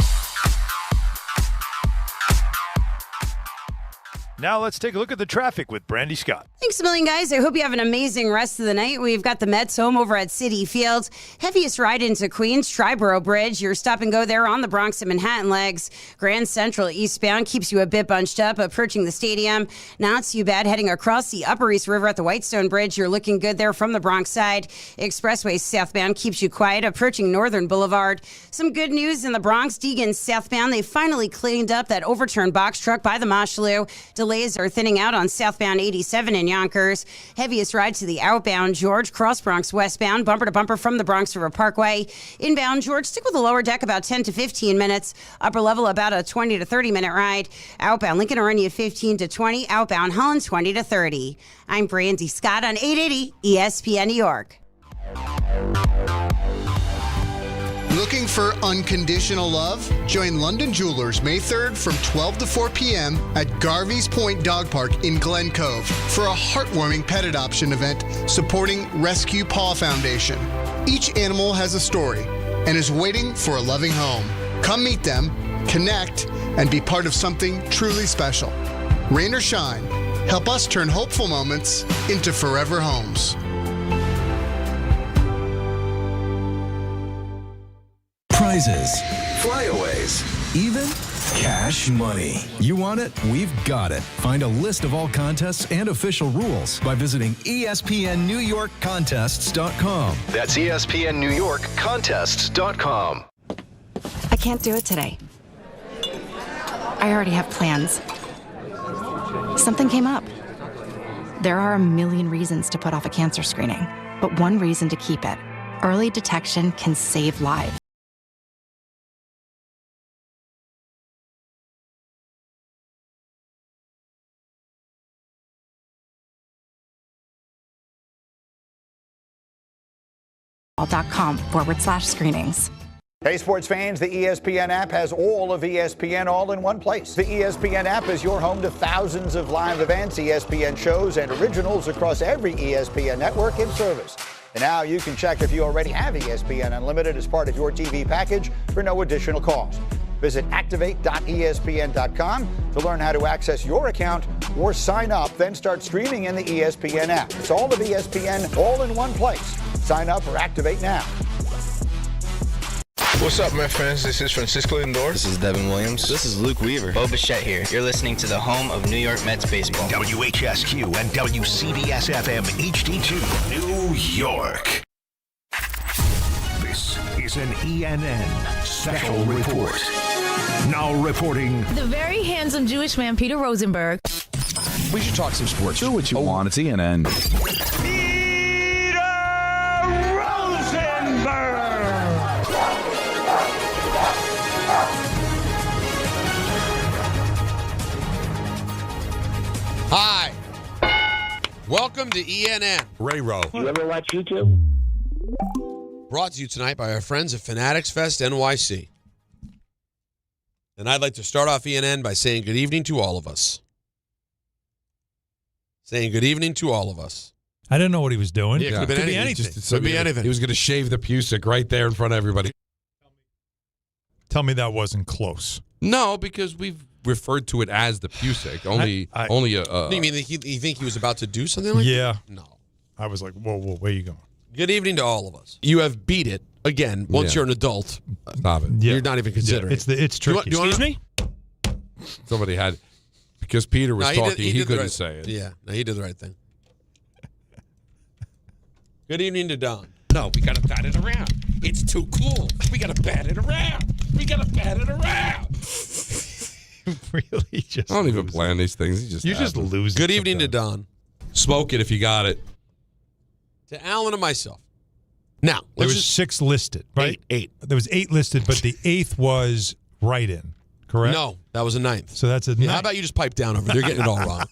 Now let's take a look at the traffic with Brandy Scott. Thanks a million, guys. I hope you have an amazing rest of the night. We've got the Mets home over at Citi Field. Heaviest ride into Queens, Triborough Bridge. Your stop and go there on the Bronx and Manhattan legs. Grand Central eastbound keeps you a bit bunched up, approaching the stadium. Not too bad heading across the Upper East River at the Whitestone Bridge. You're looking good there from the Bronx side. Expressway southbound keeps you quiet, approaching Northern Boulevard. Some good news in the Bronx. Deegan southbound, they finally cleaned up that overturned box truck by the Mosholu. Delays are thinning out on southbound 87 in Yonkers. Heaviest ride to the outbound George, Cross Bronx westbound, bumper to bumper from the Bronx River Parkway. Inbound George, stick with the lower deck about 10 to 15 minutes. Upper level about a 20 to 30 minute ride. Outbound Lincoln Orania 15 to 20. Outbound Holland 20 to 30. I'm Brandy Scott on 880 ESPN New York. Looking for unconditional love? Join London Jewelers May 3rd from 12 to 4 p.m. at Garvey's Point Dog Park in Glen Cove for a heartwarming pet adoption event supporting Rescue Paw Foundation. Each animal has a story and is waiting for a loving home. Come meet them, connect, and be part of something truly special. Rain or shine, help us turn hopeful moments into forever homes. Prizes, flyaways, even cash money. You want it? We've got it. Find a list of all contests and official rules by visiting ESPNNewYorkContests.com. That's ESPNNewYorkContests.com. I can't do it today. I already have plans. Something came up. There are a million reasons to put off a cancer screening, but one reason to keep it. Early detection can save lives. .com/screenings. Hey, sports fans, the ESPN app has all of ESPN all in one place. The ESPN app is your home to thousands of live events, ESPN shows, and originals across every ESPN network and service. And now you can check if you already have ESPN Unlimited as part of your TV package for no additional cost. Visit activate.espn.com to learn how to access your account or sign up, then start streaming in the ESPN app. It's all of ESPN all in one place. Sign up or activate now. What's up, my friends? This is Francisco Lindor. This is Devin Williams. This is Luke Weaver. Bo Bichette here. You're listening to the home of New York Mets baseball. WHSQ and WCBS FM HD2, New York. This is an ENN Special Report. Now reporting. The very handsome Jewish man, Peter Rosenberg. We should talk some sports. Do what you want. It's ENN. Hi. Welcome to ENN. Ray Rowe. You ever watch YouTube? Brought to you tonight by our friends at Fanatics Fest NYC. And I'd like to start off ENN by saying good evening to all of us. Saying good evening to all of us. I didn't know what he was doing. Yeah, could be anything. Could be anything. He was going to shave the Pusick right there in front of everybody. Tell me that wasn't close. No, because we've referred to it as the Pusick. You mean you think he was about to do something like yeah. that? No. I was like, whoa, where are you going? Good evening to all of us. You have beat it again. Once you're an adult, stop it. You're not even considering. It's tricky. Excuse me? Somebody had, because Peter was talking, he couldn't right, say it. Yeah, no, he did the right thing. Good evening to Don. No, we got to bat it around. It's too cool. We got to bat it around. We got to bat it around. Really just I don't even plan these things. You just lose. Good evening to Don. Smoke it if you got it. To Alan and myself. Now, there was 6 listed, right? 8. There was 8 listed, but the 8th was write-in, correct? No, that was a 9th. So that's a 9th. How about you just pipe down over there? You're getting it all wrong.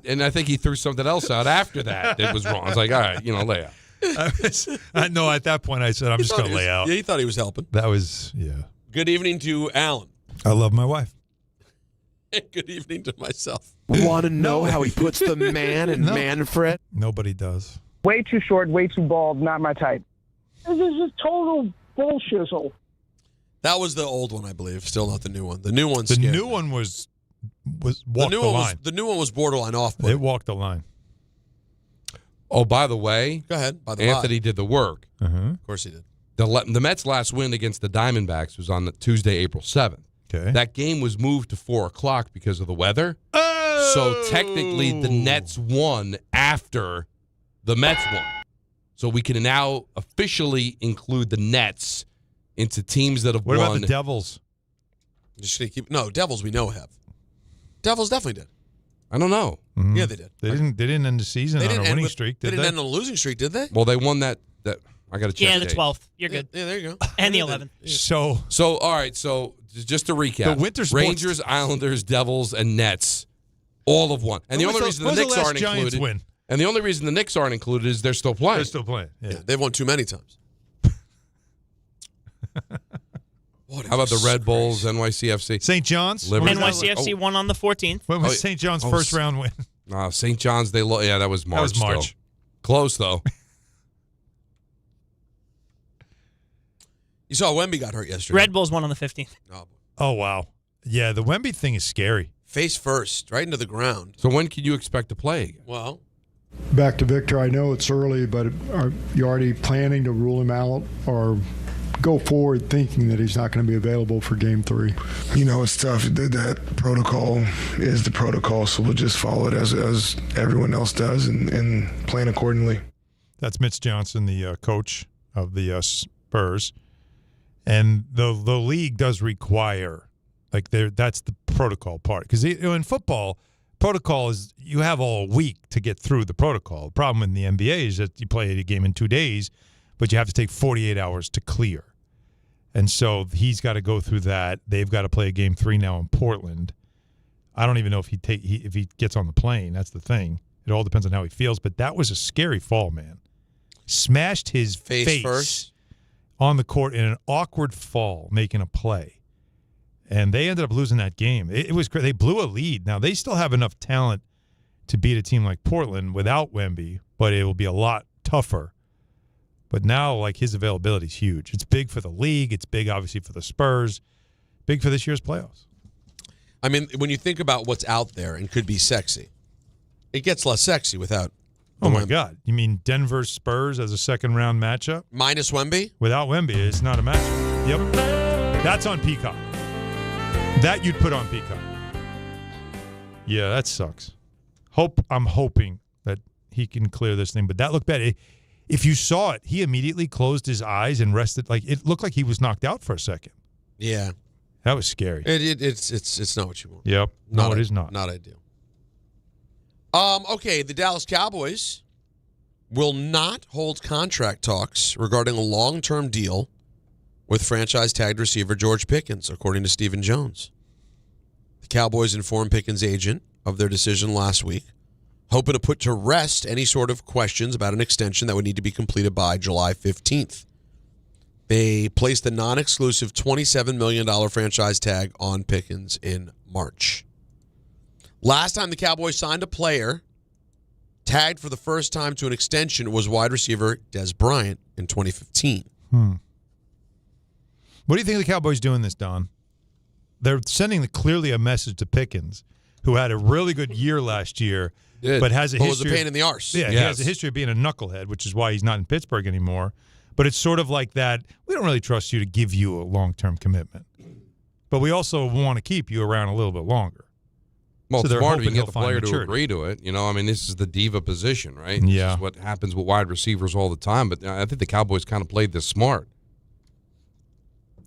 And I think he threw something else out after that was wrong. I was like, all right, lay out. No, at that point I said, I'm just going to lay out. Yeah, he thought he was helping. That was, yeah. Good evening to Alan. I love my wife. Good evening to myself. Want to know how he puts the man in Manfred? Nobody does. Way too short, way too bald, not my type. This is just total bullshizzle. That was the old one, I believe. Still not the new one. The new one. The new one was walked the line. The new one was borderline off. It walked the line. Oh, by the way, go ahead. Anthony did the work. Of course he did. The Mets' last win against the Diamondbacks was on Tuesday, April 7th. Okay. That game was moved to 4 o'clock because of the weather. Oh! So technically, the Nets won after the Mets won. So we can now officially include the Nets into teams that have won. What about the Devils? Just gonna keep Devils we know have. Devils definitely did. I don't know. Mm-hmm. Yeah, they did. They didn't end the season on a winning streak, did they? They didn't end on a losing streak, did they? Well, they won that I got to check. Yeah, the 12th. You're good. Yeah, there you go. And the 11th. So all right. So just to recap, the winter sports Rangers, Islanders, Devils, and Nets all have won. And the only reason the Knicks aren't included. And the only reason the Knicks aren't included is they're still playing. They're still playing. Yeah. They've won too many times. How about the Red Bulls, NYCFC? St. John's? NYCFC won on the 14th. When was St. John's first round win? St. John's, that was March. That was March. Still. Close, though. You saw Wemby got hurt yesterday. Red Bulls won on the 15th. Oh, wow. Yeah, the Wemby thing is scary. Face first, right into the ground. So when can you expect to play again? Well, back to Victor. I know it's early, but are you already planning to rule him out or go forward thinking that he's not going to be available for Game 3? It's tough. That protocol is the protocol, so we'll just follow it as everyone else does and plan accordingly. That's Mitch Johnson, the coach of the Spurs. And the league does require, that's the protocol part. Because in football, protocol is you have all week to get through the protocol. The problem in the NBA is that you play a game in 2 days, but you have to take 48 hours to clear. And so he's got to go through that. They've got to play Game 3 now in Portland. I don't even know if he gets on the plane. That's the thing. It all depends on how he feels. But that was a scary fall, man. Smashed his face first on the court in an awkward fall, making a play. And they ended up losing that game. It was great. They blew a lead. Now, they still have enough talent to beat a team like Portland without Wemby, but it will be a lot tougher. But now, his availability is huge. It's big for the league. It's big, obviously, for the Spurs. Big for this year's playoffs. I mean, when you think about what's out there and could be sexy, it gets less sexy without Oh, my God. You mean Denver Spurs as a second-round matchup? Minus Wemby? Without Wemby, it's not a matchup. Yep. That's on Peacock. That you'd put on Peacock. Yeah, that sucks. I'm hoping that he can clear this thing, but that looked bad. If you saw it, he immediately closed his eyes and rested. It looked like he was knocked out for a second. Yeah. That was scary. It's not what you want. Yep. No, it is not. Not ideal. Okay, the Dallas Cowboys will not hold contract talks regarding a long-term deal with franchise-tagged receiver George Pickens, according to Stephen Jones. The Cowboys informed Pickens' agent of their decision last week, hoping to put to rest any sort of questions about an extension that would need to be completed by July 15th. They placed the non-exclusive $27 million franchise tag on Pickens in March. Last time the Cowboys signed a player tagged for the first time to an extension was wide receiver Des Bryant in 2015. What do you think the Cowboys doing this, Don? They're sending clearly a message to Pickens, who had a really good year last year, but has a history. Was a pain in the arse. Yeah, he has a history of being a knucklehead, which is why he's not in Pittsburgh anymore. But it's sort of like that. We don't really trust you to give you a long-term commitment, but we also want to keep you around a little bit longer. Well, so it's smart if you can get the player to agree to it. You know, I mean, this is the diva position, right? Yeah. This is what happens with wide receivers all the time. But I think the Cowboys kind of played this smart.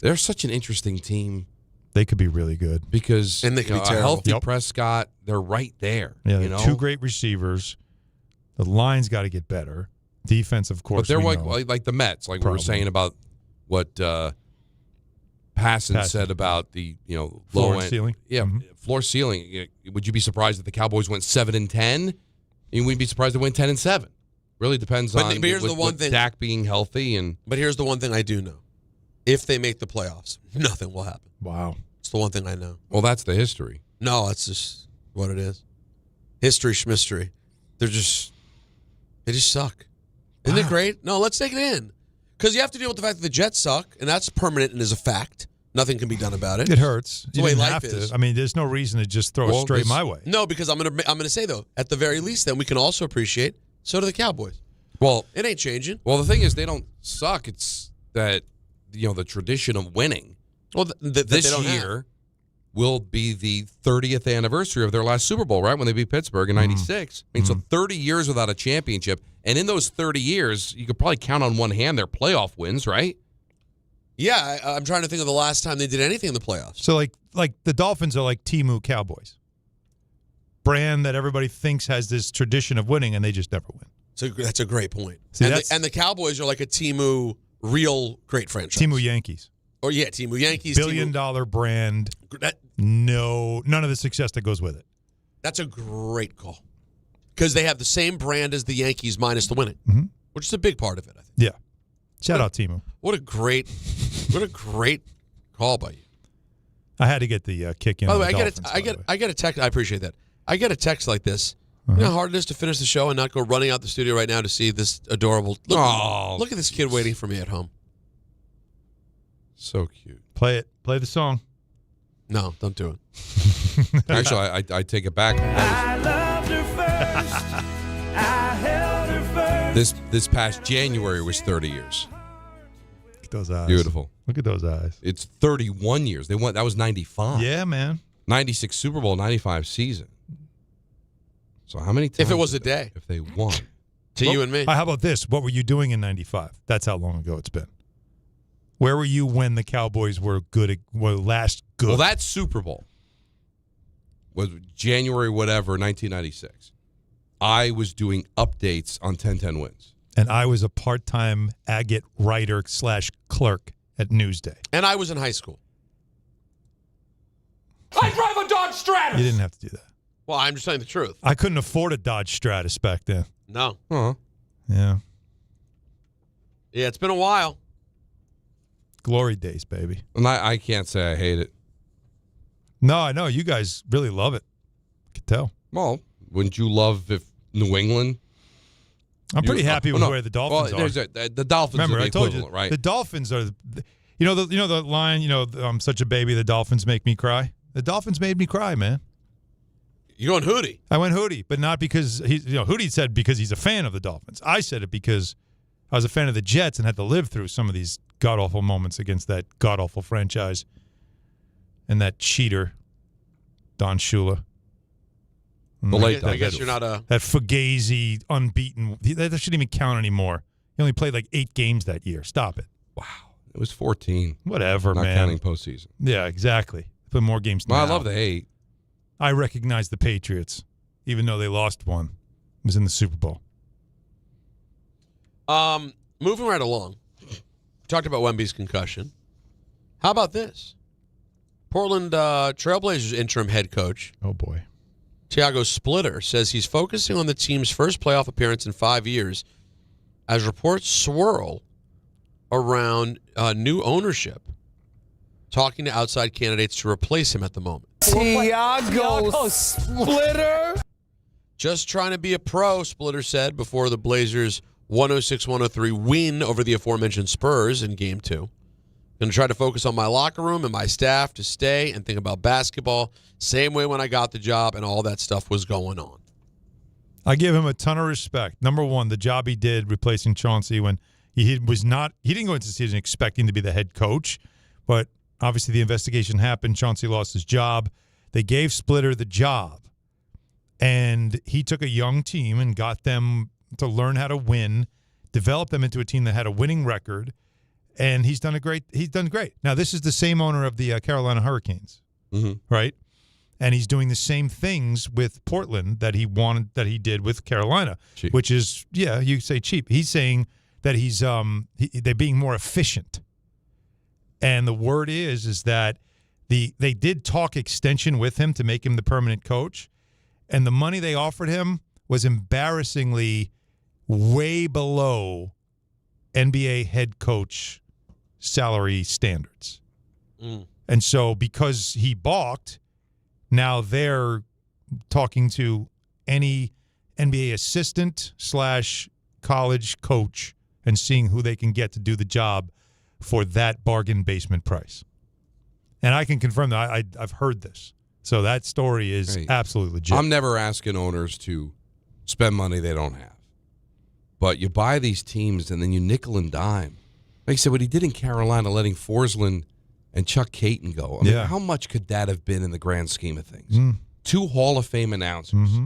They're such an interesting team. They could be really good. Because and they could be a terrible. healthy Prescott, they're right there. Yeah, you know? two great receivers. The line's got to get better. Defense, of course. But they're like the Mets, like we were saying about what Passan said about the floor low and end ceiling. Yeah, floor ceiling. Would you be surprised if the Cowboys went 7-10? You wouldn't be surprised if they went 10-7. Really depends on here's the one thing. Dak being healthy and. But here's the one thing I do know: if they make the playoffs, nothing will happen. Wow, it's the one thing I know. Well, that's the history. No, that's just what it is. History schmistery. They just suck. Isn't it great? No, let's take it in. Because you have to deal with the fact that the Jets suck, and that's permanent and is a fact. Nothing can be done about it. It hurts. It's the way life is. I mean, there's no reason to just throw it straight my way. No, because I'm gonna say though, at the very least, then we can also appreciate. So do the Cowboys. Well, it ain't changing. Well, the thing is, they don't suck. It's that the tradition of winning. Well, this year will be the 30th anniversary of their last Super Bowl, right? When they beat Pittsburgh in '96. I mean, so 30 years without a championship. And in those 30 years, you could probably count on one hand their playoff wins, right? Yeah, I'm trying to think of the last time they did anything in the playoffs. So, like the Dolphins are like Temu Cowboys. Brand that everybody thinks has this tradition of winning, and they just never win. So that's a great point. See, and the Cowboys are like a Temu real great franchise. Temu Yankees. Or Temu Yankees. Billion-dollar brand. None of the success that goes with it. That's a great call. Because they have the same brand as the Yankees minus the winning, which is a big part of it, I think. Yeah. Shout out, Temu. What a great call by you. I had to get the kick in. By the way, I get a text. I appreciate that. I get a text like this. You know how hard it is to finish the show and not go running out the studio right now to see this adorable. Look at this kid waiting for me at home. So cute. Play it. Play the song. No, don't do it. Actually, I take it back. I loved her first. I held her first. This past January was 30 years. Look at those eyes. Beautiful. Look at those eyes. It's 31 years. They won. That was 95. Yeah, man. 96 Super Bowl, 95 season. So how many times? If it was a day. If they won. To you and me. How about this? What were you doing in 95? That's how long ago it's been. Where were you when the Cowboys were last good? Well, that Super Bowl was January whatever, 1996. I was doing updates on 10-10 Wins. And I was a part-time agate writer / clerk at Newsday. And I was in high school. I drive a Dodge Stratus. You didn't have to do that. Well, I'm just telling the truth. I couldn't afford a Dodge Stratus back then. No. Uh-huh. Yeah. Yeah, it's been a while. Glory days, baby. And I can't say I hate it. No, I know. You guys really love it. I can tell. Well, wouldn't you love if New England? I'm pretty happy with where the Dolphins are. The Dolphins Remember, are the I told you, equivalent, right? The Dolphins are, the line, I'm such a baby, the Dolphins make me cry. The Dolphins made me cry, man. You're going Hootie. I went Hootie, but not because Hootie said because he's a fan of the Dolphins. I said it because I was a fan of the Jets and had to live through some of these god-awful moments against that god-awful franchise and that cheater, Don Shula. I guess you're not a... That Fugazi, unbeaten. That shouldn't even count anymore. He only played like 8 games that year. Stop it. Wow. It was 14. Whatever, not man. Not counting postseason. Yeah, exactly. Put more games now. Well, I love the 8. I recognize the Patriots. even though they lost one. It was in the Super Bowl. Moving right along. We talked about Wemby's concussion. How about this? Portland Trailblazers interim head coach. Oh, boy. Tiago Splitter says he's focusing on the team's first playoff appearance in 5 years as reports swirl around new ownership, talking to outside candidates to replace him at the moment. Tiago Splitter. Just trying to be a pro, Splitter said before the Blazers' 106-103 win over the aforementioned Spurs in Game 2. Going to try to focus on my locker room and my staff to stay and think about basketball. Same way when I got the job and all that stuff was going on. I give him a ton of respect. Number one, the job he did replacing Chauncey when he didn't go into the season expecting to be the head coach, but obviously the investigation happened. Chauncey lost his job. They gave Splitter the job, and he took a young team and got them to learn how to win, developed them into a team that had a winning record. And he's done great. Now, this is the same owner of the Carolina Hurricanes, right? And he's doing the same things with Portland that he did with Carolina, cheap. Which is, you say cheap. He's saying that they're being more efficient. And the word is that they did talk extension with him to make him the permanent coach, and the money they offered him was embarrassingly way below NBA head coach salary standards. And so because he balked, now they're talking to any NBA assistant / college coach and seeing who they can get to do the job for that bargain basement price. And I can confirm that I've heard this. So that story is absolutely legit. I'm never asking owners to spend money they don't have. But you buy these teams and then you nickel and dime. Like I said, what he did in Carolina, letting Forsland and Chuck Caton go. I mean, how much could that have been in the grand scheme of things? 2 Hall of Fame announcers.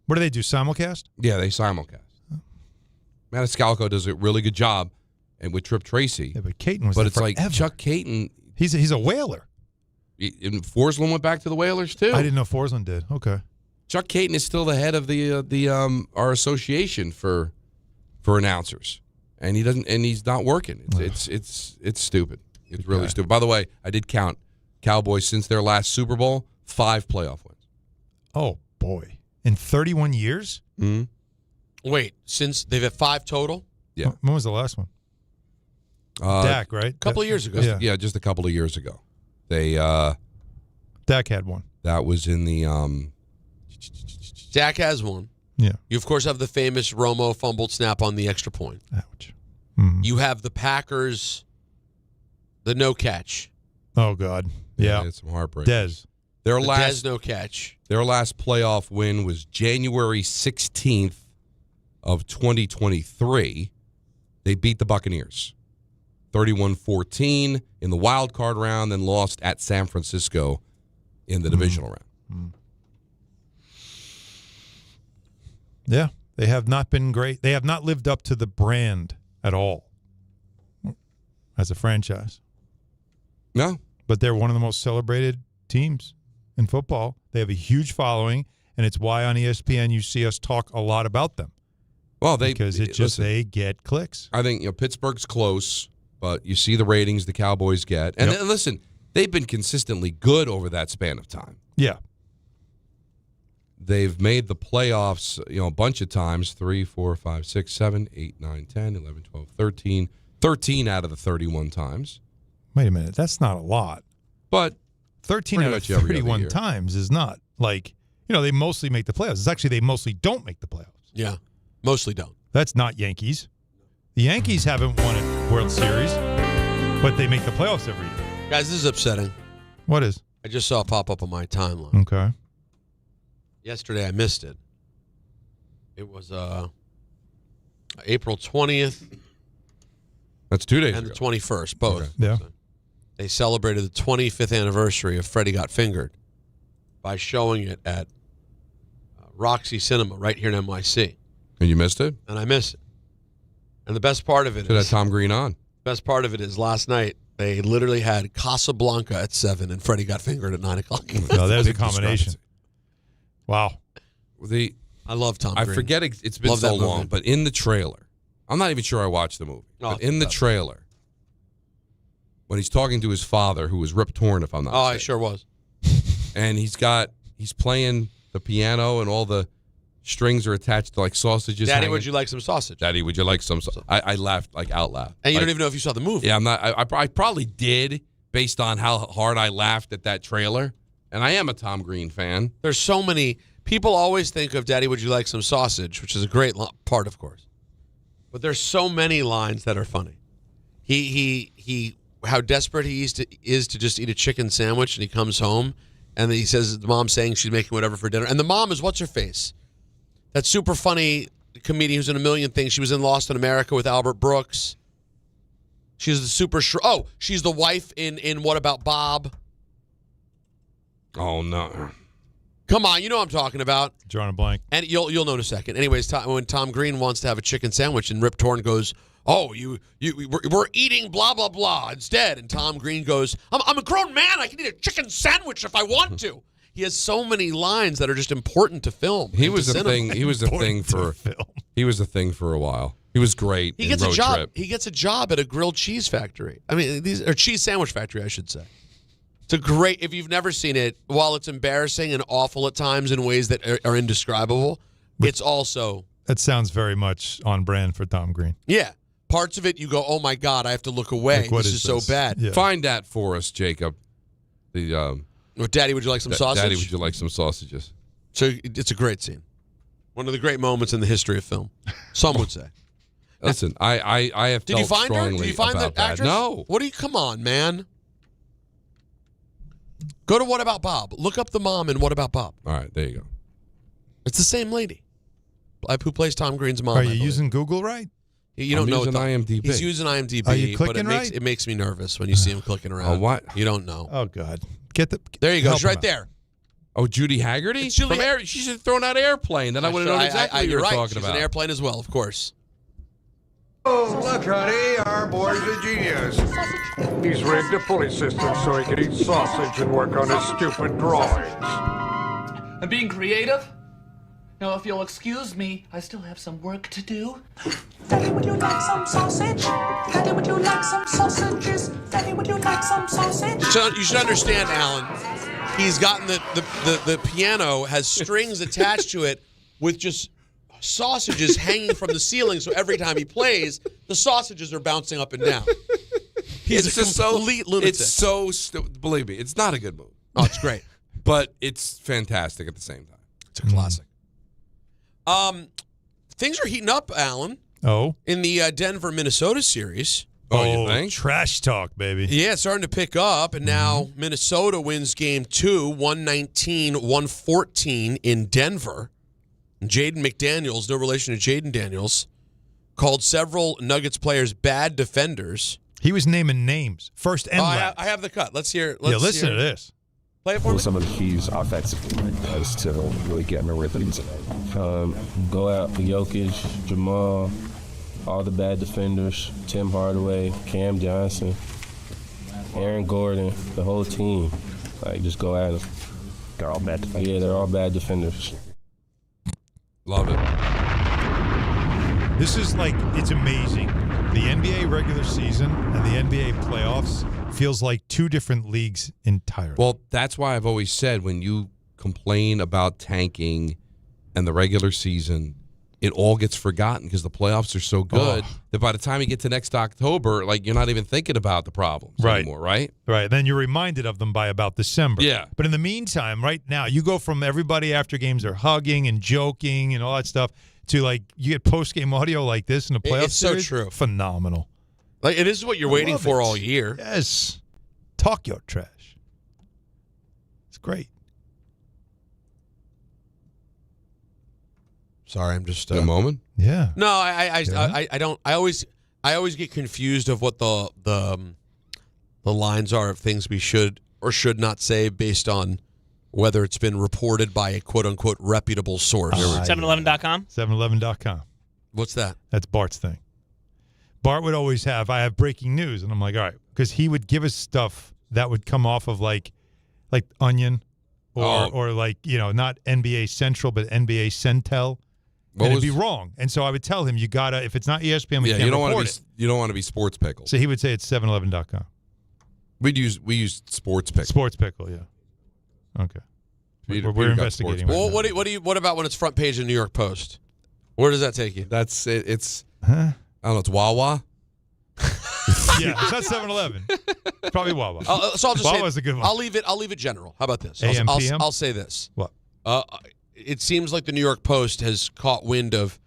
What do they do, simulcast? Yeah, they simulcast. Maniscalco does a really good job, and with Trip Tracy. Yeah, but Caton was But it's forever. like Chuck Caton. He's a Whaler. And Forsland went back to the Whalers, too. I didn't know Forsland did. Okay. Chuck Caton is still the head of our association for announcers, and he doesn't, and he's not working. It's stupid. It's really stupid. By the way, I did count Cowboys since their last Super Bowl, 5 playoff wins. Oh boy, in 31 years. Wait, since they've had 5 total? Yeah. When was the last one? Dak, right? A couple of years ago. Yeah, just a couple of years ago. They Dak had one. That was in the Dak has one. Yeah. You, of course, have the famous Romo fumbled snap on the extra point. Ouch. You have the Packers, the no catch. Oh, God. Yeah. It's some heartbreak. Dez. The Dez no catch. Their last playoff win was January 16th of 2023. They beat the Buccaneers 31-14 in the wild card round, then lost at San Francisco in the divisional round. Yeah, they have not been great. They have not lived up to the brand at all as a franchise. No. But they're one of the most celebrated teams in football. They have a huge following, and it's why on ESPN you see us talk a lot about them. Well, because they get clicks. I think Pittsburgh's close, but you see the ratings the Cowboys get. And then, listen, they've been consistently good over that span of time. Yeah. They've made the playoffs, a bunch of times, 3, 4, 5, 6, 7, 8, 9, 10, 11, 12, 13. 13 out of the 31 times. Wait a minute. That's not a lot. But 13 out of 31 times is not like, they mostly make the playoffs. It's actually they mostly don't make the playoffs. Yeah, mostly don't. That's not Yankees. The Yankees haven't won a World Series, but they make the playoffs every year. Guys, this is upsetting. What is? I just saw it pop up on my timeline. Okay. Yesterday, I missed it. It was April 20th. That's 2 days and ago. The 21st, both. Okay. Yeah. So they celebrated the 25th anniversary of Freddie Got Fingered by showing it at Roxy Cinema right here in NYC. And you missed it? And I missed it. And the best part of it is... Tom Green on. Best part of it is last night, they literally had Casablanca at 7 and Freddie Got Fingered at 9 o'clock. No, there's a combination. Wow. I love Tom I Green. forget it's been Love so that long, movie. but in the trailer, I'm not even sure I watched the movie. But in the trailer, when he's talking to his father, who was Rip Torn, if I'm not mistaken. I sure was. And he's playing the piano, and all the strings are attached to like sausages. Daddy, hanging. would you like some sausage? Daddy, would you like some? I laughed out loud. And you don't even know if you saw the movie. Yeah, I'm not. I probably did based on how hard I laughed at that trailer. And I am a Tom Green fan. There's so many people always think of Daddy, would you like some sausage, which is a great part, of course. But there's so many lines that are funny. He how desperate he is to just eat a chicken sandwich, and he comes home, and he says the mom's saying she's making whatever for dinner, and the mom is what's her face, that super funny comedian who's in a million things. She was in Lost in America with Albert Brooks. She's the super she's the wife in What About Bob? Oh no. Come on, you know what I'm talking about. Drawing a blank. And you'll know in a second. Anyways, when Tom Green wants to have a chicken sandwich and Rip Torn goes, "Oh, we're eating blah blah blah instead," and Tom Green goes, "I'm a grown man. I can eat a chicken sandwich if I want to." He has so many lines that are just important to film. He was a thing. He was a thing for. He was a thing for a while. He was great. He in gets Road a job. Trip. He gets a job at a grilled cheese factory. I mean, or cheese sandwich factory, I should say. It's a great. If you've never seen it, while it's embarrassing and awful at times in ways that are indescribable, it's also. That sounds very much on brand for Tom Green. Yeah. Parts of it, you go, "Oh my God, I have to look away. Like, what this is so bad." Yeah. Find that for us, Jacob. The Daddy, would you like some sausage? Daddy, would you like some sausages? So it's a great scene. One of the great moments in the history of film. Some would say. Listen, I have Did you felt find her? strongly Did you find about the actress? that. No. What do you? Come on, man. Go to What About Bob. Look up the mom in What About Bob. All right, there you go. It's the same lady who plays Tom Green's mom. Are you using Google right? You don't I'm know using IMDb. He's using IMDb. Are you but clicking it makes me nervous when you see him clicking around. Oh, what? You don't know. Oh God. There you go. help She's him right out. there. Oh, Judy Haggerty? It's Julie- She should have thrown out Airplane. Then I would have known exactly what you you're were right. talking She's about. an Airplane as well, of course. Oh, look, honey, our boy's a genius. He's rigged a pulley system so he can eat sausage and work on his stupid drawings. I'm being creative. Now, if you'll excuse me, I still have some work to do. Daddy, would you like some sausage? Daddy, would you like some sausages? Daddy, would you like some sausage? So you should understand, Alan. He's gotten the piano has strings attached to it with just sausages hanging from the ceiling. So every time he plays, the sausages are bouncing up and down. He's a complete lunatic. It's so believe me, it's not a good movie. Oh, it's great, but it's fantastic at the same time. It's a classic. Things are heating up, Alan. Oh, in the Denver-Minnesota series. Oh, you think? Trash talk, baby. Yeah, it's starting to pick up, and now Minnesota wins Game 2, 119-114 in Denver. Jaden McDaniels, no relation to Jaden Daniels, called several Nuggets players bad defenders. He was naming names, first and last. I have the cut. Let's hear. Listen to this. Play it for me. Some of the keys offensively as to really get in the rhythm. Go out for Jokic, Jamal, all the bad defenders, Tim Hardaway, Cam Johnson, Aaron Gordon, the whole team. Like, just go at them. They're all bad defenders. Yeah, they're all bad defenders. Love it. This is it's amazing. The NBA regular season and the NBA playoffs feels like two different leagues entirely. Well, that's why I've always said when you complain about tanking and the regular season, it all gets forgotten because the playoffs are so good that by the time you get to next October, you're not even thinking about the problems anymore, right? Right. Then you're reminded of them by about December. Yeah. But in the meantime, right now, you go from everybody after games are hugging and joking and all that stuff to you get post-game audio like this in the playoffs. It's so true. Phenomenal. It is what you're waiting for all year. Yes. Talk your trash. It's great. Sorry, I'm just a moment. Yeah. No, I don't. I always get confused of what the lines are of things we should or should not say based on whether it's been reported by a quote unquote reputable source. 711.com. 711.com. What's that? That's Bart's thing. Bart would always have, I have breaking news, and I'm like, all right, because he would give us stuff that would come off of like Onion or like, not NBA Central, but NBA Centel. And it'd be wrong. And so I would tell him, you got to, if it's not ESPN, we can't report it. You don't want to be Sports Pickle. So he would say it's 711.com. We use Sports Pickle. Sports Pickle, yeah. Okay. We're investigating. Well, what about when it's front page of the New York Post? Where does that take you? It's I don't know, it's Wawa. Yeah, it's not 7-Eleven. It's probably Wawa. So I'll just Wawa's say, a good one. I'll leave it general. How about this? AM, PM? I'll say this. What? It seems like the New York Post has caught wind of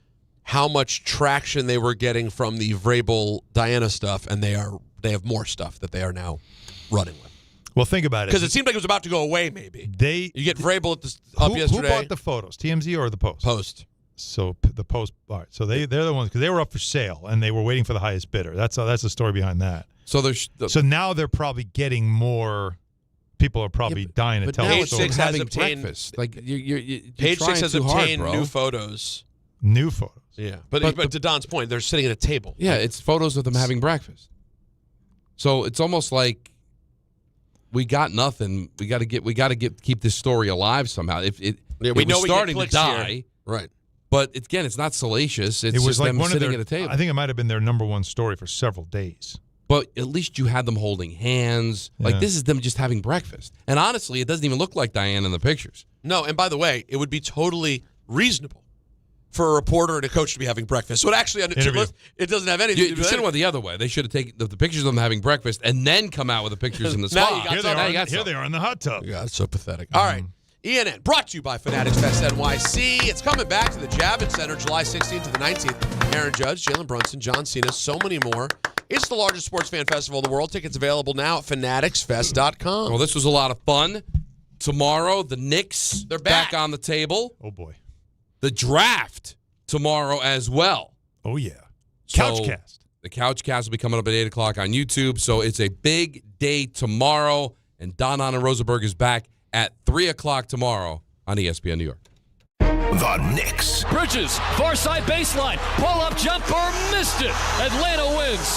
how much traction they were getting from the Vrabel Diana stuff, and they have more stuff that they are now running with. Well, think about it. Because it seemed like it was about to go away, maybe. You get Vrabel up yesterday. Who bought the photos, TMZ or the Post? Post. So the Post. All right. So they're the ones, because they were up for sale and they were waiting for the highest bidder. That's the story behind that. So now they're probably getting more. People are probably dying to tell the story. Page 6 has obtained breakfast. Like you're Page 6 has obtained hard, new photos. New photos. Yeah, but to Don's point, they're sitting at a table. Yeah, it's photos of them having breakfast. So it's almost like we got nothing. We got to keep this story alive somehow. We know was starting to die, here. Right? But again, it's not salacious. It's it was just like them one sitting of their, at a table. I think it might have been their number one story for several days. But at least you had them holding hands. Yeah. Like, this is them just having breakfast. And honestly, it doesn't even look like Diane in the pictures. No, and by the way, it would be totally reasonable for a reporter and a coach to be having breakfast. So it actually, it doesn't have anything to do with it. You should have went the other way. They should have taken the pictures of them having breakfast and then come out with the pictures in the spot. Here they are in the hot tub. Yeah, it's so pathetic. All right. ENN, brought to you by Fanatics Fest NYC. It's coming back to the Javits Center July 16th to the 19th. Aaron Judge, Jalen Brunson, John Cena, so many more. It's the largest sports fan festival in the world. Tickets available now at fanaticsfest.com. Well, this was a lot of fun. Tomorrow, the Knicks, they're back on the table. Oh, boy. The draft tomorrow as well. Oh, yeah. So Couchcast. The Couchcast will be coming up at 8 o'clock on YouTube. So it's a big day tomorrow. And Don and Rosenberg is back at 3 o'clock tomorrow on ESPN New York. The Knicks. Bridges, far side baseline, pull-up jumper, missed it. Atlanta wins.